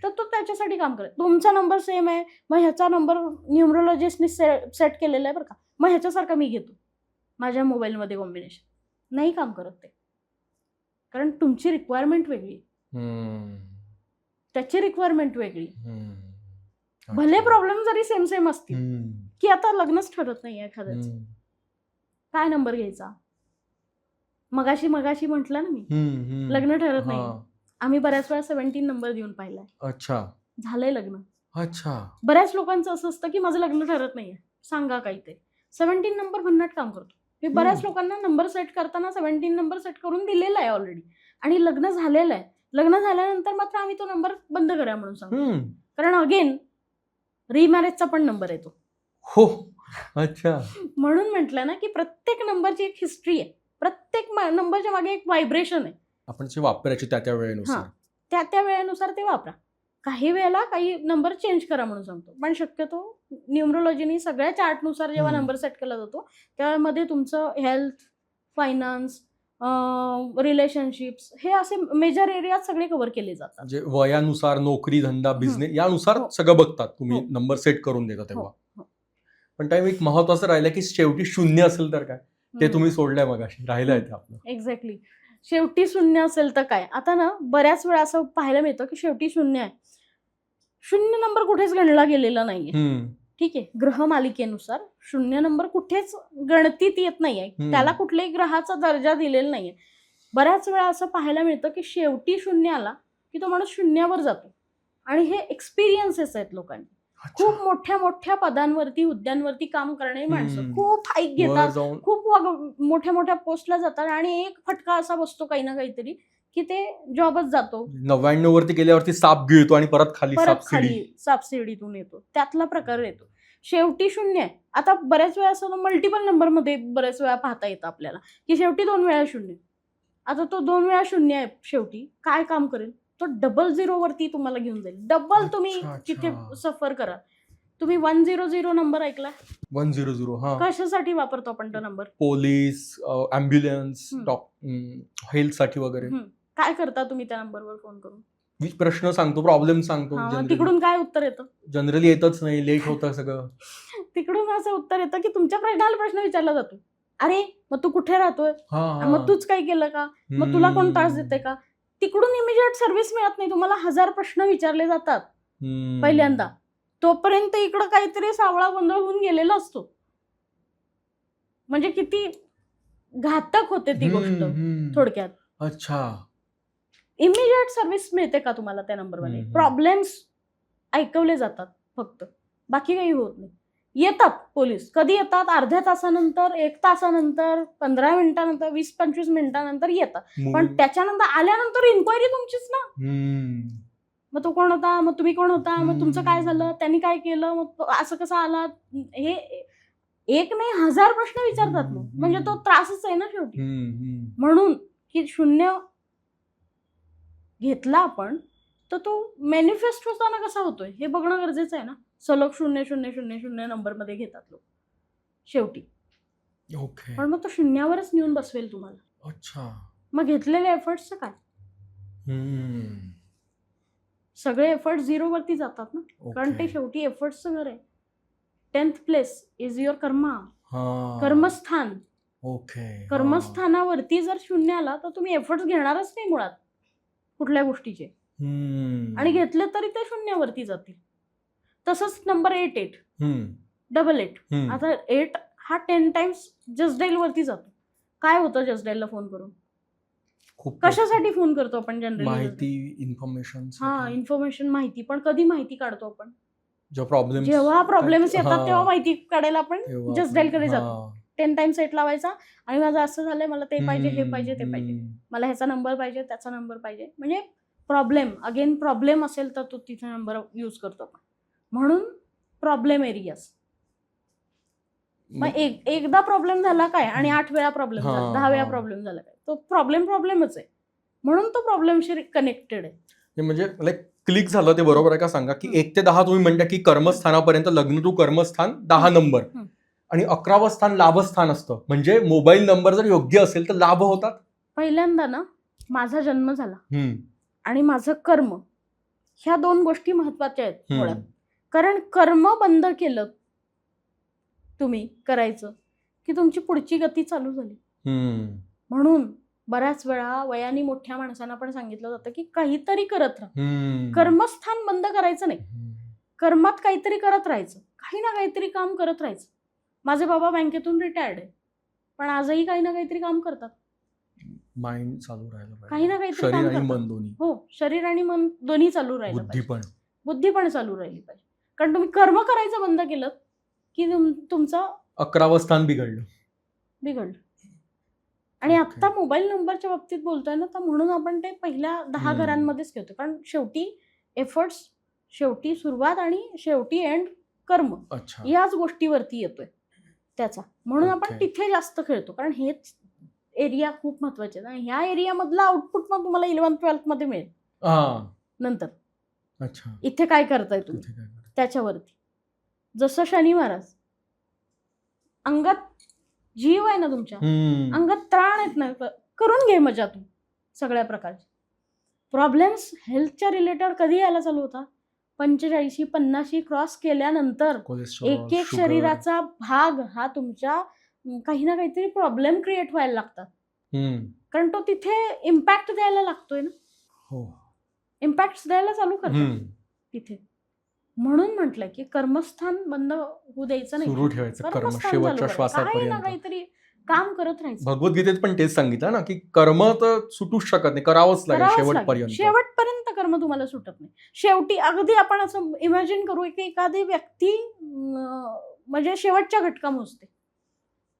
तर तो त्याच्यासाठी काम करेल. तुमचा नंबर सेम आहे, मग ह्याचा नंबर न्यूमरोलॉजिस्टने सेट केलेला आहे बरं का, मग ह्याच्यासारखा मी घेतो माझ्या मोबाईलमध्ये कॉम्बिनेशन, नाही काम करत ते. कारण तुमची रिक्वायरमेंट वेगळी, त्याची रिक्वायरमेंट वेगळी. भले प्रॉब्लेम जरी सेम सेम असतील, की आता लग्नच ठरत नाहीये एखाद्याच, काय नंबर घ्यायचा? मगाशी म्हटलं ना मी, लग्न ठरत नाही. आम्ही बऱ्याच वेळा 17 नंबर देऊन पाहिलाय. अच्छा, झालंय लग्न. अच्छा. बऱ्याच लोकांचं असं असतं की माझं लग्न ठरत नाहीये, सांगा काहीतरी. 17 नंबर भन्नाट काम करतो. मी बऱ्याच लोकांना नंबर सेट करताना 17 नंबर सेट करून दिलेला आहे ऑलरेडी, आणि लग्न झालेलं आहे. लग्न झाल्यानंतर मात्र आम्ही तो नंबर बंद करा म्हणून सांगतो, कारण अगेन रिमॅरेजचा पण नंबर येतो. हो, अच्छा. म्हणून म्हटलं ना की प्रत्येक नंबरची एक हिस्ट्री आहे, प्रत्येक नंबरच्या मागे एक व्हायब्रेशन आहे. आपण जे वापरायचे त्या वेळेनुसार, त्या वेळेनुसार ते वापरा. काही वेळेला काही नंबर चेंज करा म्हणून सांगतो, पण शक्यतो न्यूमरोलॉजीनी सगळ्या चार्टनुसार जेव्हा नंबर सेट केला जातो त्यामध्ये तुमचं हेल्थ, फायनान्स, रिलेशनशिप्स हे असे मेजर एरियात सगळे कव्हर केले जातात. म्हणजे वयानुसार, नोकरी, धंदा, बिझनेस यानुसार सगळं बघतात तुम्ही. नंबर सेट करून देता तेव्हा. पण टाइम एक महत्वाचं राहिलं की शेवटी 0 असेल तर काय, ते तुम्ही सोडलंय मगाशी, राहिलं आहे ते आपलं. एक्झॅक्टली. शेवटी 0 असेल तर काय? आता ना बऱ्याच वेळा असं पाहायला मिळतं की शेवटी 0 आहे. 0 नंबर कुठेच गणला गेलेला नाहीये. ठीक आहे, ग्रह मालिकेनुसार 0 नंबर कुठेच गणतीत येत नाहीये, त्याला कुठल्याही ग्रहाचा दर्जा दिलेला नाहीये. बऱ्याच वेळा असं पाहायला मिळतं की शेवटी 0 आला की तो माणूस 0वर जातो, आणि हे एक्सपिरियन्सेस आहेत लोकांनी. खूप मोठ्या मोठ्या पदांवरती हुद्द्यांवरती काम करणारी माणसं हम्म. खूप हाईक वर घेतात, जाऊन खूप मोठ्या मोठ्या पोस्टला जातात आणि एक फटका असा बसतो काही ना काहीतरी की ते जॉबच जातो, 99 वरती गेल्यावरती साप गिळतो आणि परत खाली परत साप खाली शिडी. सबसिडीतून येतो, त्यातला प्रकार येतो. शेवटी 0 आहे. आता बऱ्याच वेळा असं मल्टिपल नंबरमध्ये बऱ्याच वेळा पाहता येतं आपल्याला की शेवटी 2 वेळा 0. आता तो 2 वेळा 0 आहे, शेवटी काय काम करेल? तो डबल 0 वरती तुम्हाला घेऊन जाईल. डबल तुम्ही अच्छा, तिथे अच्छा. सफर करा. तुम्ही 100 नंबर ऐकला? 100 हा. कशासाठी वापरतो आपण तो नंबर? पोलीस, ॲम्ब्युलन्स, हम्म. हेल्थ साठी वगैरे. काय करता तुम्ही त्या नंबरवर फोन करून? मी प्रश्न सांगतो, प्रॉब्लेम सांगतो. तिकडून काय उत्तर येतं? जनरली येतच नाही, लेट होतं सगळं. तिकडून असं उत्तर येतं की तुमच्या प्रश्नाला प्रश्न विचारला जातो. अरे मग तू कुठे राहतोय? मग तूच काय केलं का? मग तुला कोण त्रास देते का? तिकडून इमिजिएट सर्व्हिस मिळत नाही तुम्हाला. 1000 प्रश्न विचारले जातात पहिल्यांदा. तोपर्यंत इकडं काहीतरी सावळा गोंधळ होऊन गेलेला असतो. म्हणजे किती घातक होते ती गोष्ट थोडक्यात. अच्छा. इमिजिएट सर्व्हिस मिळते का तुम्हाला त्या नंबरमध्ये? प्रॉब्लेम्स ऐकवले जातात फक्त, बाकी काही होत नाही. येतात पोलीस, कधी येतात? अर्ध्या तासानंतर, 1 तासानंतर, 15 मिनिटानंतर, 20-25 मिनिटानंतर येतात. पण त्याच्यानंतर आल्यानंतर इन्क्वायरी तुमचीच ना. मग तो कोण होता? मग तुम्ही कोण होता? मग तुमचं काय झालं? त्यांनी काय केलं? मग असं कसं आलात? हे एक नाही 1000 प्रश्न विचारतात. मग म्हणजे तो त्रासच आहे ना शेवटी. म्हणून की 0 घेतला आपण, तर तो मॅनिफेस्ट होताना कसा होतोय हे बघणं गरजेचं आहे ना. सलग 0-0-0-0 नंबरमध्ये घेतात लोक शेवटी. ओके. पण मग तो 0वरच नेऊन बसवेल तुम्हाला. अच्छा. मग घेतलेले एफर्ट्सचं काय? सगळे एफर्ट 0 वरती जातात ना. कारण ते शेवटी एफर्ट्सचं घर आहे. 10th place is your karma. कर्मस्थान. ओके. कर्मस्थानावरती जर 0 आला तर तुम्ही एफर्ट्स घेणारच नाही मुळात कुठल्या गोष्टीचे. आणि घेतले तरी ते 0 वरती जातील. तसंच नंबर 88, 88. आता 8 हा 10 टाइम्स जस्ट डायल वरती जातो. काय होतं जस्ट डायलला फोन करून? कशासाठी फोन करतो आपण जनरली? माहिती, इन्फॉर्मेशन. इन्फॉर्मेशन, माहिती. पण कधी माहिती काढतो आपण? जेव्हा प्रॉब्लेम्स येतात तेव्हा माहिती काढायला आपण जस्ट डायल कडे जातो. 10 टाइम्स 8 लावायचा आणि माझं असं झालंय, मला ते पाहिजे, हे पाहिजे, ते पाहिजे, मला ह्याचा नंबर पाहिजे, त्याचा नंबर पाहिजे. म्हणजे प्रॉब्लेम असेल तर तो तिथे नंबर यूज करतो आपण. म्हणून प्रॉब्लेम एरियाज. मग एकदा प्रॉब्लेम झाला काय आणि 8 वेळा प्रॉब्लेम झाला, 10 वेळा प्रॉब्लेम झाला काय, तो प्रॉब्लेमच आहे. म्हणून तो प्रॉब्लेमशी कनेक्टेड आहे. म्हणजे क्लिक झालं ते बरोबर आहे का सांगा? की 1 ते 10 तुम्ही म्हणता की कर्मस्थानापर्यंत, लग्न टू कर्मस्थान 10 नंबर आणि 11वं स्थान लाभस्थान असतं. म्हणजे मोबाईल नंबर जर योग्य असेल तर लाभ होतात. पहिल्यांदा ना माझा जन्म झाला आणि माझं कर्म, ह्या 2 गोष्टी महत्वाच्या आहेत मुळात. कारण कर्म बंद केलं तुम्ही करायचं की तुमची पुढची गती चालू झाली. म्हणून बऱ्याच वेळा वयाने मोठ्या माणसांना पण सांगितलं जातं की काहीतरी करत राहा. कर्मस्थान बंद करायचं नाही. कर्मात काहीतरी करत राहायचं, काही ना काहीतरी काम करत राहायचं. माझे बाबा बँकेतून रिटायर्ड आहे, पण आजही काही ना काहीतरी काम करतात. माइंड चालू राहिलं पाहिजे, काही ना काहीतरी शरीर काम आणि करतात. मन दोन्ही. हो, शरीर आणि मन दोन्ही चालू राहिलं पाहिजे. बुद्धी पण चालू राहिली पाहिजे. कारण तुम्ही कर्म करायचं बंद केलं की तुमचं 11वं स्थान बिघडलं. आणि आता मोबाईल नंबरच्या बाबतीत बोलतोय ना, तर म्हणून आपण ते पहिल्या 10 घरांमध्येच घेतो. कारण शेवटी एफर्ट्स, शेवटी सुरुवात आणि शेवटी एंड कर्म, याच गोष्टीवरती येतोय त्याचा. म्हणून आपण तिथे जास्त खेळतो. कारण हेच एरिया खूप महत्वाचे आहेत आणि ह्या एरियामधला आउटपुट मग तुम्हाला 11th-12th मध्ये मिळेल नंतर. इथे काय करताय तुम्ही त्याच्यावरती. जसं शनी महाराज, अंगात जीव आहे ना तुमच्या, अंगात त्राण आहेत ना, करून घे मजा तू सगळ्या प्रकारचे. प्रॉब्लेम्स हेल्थच्या रिलेटेड कधी यायला चालू होता? 45-50 क्रॉस केल्यानंतर एक शरीराचा भाग हा तुमच्या काही ना काहीतरी प्रॉब्लेम क्रिएट व्हायला लागतात. कारण तो तिथे इम्पॅक्ट द्यायला लागतोय ना. इम्पॅक्ट द्यायला चालू करतो तिथे. म्हणून म्हटलं की कर्मस्थान बंद होऊ द्यायचं नाही, सुरू ठेवायचं. कर्मस्थान चालू करायचं. काही ना काहीतरी काम करत राहायचं. भगवद्गीतेत पण तेच सांगितलं ना की कर्म तर सुटूच शकत नाही, करावंच लागेल करावंच लागेल. शेवटपर्यंत. शेवटपर्यंत कर्म तुम्हाला सुटत नाही. शेवटी अगदी आपण असं इमॅजिन करू की एखादी व्यक्ती म्हणजे शेवटच्या घटका मोजते.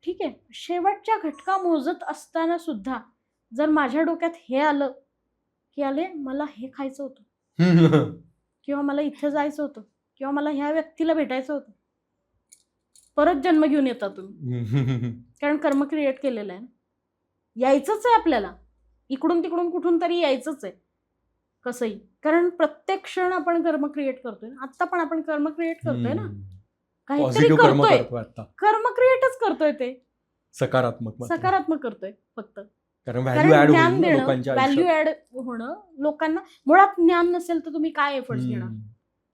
ठीक आहे, शेवटच्या घटका मोजत असताना सुद्धा जर माझ्या डोक्यात हे आलं की अरे मला हे खायचं होतं, किंवा मला इथे जायचं होतं, किंवा मला ह्या व्यक्तीला भेटायचं होतं, परत जन्म घेऊन येता तुम्ही, कारण कर्म क्रिएट केलेलं आहे ना. यायचंच आहे आपल्याला, इकडून तिकडून कुठून तरी यायचंच आहे कसंही, कारण प्रत्येक क्षण आपण कर्म क्रिएट करतोय. आता पण आपण कर्म क्रिएट करतोय ना, काहीतरी पॉझिटिव्ह कर्म करतोय, करतो आता, कर्म क्रिएटच करतोय, ते सकारात्मक करतोय फक्त. कारण व्हॅल्यू ऍड ज्ञान होईल देणं, लोकांच्या व्हॅल्यू आयुष्यात. ऍड होणं लोकांना. मुळात ज्ञान नसेल तर तुम्ही काय एफर्ट्स घेणार?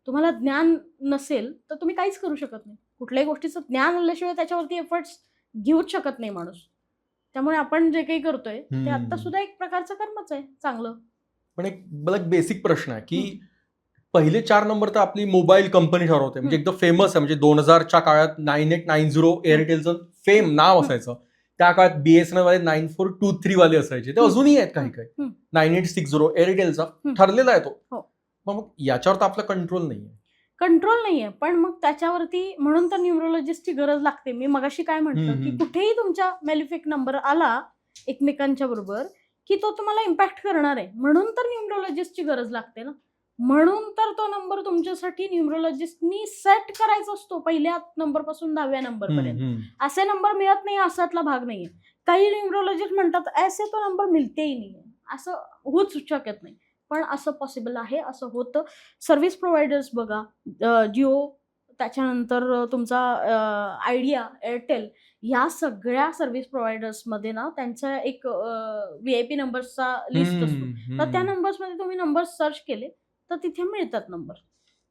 तुम्हाला ज्ञान नसेल तर तुम्ही काहीच करू शकत नाही. कुठल्याही गोष्टीचं ज्ञान आल्याशिवाय त्याच्यावरती एफर्ट्स घेऊच शकत नाही माणूस. त्यामुळे आपण जे काही करतोय ते आता सुद्धा एक प्रकारचं कर्मच आहे चांगलं. पण एक मला एक बेसिक प्रश्न आहे की पहिले 4 नंबर तर आपली मोबाईल कंपनी ठरवते, म्हणजे एकदम फेमस आहे. म्हणजे 2000च्या काळात 9890 एअरटेलचं फेम नाव असायचं. त्या काळात BSNL वाले 9423 वाले असायचे, ते अजूनही आहेत काही काही. 9860 एअरटेलचा ठरलेला आहे तो. मग याच्यावर तर आपला कंट्रोल नाहीये. पण मग त्याच्यावरती म्हणून तर न्यूमरोलॉजिस्टची गरज लागते. मी मगाशी काय म्हटलं की कुठेही तुमच्या मेलिफिक नंबर आला एकमेकांच्या बरोबर की तो तुम्हाला इम्पॅक्ट करणार आहे, म्हणून तर न्यूमरोलॉजिस्टची गरज लागते ना. म्हणून तर तो नंबर तुमच्यासाठी न्यूमरोलॉजिस्टनी सेट करायचा असतो, पहिल्या नंबर पासून 10व्या नंबर पर्यंत. असे नंबर मिळत नाही असातला भाग नाहीये. काही न्यूमरोलॉजिस्ट म्हणतात ऐसे तो नंबर मिळतेही नाही, असं होऊच शकत नाही. पण असं पॉसिबल आहे, असं होतं. सर्व्हिस प्रोव्हायडर्स बघा, जिओ, त्याच्यानंतर तुमचा आयडिया, एअरटेल, या सगळ्या सर्व्हिस प्रोव्हायडर्समध्ये ना त्यांचा एक VIP नंबर्सचा लिस्ट असतो. तर त्या नंबर्समध्ये तुम्ही नंबर सर्च केले तर तिथे मिळतात नंबर.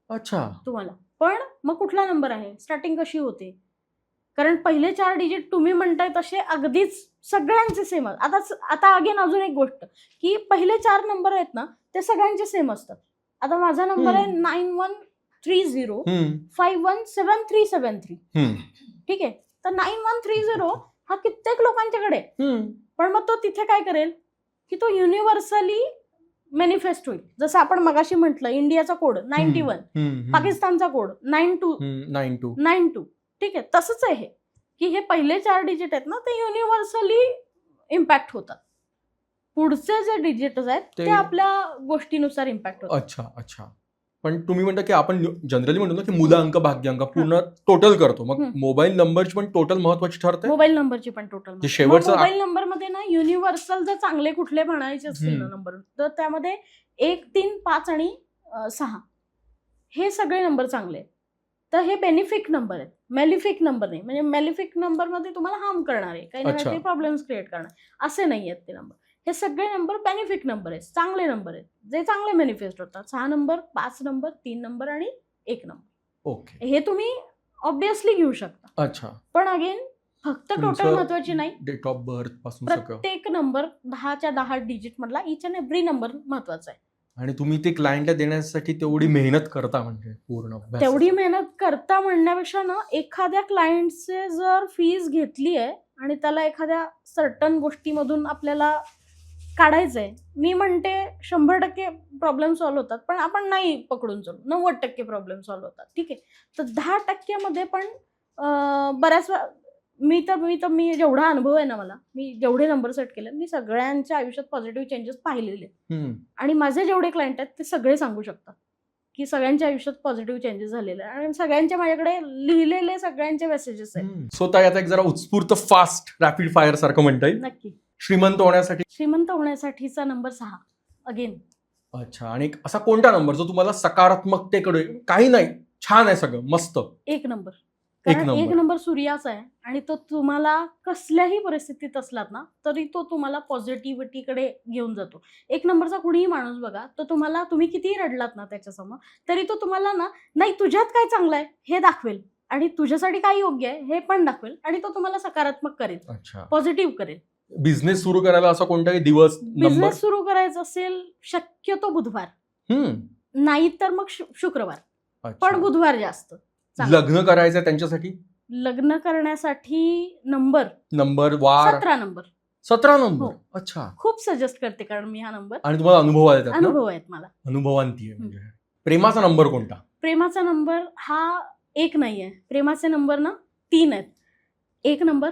अच्छा, तुम्हाला. पण मग कुठला नंबर आहे, स्टार्टिंग कशी होते, कारण पहिले 4 डिजिट तुम्ही म्हणताय तसे अगदीच सगळ्यांचे सेम. आता अगेन अजून एक गोष्ट की पहिले 4 नंबर आहेत ना ते सगळ्यांचे सेम असतात. आता माझा नंबर आहे 9130517373. ठीक आहे, तर 9130 हा कित्येक लोकांच्याकडे, पण मग तो तिथे काय करेल की तो युनिव्हर्सली मॅनिफेस्ट होईल. जसं आपण मगाशी म्हटलं, इंडियाचा कोड 91, पाकिस्तानचा कोड 9292. ठीक आहे, तसंच आहे हे की हे पहिले 4 डिजिट आहेत ना ते युनिव्हर्सली इम्पॅक्ट होतात. पुढचे जे डिजिट्स आहेत ते आपल्या गोष्टीनुसार इम्पॅक्ट होतात. अच्छा. पण तुम्ही म्हणता की आपण जनरली म्हणतो ना की मूलांक भाग्यांक पूर्ण टोटल करतो, मग मोबाईल नंबरची पण टोटल महत्वाची ठरते. मोबाईल नंबरची पण टोटल. शेवटचा मोबाईल नंबर मध्ये ना युनिव्हर्सल जर चांगले कुठले म्हणायचे असतील ना नंबर, तर त्यामध्ये 1, 3, 5 आणि 6 हे सगळे नंबर चांगले आहेत. तर हे बेनिफिक नंबर आहेत, मेलिफिक नंबर नाही. म्हणजे मेलिफिक नंबर मध्ये तुम्हाला हार्म करणार आहे, काही ना काही प्रॉब्लेम्स क्रिएट करणार, असे नाही आहेत ते नंबर. हे सगळे नंबर बेनिफिक नंबर आहेत, चांगले नंबर आहेत, जे चांगले मॅनिफेस्ट होतात. 6 नंबर, 5 नंबर, 3 नंबर आणि 1 नंबर. ओके, हे तुम्ही ऑब्विसली घेऊ शकता. अच्छा. पण अगेन फक्त टोटल महत्वाची नाही, डेट ऑफ बर्थ पासून प्रत्येक नंबर 10च्या 10 डिजिट मधला इच अँड एव्हरी नंबर महत्वाचा आहे. आणि तुम्ही ते क्लायंटला देण्यासाठी तेवढी मेहनत करता, म्हणजे पूर्ण तेवढी मेहनत करता म्हणण्यापेक्षा ना, एखाद्या क्लायंटचे जर फीज घेतली आहे आणि त्याला एखाद्या सर्टन गोष्टीमधून आपल्याला काढायचंय, मी म्हणते 100% प्रॉब्लेम सॉल्व्ह होतात, पण आपण नाही पकडून चालू, 90% प्रॉब्लेम सॉल्व्ह होतात. ठीक आहे, तर 10% पण बऱ्याच मी जेवढा अनुभव आहे ना मला, मी जेवढे नंबर सेट केले, मी सगळ्यांच्या आयुष्यात पॉझिटिव्ह चेंजेस पाहिलेले. आणि माझे जेवढे क्लायंट आहेत ते सगळे सांगू शकतात की सगळ्यांच्या आयुष्यात पॉझिटिव्ह चेंजेस झालेले आहे. आणि सगळ्यांच्या माझ्याकडे लिहिलेले सगळ्यांचे मेसेजेस आहेत. स्वतः याचा एक जरा उत्स्फूर्त फास्ट रॅपिड फायर सारखं म्हणता येईल. नक्की. श्रीमंत होण्यासाठीचा नंबर 6 अगेन. अच्छा, आणि असा कोणता नंबर जो तुम्हाला सकारात्मकतेकडे, काही नाही छान आहे सगळं मस्त? 1 नंबर. कारण 1 नंबर सूर्याचा आहे आणि तो तुम्हाला कसल्याही परिस्थितीत असलात ना तरी तो तुम्हाला पॉझिटिव्हिटीकडे घेऊन जातो. 1 नंबरचा कुणीही माणूस बघा, तो तुम्ही कितीही रडलात ना त्याच्यासमोर, तरी तो तुम्हाला ना नाही तुझ्यात काय चांगलं आहे हे दाखवेल आणि तुझ्यासाठी काय योग्य आहे हे पण दाखवेल आणि तो तुम्हाला सकारात्मक करेल, पॉझिटिव्ह करेल. बिझनेस सुरू करायला असा कोणताही दिवस, बिझनेस सुरू करायचा असेल शक्यतो बुधवार, नाही तर मग शुक्रवार, पण बुधवार जास्त. लग्न करायचं त्यांच्यासाठी लग्न करण्यासाठी नंबर वार 17 नंबर 17 नंबर. हो. अच्छा. खूप सजेस्ट करते, कारण मी हा नंबर आणि तुम्हाला अनुभव आले त्यात ना? अनुभव आहेत मला. अनुभवांती आहे म्हणजे. प्रेमाचा नंबर कोणता? प्रेमाचा नंबर हा एक नाहीये. प्रेमाचे नंबर ना 3 आहेत. 1 नंबर,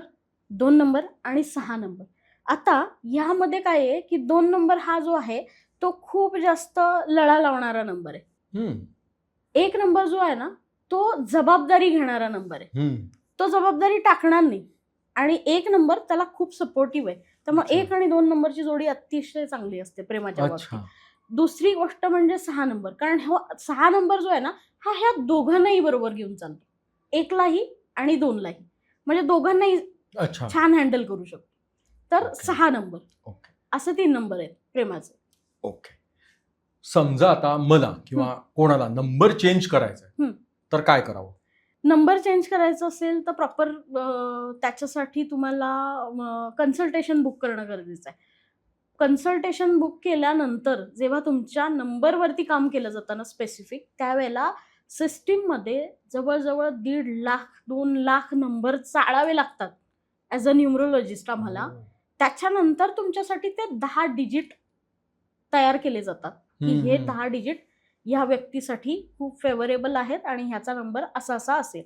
2 नंबर आणि 6 नंबर. आता यामध्ये काय आहे की 2 नंबर हा जो आहे तो खूप जास्त लळा लावणारा नंबर आहे. हम्म. 1 नंबर जो आहे ना तो जबाबदारी घेणारा नंबर आहे. हम्म. तो जबाबदारी टाकणार नाही आणि 1 नंबर त्याला खूप सपोर्टिव्ह आहे. त्यामुळे अच्छा. 1 आणि 2 नंबरची जोडी अतिशय चांगली असते प्रेमाच्या अच्छा. बाबतीत. दुसरी गोष्ट म्हणजे 6 नंबर, कारण 6 नंबर जो आहे ना हा ह्या दोघांनाही बरोबर घेऊन चालतो. 1लाही आणि 2लाही, म्हणजे दोघांनाही अच्छा. छान हँडल करू शकतो. तर ओके. 6 number okay. असे 3 नंबर आहेत प्रेमाचे. ओके. समजा आता मला किंवा कोणाला नंबर चेंज करायचा आहे, तर काय करावं? नंबर चेंज करायचं असेल तर प्रॉपर त्याच्यासाठी तुम्हाला कन्सल्टेशन बुक करणं गरजेचं आहे. कन्सल्टेशन बुक केल्यानंतर जेव्हा तुमच्या नंबरवरती काम केलं जातं ना स्पेसिफिक, त्यावेळेला सिस्टीममध्ये जवळजवळ 1.5 लाख 2 लाख नंबर चाळावे लागतात ॲज अ न्यूमरोलॉजिस्ट आम्हाला. त्याच्यानंतर तुमच्यासाठी ते 10 डिजिट तयार केले जातात की हे 10 डिजिट ह्या व्यक्तीसाठी खूप फेवरेबल आहेत आणि ह्याचा नंबर असा असा असेल,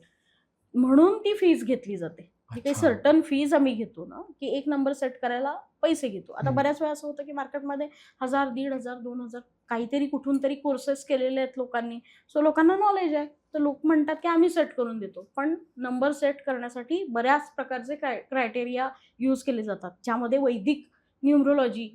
म्हणून ती फीज घेतली जाते. जी काही अच्छा. सर्टन फीज आम्ही घेतो ना की 1 नंबर सेट करायला पैसे घेतो. आता बऱ्याच वेळा असं होतं की मार्केटमध्ये 1000, 1500, 2000 काहीतरी कुठून तरी कोर्सेस केलेले आहेत लोकांनी. सो लोकांना नॉलेज आहे, तर लोक म्हणतात की आम्ही सेट करून देतो. पण नंबर सेट करण्यासाठी बऱ्याच प्रकारचे क्रायटेरिया यूज केले जातात, ज्यामध्ये वैदिक न्यूमरोलॉजी,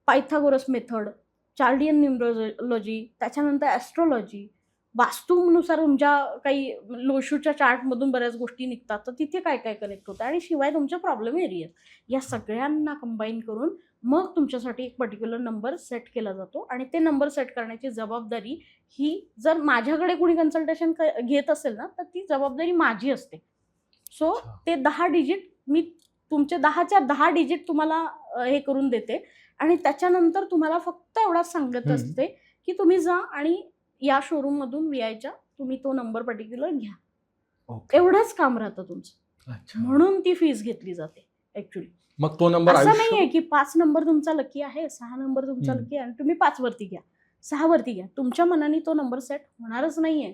पायथागोरस मेथड, चार्डियन न्यूमरोलॉजी, त्याच्यानंतर ॲस्ट्रोलॉजी, वास्तूनुसार तुमच्या काही लोशूच्या चार्टमधून बऱ्याच गोष्टी निघतात, तर तिथे काय काय कनेक्ट होतं, आणि शिवाय तुमच्या प्रॉब्लेम एरियात, या सगळ्यांना कंबाईन करून मग तुमच्यासाठी एक पर्टिक्युलर नंबर सेट केला जातो. आणि ते नंबर सेट करण्याची जबाबदारी ही जर माझ्याकडे कुणी कन्सल्टेशन घेत असेल ना तर ती जबाबदारी माझी असते. सो ते 10 डिजिट मी तुमचे 10च्या 10 डिजिट तुम्हाला हे करून देते आणि त्याच्यानंतर तुम्हाला फक्त एवढाच सांगत असते की तुम्ही जा आणि या शोरूम मधून VIच्या तुम्ही तो नंबर पर्टिक्युलर घ्या. ओके. एवढंच काम राहतं तुमचं. अच्छा. म्हणून ती फीस घेतली जाते ऍक्च्युली. मग तो नंबर असं नाहीये की 5 नंबर तुमचा लकी आहे, 6 नंबर तुमचा लकी आहे आणि तुम्ही 5 वरती घ्या, 6 वरती घ्या. तुमच्या मनाने तो नंबर सेट होणारच नाहीये,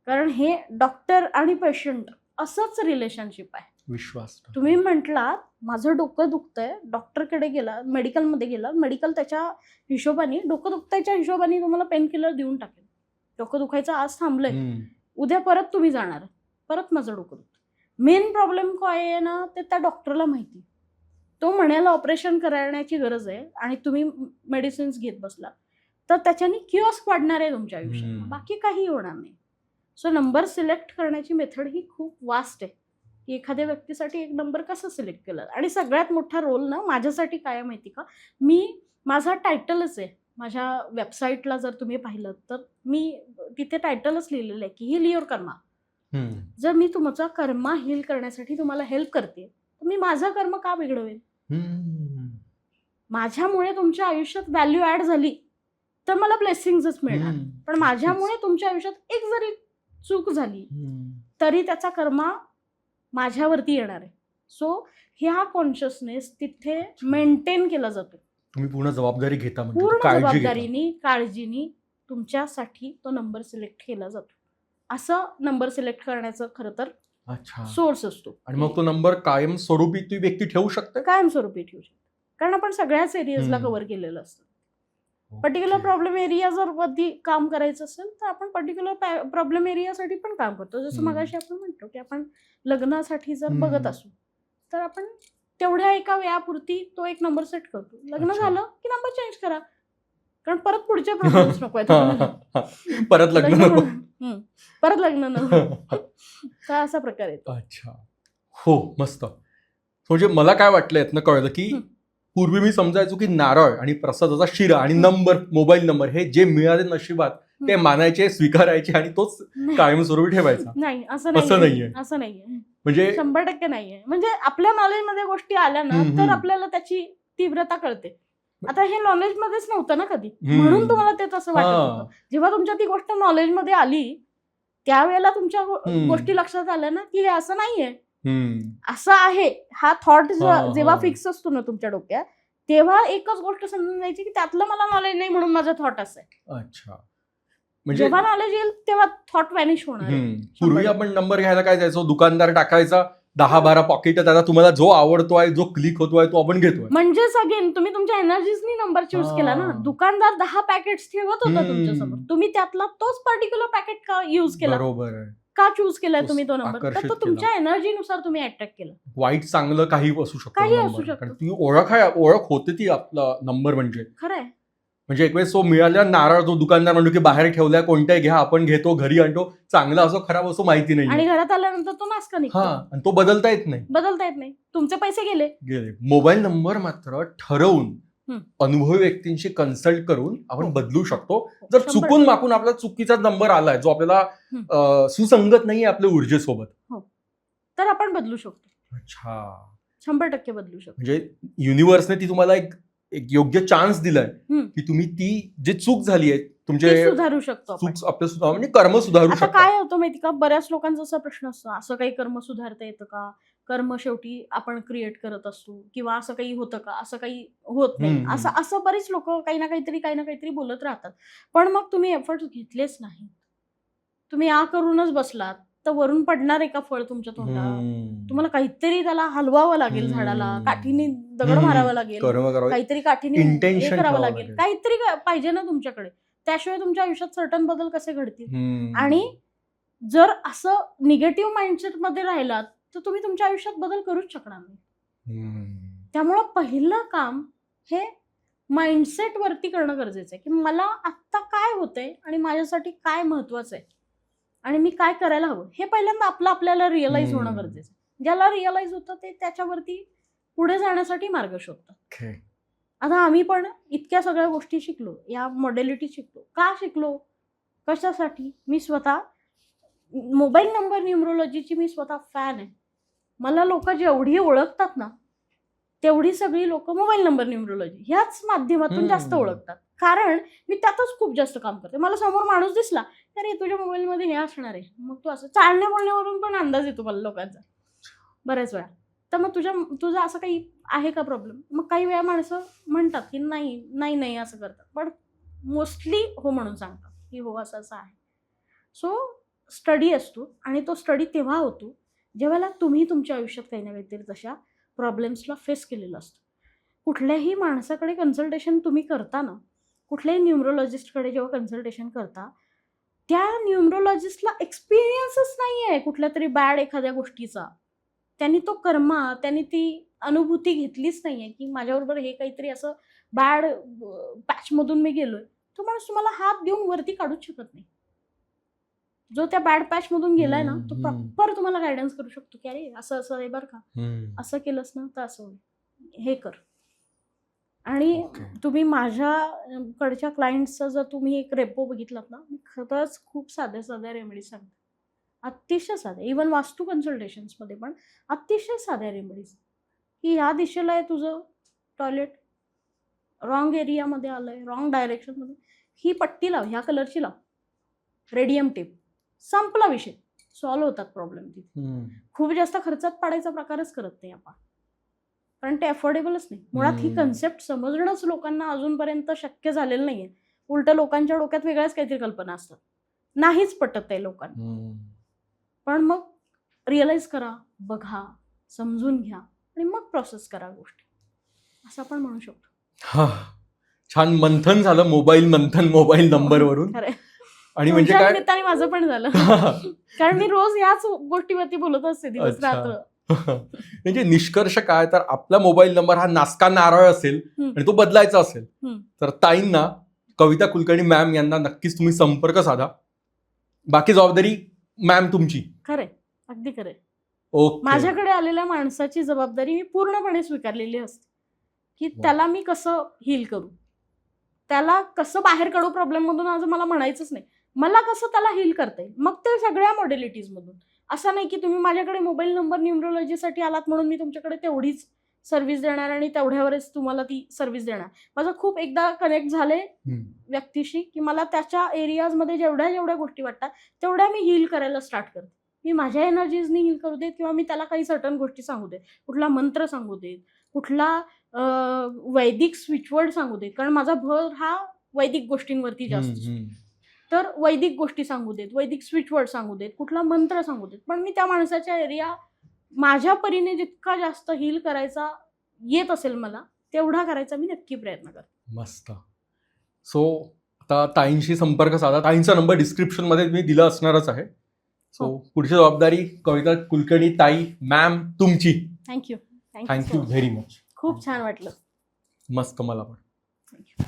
कारण हे डॉक्टर आणि पेशंट असंच रिलेशनशिप आहे. विश्वास. तुम्ही म्हटलात माझं डोकं दुखतंय, डॉक्टरकडे गेला, मेडिकलमध्ये गेला, मेडिकल त्याच्या हिशोबाने डोकं दुखतायच्या हिशोबाने तुम्हाला पेन किलर देऊन टाकेल. डोकं दुखायचं आज थांबलंय, उद्या परत तुम्ही जाणार, परत माझं डोकं दुखतं. मेन प्रॉब्लेम काय आहे ना ते त्या डॉक्टरला माहिती. तो म्हणायला ऑपरेशन करण्याची गरज आहे आणि तुम्ही मेडिसिन्स घेत बसला तर त्याच्याने किओस्क वाढणार आहे तुमच्या आयुष्यात, बाकी काही होणार नाही. सो नंबर सिलेक्ट करण्याची मेथड ही खूप वास्ट आहे की एखाद्या व्यक्तीसाठी एक नंबर कसा सिलेक्ट केला. आणि सगळ्यात मोठा रोल ना माझ्यासाठी काय माहिती का, माझा टायटलच आहे. माझ्या वेबसाईटला जर तुम्ही पाहिलं तर मी तिथे टायटलच लिहिलेलं आहे की हील युअर कर्मा. जर मी तुमचा कर्मा हील करण्यासाठी तुम्हाला हेल्प करते तर मी माझा कर्म का बिघडवेल. माझ्यामुळे तुमच्या आयुष्यात व्हॅल्यू ऍड झाली तर मला ब्लेसिंग्सच मिळणार, पण माझ्यामुळे तुमच्या आयुष्यात एक जरी चूक झाली तरी त्याचा कर्मा माझ्यावरती येणार आहे. सो ह्या कॉन्शियसनेस तिथे मेंटेन केला जातो. तुम्ही पूर्ण जबाबदारी घेता, पूर्ण जबाबदारीने काळजीने तुमच्यासाठी तो नंबर सिलेक्ट केला जातो. असं नंबर सिलेक्ट करण्याचं खरं तर सोर्स असतो. आणि मग तो नंबर कायमस्वरूपी ती व्यक्ती ठेवू शकते, कायमस्वरूपी ठेवू शकते, कारण आपण सगळ्याच एरियाजला कव्हर केलेलं असतं. पर्टिक्युलर प्रॉब्लेम एरिया जर वरती काम करायचं असेल तर आपण पर्टिक्युलर प्रॉब्लेम एरियासाठी पण काम करतो. जसं मगाशी आपण म्हणतो की आपण लग्नासाठी जर बघत असू तर आपण तेवढ्या एका वेळापुरती तो एक नंबर सेट करतो. लग्न झालं की नंबर चेंज करा, कारण परत पुढचे प्रॉब्लेम्स नको आहेत, परत लग्न नको, परत लग्न नको, असा प्रकार येतो. अच्छा, हो, मस्त. म्हणजे मला काय वाटलं यातनं कळलं की पूर्वी मी समजायचो की नारळ आणि प्रसादाचा शिरा आणि नंबर, मोबाईल नंबर हे जे मिळाले नशिबात ते मानायचे, स्वीकारायचे आणि तोच कायमस्वरूपी ठेवायचा. नाही, असं नाहीये. म्हणजे 100% नाहीये. म्हणजे आपल्या नॉलेजमध्ये गोष्टी आल्या ना तर आपल्याला त्याची तीव्रता कळते. आता हे नॉलेज मध्येच नव्हतं ना कधी, म्हणून तुम्हाला ते तसं वाटत होतं. जेव्हा तुमच्या ती गोष्ट नॉलेजमध्ये आली त्यावेळेला तुमच्या गोष्टी लक्षात आल्या ना की हे असं नाहीये, असं आहे. हा थॉट जेव्हा फिक्स असतो ना तुमच्या डोक्यात, तेव्हा एकच गोष्ट समजून जायची की त्यातलं मला नॉलेज नाही म्हणून माझा थॉट असं आहे. अच्छा, म्हणजे जेव्हा नॉलेज येईल तेव्हा थॉट व्हॅनिश होणार आहे. पूर्वी आपण नंबर घ्यायला काय जायचो, दुकानदार टाकायचा 10-12 पॉकेट, त्याला तुम्हाला जो आवडतोय, जो क्लिक होतोय तो आपण घेतोय. म्हणजेच अगेन तुम्ही तुमच्या एनर्जीजनी नंबर चूज केला ना. दुकानदार 10 पॅकेट्स ठेवत होता तुमच्यासमोर, तुम्ही त्यातला तोच पर्टिक्युलर पॅकेट का युज केला, बरोबर आहे, का चूज केलाय तुम्ही तो नंबर, आकर्षित तर तो तुमच्या एनर्जीनुसार तुम्ही अट्रॅक्ट केला. वाईट चांगलं काही असू शकतं, काही number. असू शकतं. कारण ती ओळख होते ती आपला नंबर म्हणजे खरंय. म्हणजे एक वेळेस तो मिळाल्या नारळ तो दुकानदार म्हणतो की बाहेर ठेवलाय, कोणत्याही घ्या, आपण घेतो, घरी आणतो, चांगला असो खराब असो माहिती नाही, आणि घरात आल्यानंतर तो नासका निघतो. आणि तो बदलता येत नाही, तुमचे पैसे गेले. मोबाईल नंबर मात्र ठरवून अनुभवी व्यक्तींशी कन्सल्ट करून आपण बदलू शकतो. जर चुकून माकून आपला चुकीचा नंबर आलाय जो आपल्याला सुसंगत नाहीये आपल्या ऊर्जेसोबत, तर आपण बदलू शकतो. अच्छा, 100% बदलू शकतो. म्हणजे युनिव्हर्सने ती तुम्हाला एक योग्य चान्स दिलाय की तुम्ही ती जे चूक झाली आहे तुमचे सुधारू शकतो. आपलं म्हणजे कर्म सुधारू शकतो. काय होतं माहिती का, बऱ्याच लोकांचा असा प्रश्न असतो, असं काही कर्म सुधारता येतं का, कर्म शेवटी आपण क्रिएट करत असतो, किंवा असं काही होतं का, असं काही होत नाही, असं बरीच लोक काही ना काहीतरी बोलत राहतात. पण मग तुम्ही एफर्ट घेतलेच नाही, तुम्ही करूनच बसलात, तर वरून पडणार आहे का फळ तुमच्या तोंडात? तुम्हाला काहीतरी त्याला हलवावं लागेल, झाडाला काठीने दगड मारावं लागेल, काहीतरी काठीने हे करावं लागेल, काहीतरी पाहिजे ना तुमच्याकडे. त्याशिवाय तुमच्या आयुष्यात सर्टन बदल कसे घडतील? आणि जर असं निगेटिव्ह माइंडसेट मध्ये राहिलात तर तुम्ही तुमच्या आयुष्यात बदल करूच शकणार नाही. त्यामुळं पहिलं काम हे माइंडसेट वरती करणं गरजेचं आहे की मला आत्ता काय होतंय आणि माझ्यासाठी काय महत्वाचं आहे आणि मी काय करायला हवं, हे पहिल्यांदा आपल्याला रिअलाइज होणं गरजेचं आहे. ज्याला रिअलाइज होतं ते त्याच्यावरती पुढे जाण्यासाठी मार्ग शोधतात. आता आम्ही पण इतक्या सगळ्या गोष्टी शिकलो, या मॉडेलिटी शिकलो. का शिकलो, कशासाठी? मी स्वतः मोबाईल नंबर न्यूमरोलॉजीची मी स्वतः फॅन आहे. मला लोक जेवढी ओळखतात ना तेवढी सगळी लोक मोबाईल नंबर न्यूमरोलॉजी ह्याच माध्यमातून जास्त ओळखतात, कारण मी त्यातच खूप जास्त काम करते. मला समोर माणूस दिसला, अरे तुझ्या मोबाईलमध्ये हे असणार आहे, मग तू असं चालण्या बोलण्यावरून पण अंदाज येतो मला लोकांचा बऱ्याच वेळा. तर मग तुझा असं काही आहे का प्रॉब्लेम? मग काही वेळा माणसं म्हणतात की नाही असं करतात, पण मोस्टली हो म्हणून सांगतात की हो असं आहे. सो स्टडी असतो, आणि तो स्टडी तेव्हा होतो जेव्हा तुम्ही तुमच्या आयुष्यात काही ना काहीतरी तशा प्रॉब्लेम्सला फेस केलेलं असतं. कुठल्याही माणसाकडे कन्सल्टेशन तुम्ही करता ना, कुठल्याही न्यूमरोलॉजिस्टकडे जेव्हा कन्सल्टेशन करता, त्या न्यूमरोलॉजिस्टला एक्सपिरियन्सच नाही आहे कुठल्या तरी बॅड एखाद्या गोष्टीचा. त्यांनी ती अनुभूती घेतलीच नाही आहे की माझ्याबरोबर हे काहीतरी असं बॅड पॅचमधून मी गेलोय. तो माणूस तुम्हाला हात देऊन वरती काढूच शकत नाही. जो त्या बॅड पॅच मधून गेलाय ना, तो प्रॉपर तुम्हाला गायडन्स करू शकतो की अरे असं आहे बरं का, असं केलंस ना तर असं होईल, हे कर. आणि तुम्ही माझ्याकडच्या क्लायंट्सचा जर तुम्ही एक रेपो बघितलात ना, मी खरंच खूप साध्या रेमेडीज सांगते, अतिशय साध्या. इव्हन वास्तू कन्सल्टेशन्समध्ये पण अतिशय साध्या रेमेडीज, की ह्या दिशेला आहे तुझं टॉयलेट, रॉंग एरियामध्ये आलंय, रॉंग डायरेक्शनमध्ये, ही पट्टी लाव, ह्या कलरची लाव, रेडियम टेप, संपला विषय, सॉल्व्ह होतात प्रॉब्लेम तिथे. खूप जास्त खर्चात पाडायचा प्रकारच करत नाही आपण, कारण ते अफोर्डेबलच नाही. मुळात ही कन्सेप्ट समजणंच लोकांना अजूनपर्यंत शक्य झालेलं नाहीये. उलट लोकांच्या डोक्यात वेगळ्याच काहीतरी कल्पना असतात, नाहीच पटत आहे लोकांना. पण मग रिअलाइज करा, बघा, समजून घ्या आणि मग प्रोसेस करा गोष्टी, असं आपण म्हणू शकतो. छान मंथन झालं, मोबाईल नंबरवरून. आणि म्हणजे काय निमित्ताने माझं पण झालं, कारण मी रोज याच गोष्टीवरती बोलत असते दिवस रात्र. म्हणजे निष्कर्ष काय, तर आपला मोबाईल नंबर हा नासका नारळ असेल आणि तो बदलायचा असेल तर ताईंना, कविता कुलकर्णी मॅम यांना नक्कीच तुम्ही संपर्क साधा. बाकी जबाबदारी मॅम तुमची. खरे, अगदी खरे. माझ्याकडे आलेल्या माणसाची जबाबदारी मी पूर्णपणे स्वीकारलेली असते की त्याला मी कसं हील करू, त्याला कसं बाहेर काढू प्रॉब्लेम मधून. आज मला म्हणायचंच नाही, मला कसं त्याला हील करता येईल, मग ते सगळ्या मॉडेलिटीज मधून. असं नाही की तुम्ही माझ्याकडे मोबाईल नंबर न्यूमरोलॉजीसाठी आलात म्हणून मी तुमच्याकडे तेवढीच सर्व्हिस देणार आणि तेवढ्यावरच तुम्हाला ती सर्व्हिस देणार. माझं खूप एकदा कनेक्ट झाले व्यक्तीशी की मला त्याच्या एरियाजमध्ये जेवढ्या जेवढ्या गोष्टी वाटतात तेवढ्या मी हील करायला स्टार्ट करते. मी माझ्या एनर्जीजनी हील करू देत किंवा मी त्याला काही सर्टन गोष्टी सांगू देत, कुठला मंत्र सांगू देत, कुठला वैदिक स्विचवर्ड सांगू देत, कारण माझा भर हा वैदिक गोष्टींवरती जास्त असतो. तर वैदिक गोष्टी सांगू देत, वैदिक स्विचवर्ड सांगू देत, कुठला मंत्र सांगू देत, पण मी त्या माणसाच्या एरिया माझ्या परीने जितका जास्त हील करायचा येत असेल मला तेवढा करायचा मी नक्की प्रयत्न करते. मस्त. सो आता ताईंशी संपर्क साधा. ताईंचा नंबर डिस्क्रिप्शनमध्ये मी दिला असणारच आहे. सो पुढची जबाबदारी कविता कुलकर्णी ताई मॅम तुमची. Thank you thank you very much. खूप छान वाटलं. मस्त मला पण. थँक्यू.